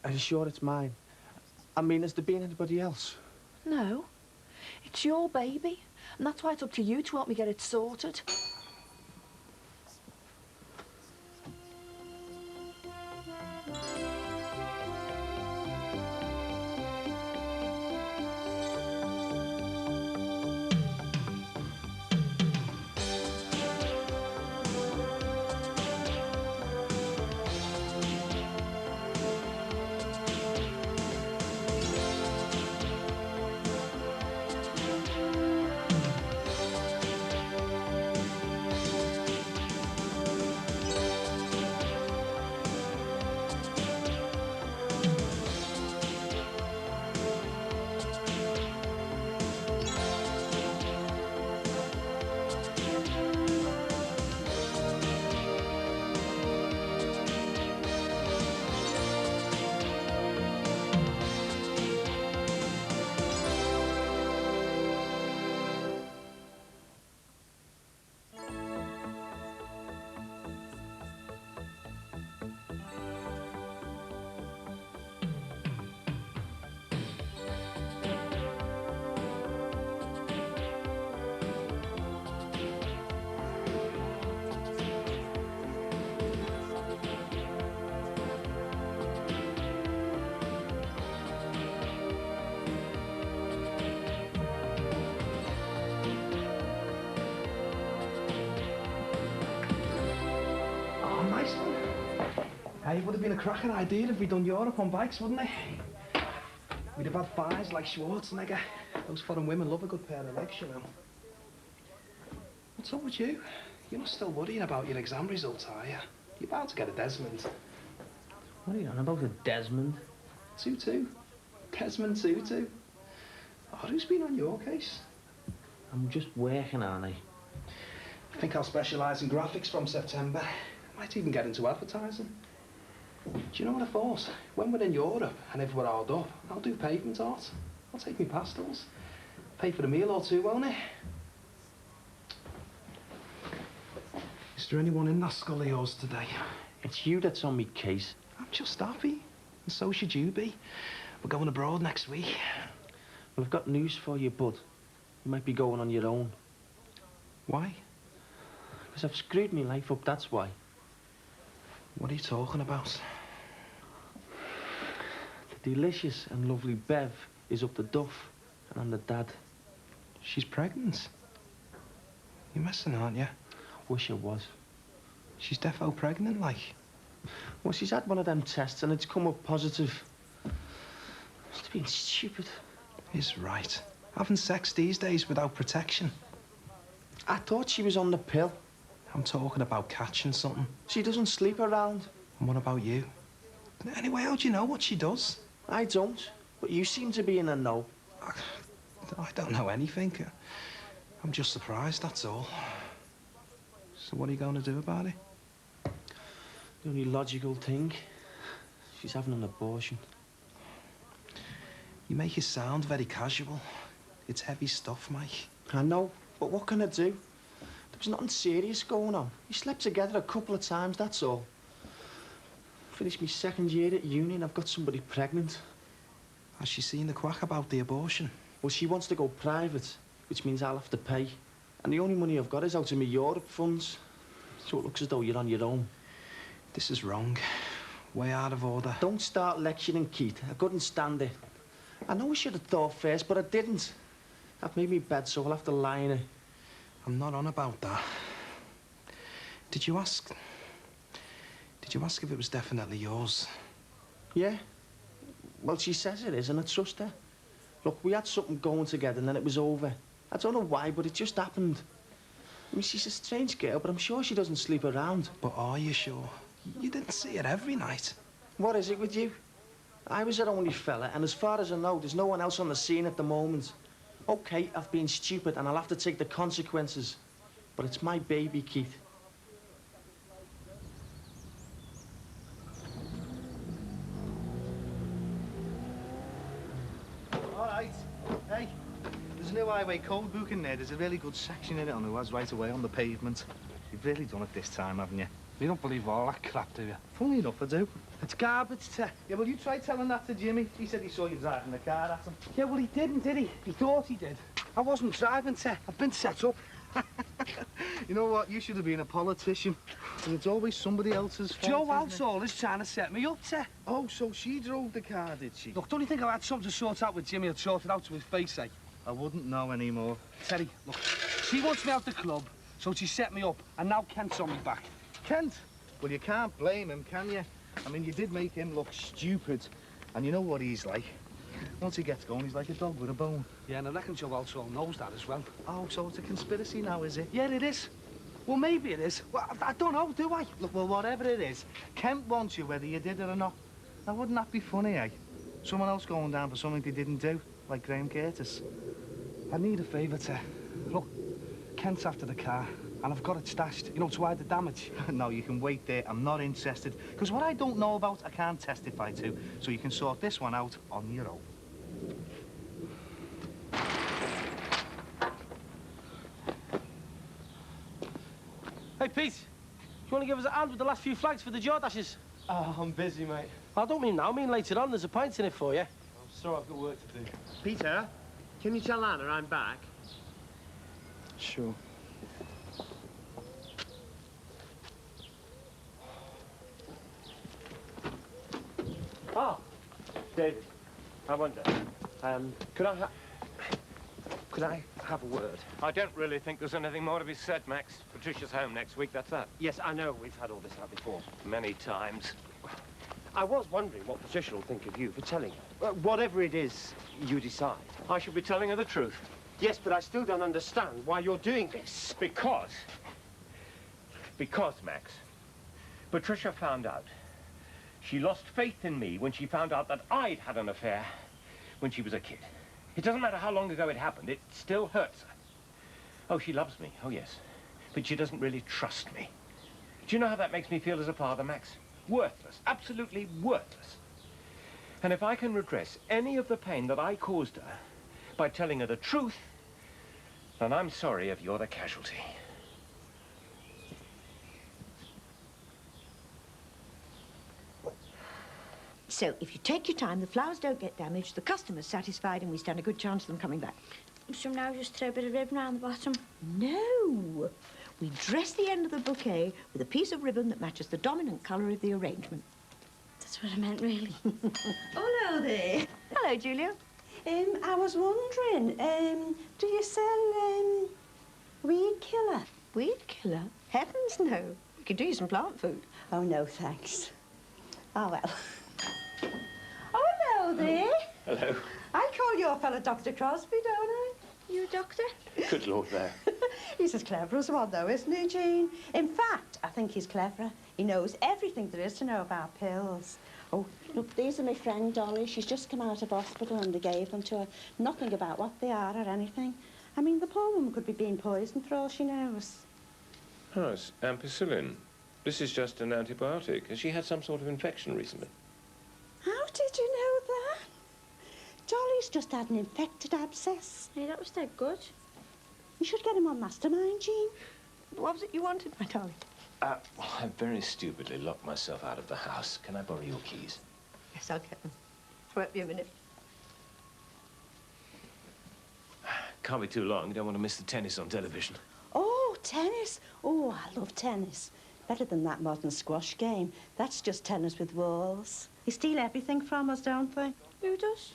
[SPEAKER 5] Are you sure it's mine? I mean, has there been anybody else?
[SPEAKER 11] No. It's your baby, and that's why it's up to you to help me get it sorted.
[SPEAKER 4] Hey, it would have been a cracking idea if we'd done Europe on bikes, wouldn't it? We'd have had thighs like Schwarzenegger. Those foreign women love a good pair of legs, you know. What's up with you? You're not still worrying about your exam results, are you? You're bound to get a Desmond.
[SPEAKER 5] What are you on about, a Desmond?
[SPEAKER 4] 2-2. Desmond 2-2. Oh, who's been on your case?
[SPEAKER 5] I'm just working, aren't I?
[SPEAKER 4] I think I'll specialise in graphics from September. Might even get into advertising. Do you know what I thought? When we're in Europe and if we're hard up, I'll do pavement art. I'll take me pastels. Pay for a meal or two, won't it? Is there anyone in that skull of yours today?
[SPEAKER 5] It's you that's on me case.
[SPEAKER 4] I'm just happy. And so should you be. We're going abroad next week.
[SPEAKER 5] Well, I've got news for you, bud. You might be going on your own.
[SPEAKER 4] Why?
[SPEAKER 5] Because I've screwed my life up, that's why.
[SPEAKER 4] What are you talking about?
[SPEAKER 5] The delicious and lovely Bev is up the duff, and I'm the dad.
[SPEAKER 4] She's pregnant? You're messing, aren't you?
[SPEAKER 5] Wish I was.
[SPEAKER 4] She's defo pregnant, like?
[SPEAKER 5] Well, she's had one of them tests and it's come up positive. Must have been stupid.
[SPEAKER 4] He's right. Having sex these days without protection.
[SPEAKER 5] I thought she was on the pill.
[SPEAKER 4] I'm talking about catching something.
[SPEAKER 5] She doesn't sleep around.
[SPEAKER 4] And what about you? Anyway, how do you know what she does?
[SPEAKER 5] I don't, but you seem to be in a know.
[SPEAKER 4] I don't know anything. I'm just surprised, that's all. So what are you going to do about it?
[SPEAKER 5] The only logical thing, she's having an abortion.
[SPEAKER 4] You make it sound very casual. It's heavy stuff, Mike.
[SPEAKER 5] I know, but what can I do? There was nothing serious going on. We slept together a couple of times, that's all. Finished my second year at uni and I've got somebody pregnant.
[SPEAKER 4] Has she seen the quack about the abortion?
[SPEAKER 5] Well, she wants to go private, which means I'll have to pay. And the only money I've got is out of my Europe funds. So it looks as though you're on your own.
[SPEAKER 4] This is wrong. Way out of order.
[SPEAKER 5] Don't start lecturing, Keith. I couldn't stand it. I know I should have thought first, but I didn't. I've made me bed, so I'll have to lie in it.
[SPEAKER 4] I'm not on about that. Did you ask if it was definitely yours?
[SPEAKER 5] Yeah. Well, she says it is, and I trust her. Look, we had something going together, and then it was over. I don't know why, but it just happened. I mean, she's a strange girl, but I'm sure she doesn't sleep around.
[SPEAKER 4] But are you sure? You didn't see her every night.
[SPEAKER 5] What is it with you? I was her only fella, and as far as I know, there's no one else on the scene at the moment. OK, I've been stupid, and I'll have to take the consequences. But it's my baby, Keith.
[SPEAKER 21] All right. Hey, there's a new highway code book in there. There's a really good section in it on who has right away on the pavement. You've really done it this time, haven't you? You don't believe all that crap, do you? Funny enough, I do. It's garbage, Te. Yeah, well, you try telling that to Jimmy. He said he saw you driving the car at him. Yeah, well, he didn't, did he? He thought he did. I wasn't driving, Te. I've been set up. You know what? You should have been a politician. And it's always somebody else's fault. Joe Outsall is trying to set me up, Te. Oh, so she drove the car, did she? Look, don't you think I had something to sort out with Jimmy? I'd sort it out to his face, eh? I wouldn't know anymore. Terry, look, she wants me out the club, so she set me up, and now Kent's on me back. Kent? Well, you can't blame him, can you? I mean, you did make him look stupid. And you know what he's like. Once he gets going, he's like a dog with a bone. Yeah, and I reckon Joe Outsall knows that as well. Oh, so it's a conspiracy now, is it? Yeah, it is. Well, maybe it is. Well, I don't know, do I? Look, well, whatever it is, Kent wants you whether you did it or not. Now, wouldn't that be funny, eh? Someone else going down for something they didn't do, like Graham Curtis. I need a favour, Te. Look, Kent's after the car. And I've got it stashed, you know, to hide the damage. No, you can wait there. I'm not interested. Because what I don't know about, I can't testify to. So you can sort this one out on your own.
[SPEAKER 9] Hey, Pete. You want to give us a hand with the last few flags for the Jordashes?
[SPEAKER 13] Oh, I'm busy, mate.
[SPEAKER 9] I don't mean now. I mean later on. There's a pint in it for you.
[SPEAKER 13] I'm sorry, I've got work to do.
[SPEAKER 14] Peter, can you tell Anna I'm back?
[SPEAKER 13] Sure.
[SPEAKER 14] Oh, David, I wonder, could I have a word?
[SPEAKER 17] I don't really think there's anything more to be said, Max. Patricia's home next week, that's that.
[SPEAKER 14] Yes, I know. We've had all this out before.
[SPEAKER 17] Many times.
[SPEAKER 1] I was wondering what Patricia will think of you for telling her. Whatever it is you decide.
[SPEAKER 17] I should be telling her the truth.
[SPEAKER 1] Yes, but I still don't understand why you're doing this.
[SPEAKER 17] Because, Max, Patricia found out. She lost faith in me when she found out that I'd had an affair when she was a kid. It doesn't matter how long ago it happened, it still hurts her. Oh, she loves me, oh yes, but she doesn't really trust me. Do you know how that makes me feel as a father, Max? Worthless, absolutely worthless. And if I can redress any of the pain that I caused her by telling her the truth, then I'm sorry if you're the casualty.
[SPEAKER 2] So, if you take your time, the flowers don't get damaged, the customer's satisfied, and we stand a good chance of them coming back.
[SPEAKER 10] So now just throw a bit of ribbon around the bottom?
[SPEAKER 2] No! We dress the end of the bouquet with a piece of ribbon that matches the dominant colour of the arrangement.
[SPEAKER 10] That's what I meant, really.
[SPEAKER 2] Oh, hello there. Hello, Julia.
[SPEAKER 8] I was wondering, do you sell, weed killer?
[SPEAKER 2] Weed killer? Heavens, no. We could do you some plant food.
[SPEAKER 8] Oh, no, thanks. Oh, well. Oh, hello there.
[SPEAKER 17] Hello.
[SPEAKER 8] I call your fella Dr. Crosby, don't I?
[SPEAKER 10] You a doctor?
[SPEAKER 17] Good Lord, there.
[SPEAKER 8] He's as clever as one, though, isn't he, Jean? In fact, I think he's cleverer. He knows everything there is to know about pills. Oh, look, these are my friend Dolly. She's just come out of hospital and they gave them to her. Nothing about what they are or anything. I mean, the poor woman could be being poisoned for all she knows.
[SPEAKER 17] Oh, it's ampicillin. This is just an antibiotic. Has she had some sort of infection recently?
[SPEAKER 8] How did you know that? Dolly's just had an infected abscess.
[SPEAKER 10] Hey, that was dead good.
[SPEAKER 8] You should get him on Mastermind, Jean.
[SPEAKER 2] What was it you wanted, my Dolly?
[SPEAKER 7] Well, I very stupidly locked myself out of the house. Can I borrow your keys?
[SPEAKER 2] Yes, I'll get them. Won't be a minute.
[SPEAKER 7] Can't be too long. You don't want to miss the tennis on television.
[SPEAKER 8] Oh, tennis. Oh, I love tennis. Better than that modern squash game. That's just tennis with walls. They steal everything from us, don't they?
[SPEAKER 10] Who does?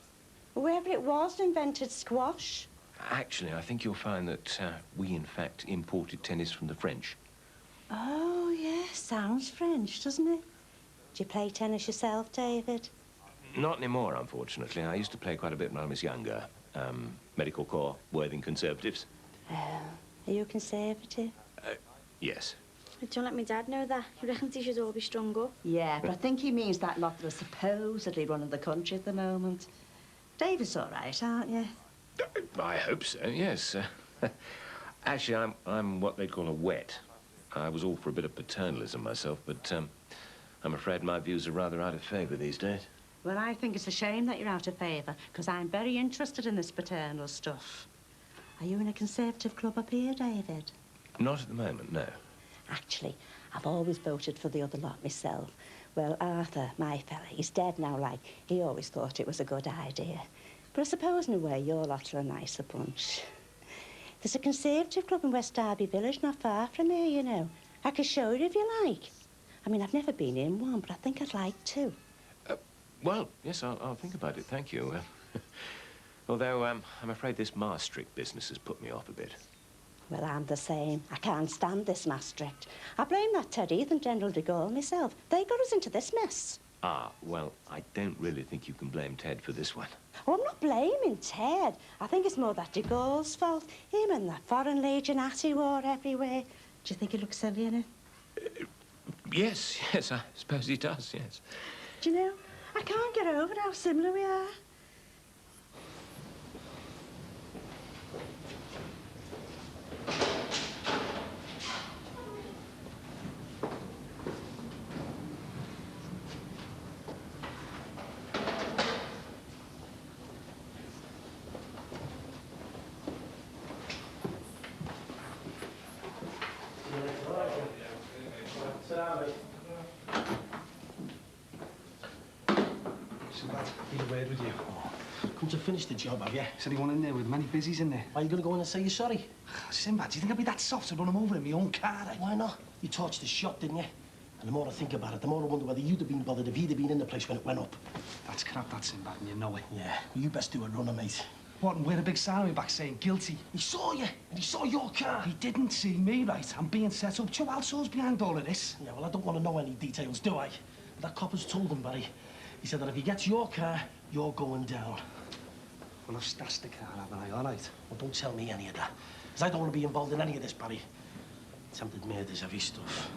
[SPEAKER 8] Whoever it was invented squash.
[SPEAKER 7] Actually, I think you'll find that we, in fact, imported tennis from the French.
[SPEAKER 8] Oh, yes. Sounds French, doesn't it? Do you play tennis yourself, David?
[SPEAKER 7] Not anymore, unfortunately. I used to play quite a bit when I was younger. Medical Corps, Worthing Conservatives.
[SPEAKER 8] Oh, are you conservative?
[SPEAKER 7] Yes.
[SPEAKER 10] Don't let my dad know that. He reckons he should all be strung up.
[SPEAKER 8] Yeah, but I think he means that lot that are supposedly running the country at the moment. David's all right, aren't you?
[SPEAKER 7] I hope so, yes. Actually, I'm what they'd call a wet. I was all for a bit of paternalism myself, but I'm afraid my views are rather out of favour these days.
[SPEAKER 8] Well, I think it's a shame that you're out of favour, because I'm very interested in this paternal stuff. Are you in a Conservative club up here, David?
[SPEAKER 7] Not at the moment, no.
[SPEAKER 8] Actually, I've always voted for the other lot myself. Well, Arthur, my fella, he's dead now, like, he always thought it was a good idea. But I suppose in a way your lot are a nicer bunch. There's a Conservative club in West Derby Village, not far from here, you know. I can show you if you like. I mean, I've never been in one, but I think I'd like to.
[SPEAKER 7] Well, yes, I'll think about it, thank you. Although, I'm afraid this Maastricht business has put me off a bit.
[SPEAKER 8] Well, I'm the same. I can't stand this Maastricht. I blame that Ted Heath and General de Gaulle myself. They got us into this mess.
[SPEAKER 7] Ah, well, I don't really think you can blame Ted for this one.
[SPEAKER 8] Oh, I'm not blaming Ted. I think it's more that de Gaulle's fault. Him and that Foreign Legionati war everywhere. Do you think he looks silly in it?
[SPEAKER 7] Yes, I suppose he does, yes.
[SPEAKER 8] Do you know, I can't get over how similar we are.
[SPEAKER 5] Need a word with you. Come to finish the job, have you?
[SPEAKER 13] Said he went in there with many busies in there.
[SPEAKER 5] Are you going to go in and say you're sorry?
[SPEAKER 13] Sinbad, do you think I'd be that soft to run him over in my own car?
[SPEAKER 5] Why not? You torched the shop, didn't you? And the more I think about it, the more I wonder whether you'd have been bothered if he'd have been in the place when it went up.
[SPEAKER 13] That's crap, that Sinbad, and you know it.
[SPEAKER 5] Yeah, well, you best do a runner, mate.
[SPEAKER 13] What, and wear a big salary back saying guilty?
[SPEAKER 5] He saw you, and he saw your car.
[SPEAKER 13] He didn't see me, right? I'm being set up. Joe Also's behind all of this.
[SPEAKER 5] Yeah, well, I don't want to know any details, do I? That copper's told him, Barry. He said that if he gets your car, you're going down.
[SPEAKER 13] Well, I've stashed the car, haven't I? All right.
[SPEAKER 5] Well, don't tell me any of that. Because I don't want to be involved in any of this, Barry. Attempted murder's heavy stuff.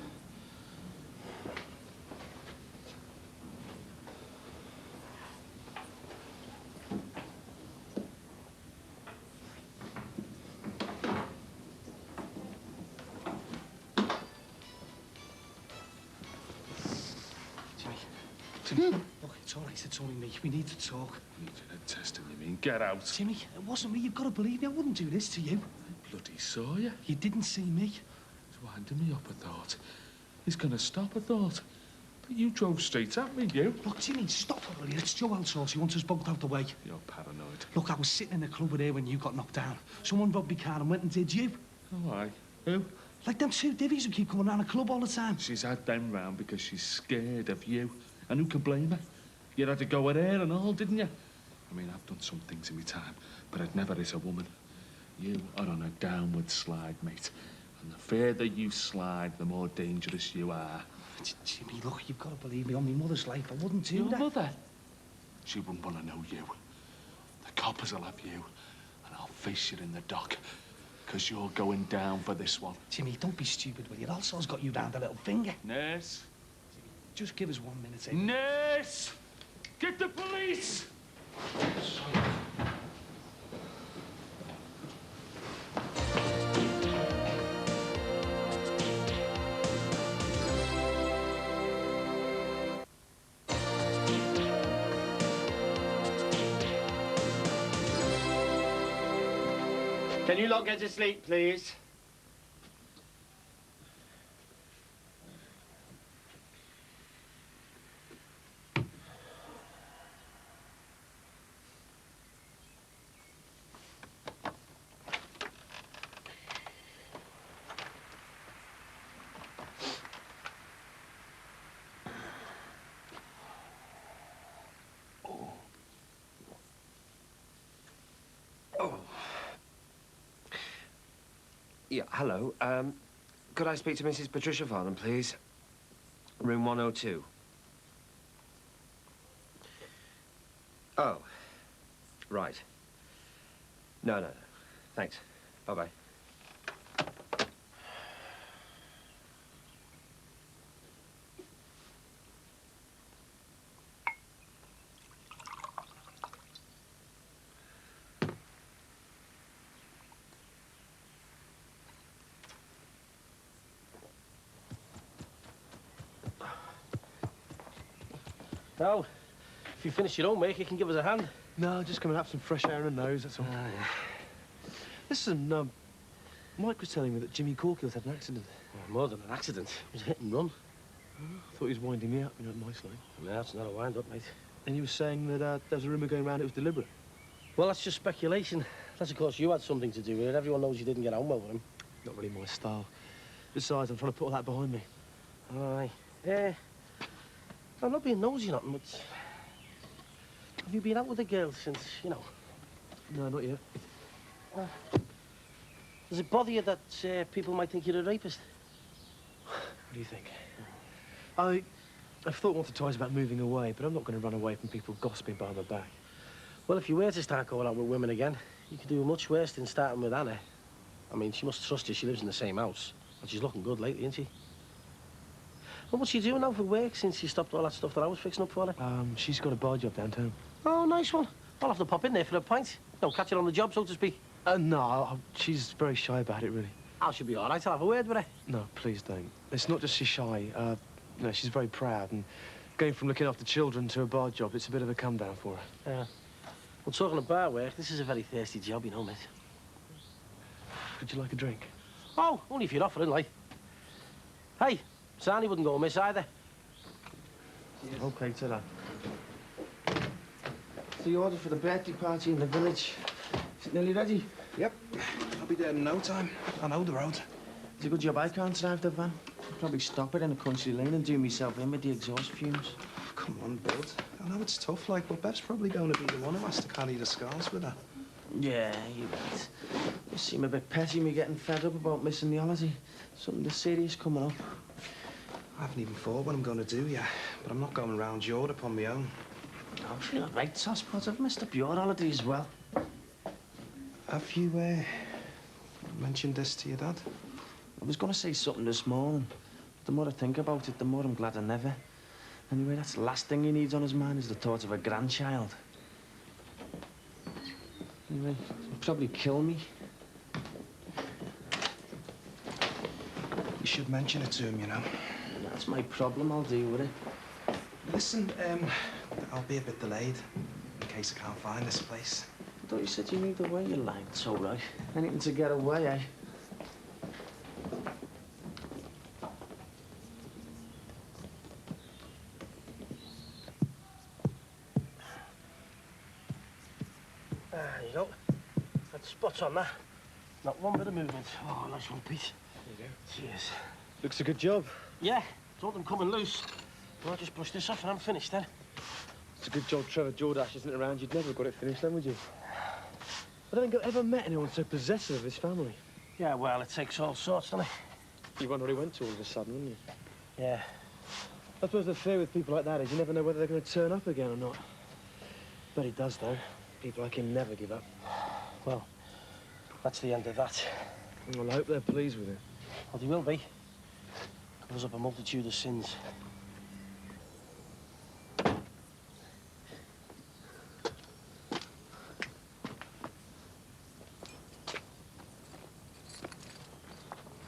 [SPEAKER 13] Jimmy, look, it's all right. It's only me. We need to talk.
[SPEAKER 14] Testing, you mean? Get out.
[SPEAKER 13] Jimmy, it wasn't me. You've got to believe me. I wouldn't do this to you.
[SPEAKER 14] I bloody saw you.
[SPEAKER 13] You didn't see me.
[SPEAKER 14] He's winding me up, I thought. He's going to stop, I thought. But you drove straight at me, you.
[SPEAKER 13] Look, Jimmy, stop it, will you? It's Joe outsourced. He wants us both out the way.
[SPEAKER 14] You're paranoid.
[SPEAKER 13] Look, I was sitting in the club with her when you got knocked down. Someone robbed my car and went and did you.
[SPEAKER 14] Oh, aye. Who?
[SPEAKER 13] Like them two divvies who keep coming around the club all the time.
[SPEAKER 14] She's had them round because she's scared of you. And who can blame her? You had to go with her and all, didn't you? I mean, I've done some things in my time, but I'd never hit a woman. You are on a downward slide, mate. And the further you slide, the more dangerous you are.
[SPEAKER 13] Jimmy, look, you've got to believe me. On my mother's life, I wouldn't do
[SPEAKER 14] Your
[SPEAKER 13] that.
[SPEAKER 14] mother? She wouldn't want to know you. The coppers will have you, and I'll face you in the dock. Because you're going down for this one.
[SPEAKER 13] Jimmy, don't be stupid, will you? Also's got you round the little finger.
[SPEAKER 14] Nurse?
[SPEAKER 13] Just give us 1 minute, eh?
[SPEAKER 14] Nurse! Get the police!
[SPEAKER 9] Can you lot get to sleep, please?
[SPEAKER 1] Yeah, hello. Could I speak to Mrs. Patricia Farnham, please? Room 102. Oh. Right. No. Thanks. Bye-bye.
[SPEAKER 9] Now, if you finish your own make, you can give us a hand.
[SPEAKER 13] No, just coming up some fresh air and nose, that's all. Yeah. Listen, Mike was telling me that Jimmy Corkill's had an accident.
[SPEAKER 9] Oh, more than an accident. It was a hit and run.
[SPEAKER 13] I thought he was winding me up, nicely.
[SPEAKER 9] No, it's not a wind-up, mate.
[SPEAKER 13] And you were saying that there was a rumour going around it was deliberate?
[SPEAKER 9] Well, that's just speculation. That's, of course, you had something to do with it. Everyone knows you didn't get on well with him.
[SPEAKER 13] Not really my style. Besides, I'm trying to put all that behind me.
[SPEAKER 9] Aye. Yeah. I'm not being nosy or nothing, but... Have you been out with the girl since, you know?
[SPEAKER 13] No, not yet.
[SPEAKER 9] Does it bother you that people might think you're a rapist?
[SPEAKER 13] What do you think? I've thought once or twice about moving away, but I'm not going to run away from people gossiping behind my back.
[SPEAKER 9] Well, if you were to start going out with women again, you could do much worse than starting with Anna. I mean, she must trust you. She lives in the same house. And she's looking good lately, isn't she? Well, what's she doing now for work since she stopped all that stuff that I was fixing up for her?
[SPEAKER 13] She's got a bar job downtown.
[SPEAKER 9] Oh, nice one. I'll have to pop in there for a pint. Don't catch her on the job, so to speak.
[SPEAKER 13] No, she's very shy about it, really.
[SPEAKER 9] Oh, she'll be all right. I'll have a word with her.
[SPEAKER 13] No, please don't. It's not just she's shy. No, she's very proud, and going from looking after children to a bar job, it's a bit of a come-down for her.
[SPEAKER 9] Yeah. Well, talking of bar work, this is a very thirsty job, you know, mate.
[SPEAKER 13] Would you like a drink?
[SPEAKER 9] Oh, only if you're offering, like. Hey, Sarnie wouldn't go amiss either.
[SPEAKER 13] Yes. OK, ta-ra.
[SPEAKER 5] So you ordered for the birthday party in the village. Is it nearly ready?
[SPEAKER 13] Yep. I'll be there in no time. I know the road.
[SPEAKER 5] It's a good job I can't drive the van. I'll probably stop it in a country lane and do myself in with the exhaust fumes.
[SPEAKER 13] Come on, bud. I know it's tough, like, but Bev's probably going to be the one who has to carry the scars with her.
[SPEAKER 5] Yeah, you're right. You seem a bit petty me getting fed up about missing the holiday. Something serious coming up.
[SPEAKER 4] I haven't even thought what I'm going to do yet, but I'm not going round Europe on my own.
[SPEAKER 5] Oh, you're right, Tosspot. I've messed up your holiday as well.
[SPEAKER 4] Have you, mentioned this to your dad?
[SPEAKER 5] I was going to say something this morning. The more I think about it, the more I'm glad I never. Anyway, that's the last thing he needs on his mind is the thought of a grandchild. Anyway, he'll probably kill me.
[SPEAKER 4] You should mention it to him, you know.
[SPEAKER 5] That's my problem. I'll deal with it.
[SPEAKER 4] Listen, I'll be a bit delayed in case I can't find this place.
[SPEAKER 5] I thought you said you knew the way you like. It's all right. Anything to get away, eh?
[SPEAKER 9] There you go. That's spot on, that. Not one bit of movement. Oh, nice one, Pete. There you go. Cheers.
[SPEAKER 13] Looks a good job.
[SPEAKER 9] Yeah, told them coming loose. Well, I'll just brush this off and I'm finished then.
[SPEAKER 13] It's a good job Trevor Jordache isn't around. You'd never have got it finished then, would you? I don't think I've ever met anyone so possessive of his family.
[SPEAKER 9] Yeah, well, it takes all sorts, doesn't it?
[SPEAKER 13] You wonder what he went to all of a sudden, wouldn't you?
[SPEAKER 9] Yeah.
[SPEAKER 13] I suppose the fear with people like that is you never know whether they're going to turn up again or not. But he does, though. People like him never give up.
[SPEAKER 9] Well, that's the end of that.
[SPEAKER 13] Well, I hope they're pleased with it.
[SPEAKER 9] Well, they will be. Covers up a multitude of sins.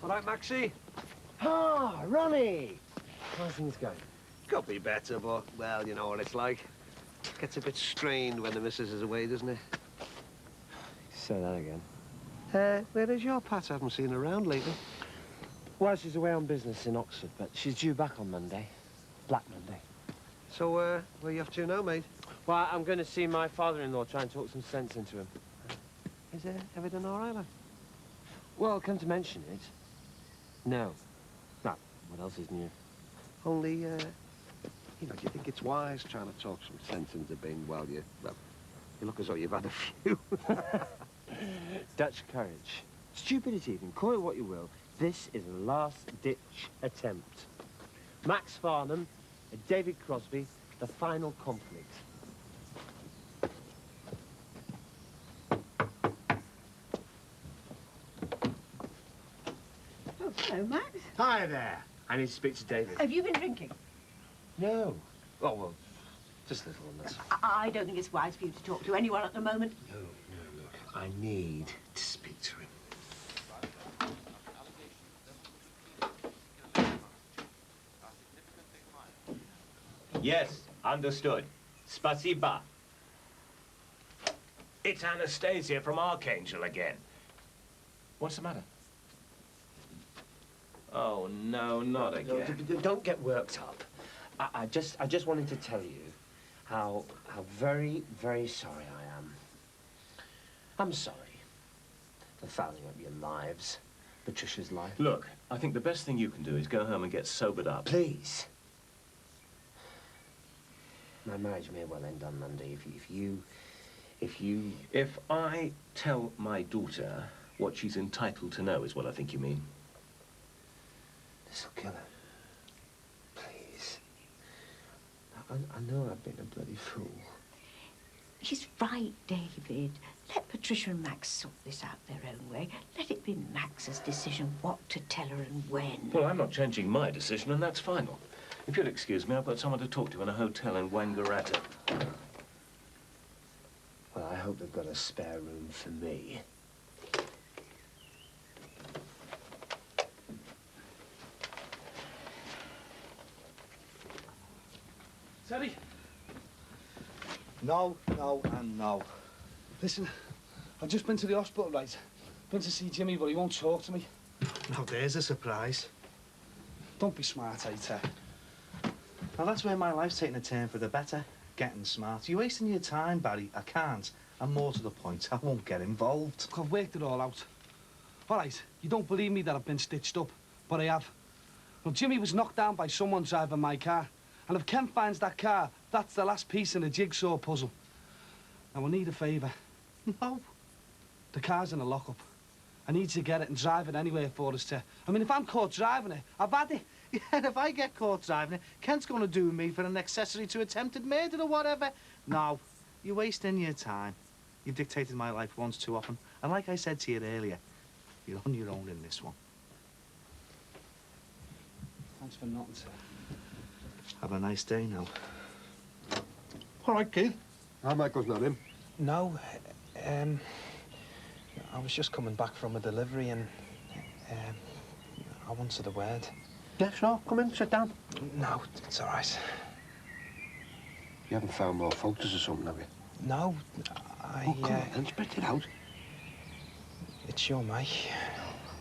[SPEAKER 6] All right, Maxie?
[SPEAKER 13] Ah, Ronnie! How are things going?
[SPEAKER 6] Could be better, but, well, you know what it's like. Gets a bit strained when the missus is away, doesn't it?
[SPEAKER 13] Say that again.
[SPEAKER 6] Where is your Pat? I haven't seen her around lately.
[SPEAKER 13] Well, she's away on business in Oxford, but she's due back on Monday. Black Monday.
[SPEAKER 6] So, where are you off to now, mate?
[SPEAKER 13] Well, I'm going to see my father-in-law, try and talk some sense into him.
[SPEAKER 6] Is everything all right, lad?
[SPEAKER 13] Well, come to mention it, no. No, what else is new?
[SPEAKER 6] Only, you know, do you think it's wise trying to talk some sense into being while you look as though you've had a few?
[SPEAKER 13] Dutch courage. Stupidity, even. Call it what you will. This is a last-ditch attempt. Max Farnham and David Crosby, the final conflict.
[SPEAKER 2] Oh, hello, Max.
[SPEAKER 13] Hi there. I need to speak to David.
[SPEAKER 2] Have you been drinking?
[SPEAKER 13] No. Oh, well, just a little on this.
[SPEAKER 2] I don't think it's wise for you to talk to anyone at the moment.
[SPEAKER 13] No, look. I need to speak to him.
[SPEAKER 17] Yes, understood. Spasiba. It's Anastasia from Archangel again. What's the matter? Oh, no, not again.
[SPEAKER 13] No, don't get worked up. I just wanted to tell you how very, very sorry I am. I'm sorry for fouling up your lives, Patricia's life.
[SPEAKER 7] Look, I think the best thing you can do is go home and get sobered up.
[SPEAKER 13] Please. My marriage may well end on Monday
[SPEAKER 7] If I tell my daughter what she's entitled to know is what I think you mean.
[SPEAKER 13] This'll kill her. Please. I know I've been a bloody fool.
[SPEAKER 2] He's right, David. Let Patricia and Max sort this out their own way. Let it be Max's decision what to tell her and when.
[SPEAKER 7] Well, I'm not changing my decision, and that's final. If you'll excuse me, I've got someone to talk to in a hotel in Wangaratta.
[SPEAKER 13] Well, I hope they've got a spare room for me.
[SPEAKER 21] Teddy?
[SPEAKER 3] No, no, and no.
[SPEAKER 21] Listen, I've just been to the hospital, right? Been to see Jimmy, but he won't talk to me.
[SPEAKER 4] Now, there's a surprise.
[SPEAKER 21] Don't be smart, Ata.
[SPEAKER 4] Now, that's where my life's taking a turn for the better. Getting smart. You're wasting your time, Barry. I can't. And more to the point, I won't get involved.
[SPEAKER 21] I've worked it all out. All right, you don't believe me that I've been stitched up, but I have. Well, Jimmy was knocked down by someone driving my car. And if Kemp finds that car, that's the last piece in the jigsaw puzzle. Now, I need a favour.
[SPEAKER 4] No.
[SPEAKER 21] The car's in a lockup. I need to get it and drive it anywhere for us to. I mean, if I'm caught driving it, I've had it.
[SPEAKER 4] Yeah, and if I get caught driving it, Kent's going to do me for an accessory to attempted murder or whatever. No, you're wasting your time. You've dictated my life once too often. And like I said to you earlier, you're on your own in this one.
[SPEAKER 21] Thanks for nothing, sir.
[SPEAKER 4] Have a nice day now.
[SPEAKER 6] All right, Keith. Michael's not in.
[SPEAKER 12] No, I was just coming back from a delivery and I wanted a word.
[SPEAKER 6] Yeah, sure. Come in, sit down.
[SPEAKER 12] No, it's all right.
[SPEAKER 6] You haven't found more photos or something, have you?
[SPEAKER 12] No,
[SPEAKER 6] Oh, come on, then, spit it out.
[SPEAKER 12] It's your Mike.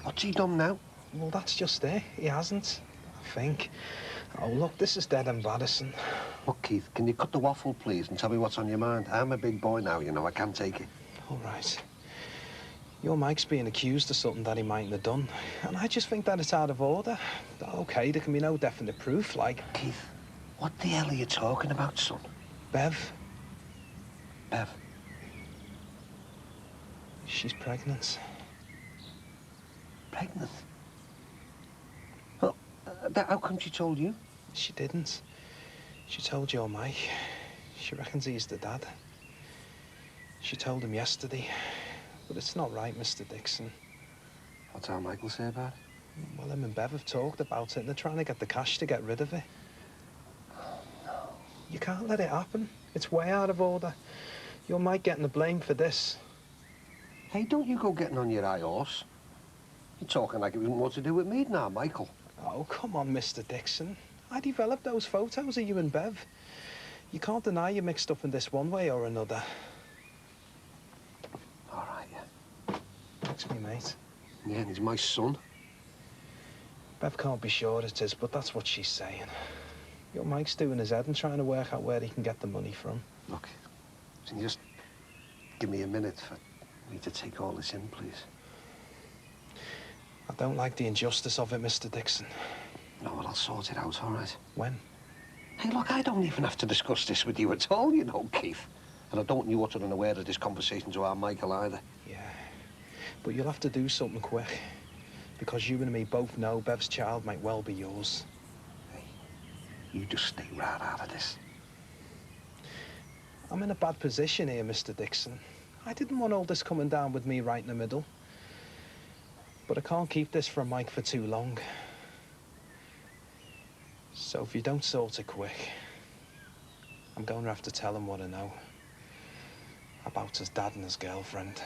[SPEAKER 6] What's he done now?
[SPEAKER 12] Well, that's just it. He hasn't, I think. Oh, look, this is dead embarrassing.
[SPEAKER 6] Look, Keith, can you cut the waffle, please, and tell me what's on your mind? I'm a big boy now, you know. I can't take it.
[SPEAKER 12] All right. Your Mike's being accused of something that he mightn't have done, and I just think that it's out of order. OK, there can be no definite proof, like...
[SPEAKER 6] Keith, what the hell are you talking about, son?
[SPEAKER 12] Bev.
[SPEAKER 6] Bev?
[SPEAKER 12] She's pregnant.
[SPEAKER 6] Pregnant? Well, how come she told you?
[SPEAKER 12] She didn't. She told your Mike. She reckons he's the dad. She told him yesterday. But it's not right, Mr. Dixon.
[SPEAKER 6] What's our Michael say about it?
[SPEAKER 12] Well, him and Bev have talked about it, and they're trying to get the cash to get rid of it.
[SPEAKER 6] Oh, no.
[SPEAKER 12] You can't let it happen. It's way out of order. Your Mike getting the blame for this.
[SPEAKER 6] Hey, don't you go getting on your high horse. You're talking like it was more to do with me now, Michael.
[SPEAKER 12] Oh, come on, Mr. Dixon. I developed those photos of you and Bev. You can't deny you're mixed up in this one way or another.
[SPEAKER 6] All right, yeah.
[SPEAKER 12] Thanks, me mate.
[SPEAKER 6] Yeah, and he's my son.
[SPEAKER 12] Bev can't be sure it is, but that's what she's saying. Your Mike's doing his head and trying to work out where he can get the money from.
[SPEAKER 6] Look, can you just give me a minute for me to take all this in, please?
[SPEAKER 12] I don't like the injustice of it, Mr. Dixon.
[SPEAKER 6] No, well, I'll sort it out, all right?
[SPEAKER 12] When?
[SPEAKER 6] Hey, look, I don't even have to discuss this with you at all, you know, Keith. And I don't want you uttering a word of this conversation to our Michael either.
[SPEAKER 12] Yeah, but you'll have to do something quick. Because you and me both know Bev's child might well be yours.
[SPEAKER 6] Hey, you just stay right out of this.
[SPEAKER 12] I'm in a bad position here, Mr. Dixon. I didn't want all this coming down with me right in the middle. But I can't keep this from Mike for too long. So if you don't sort it quick, I'm going to have to tell him what I know about his dad and his girlfriend.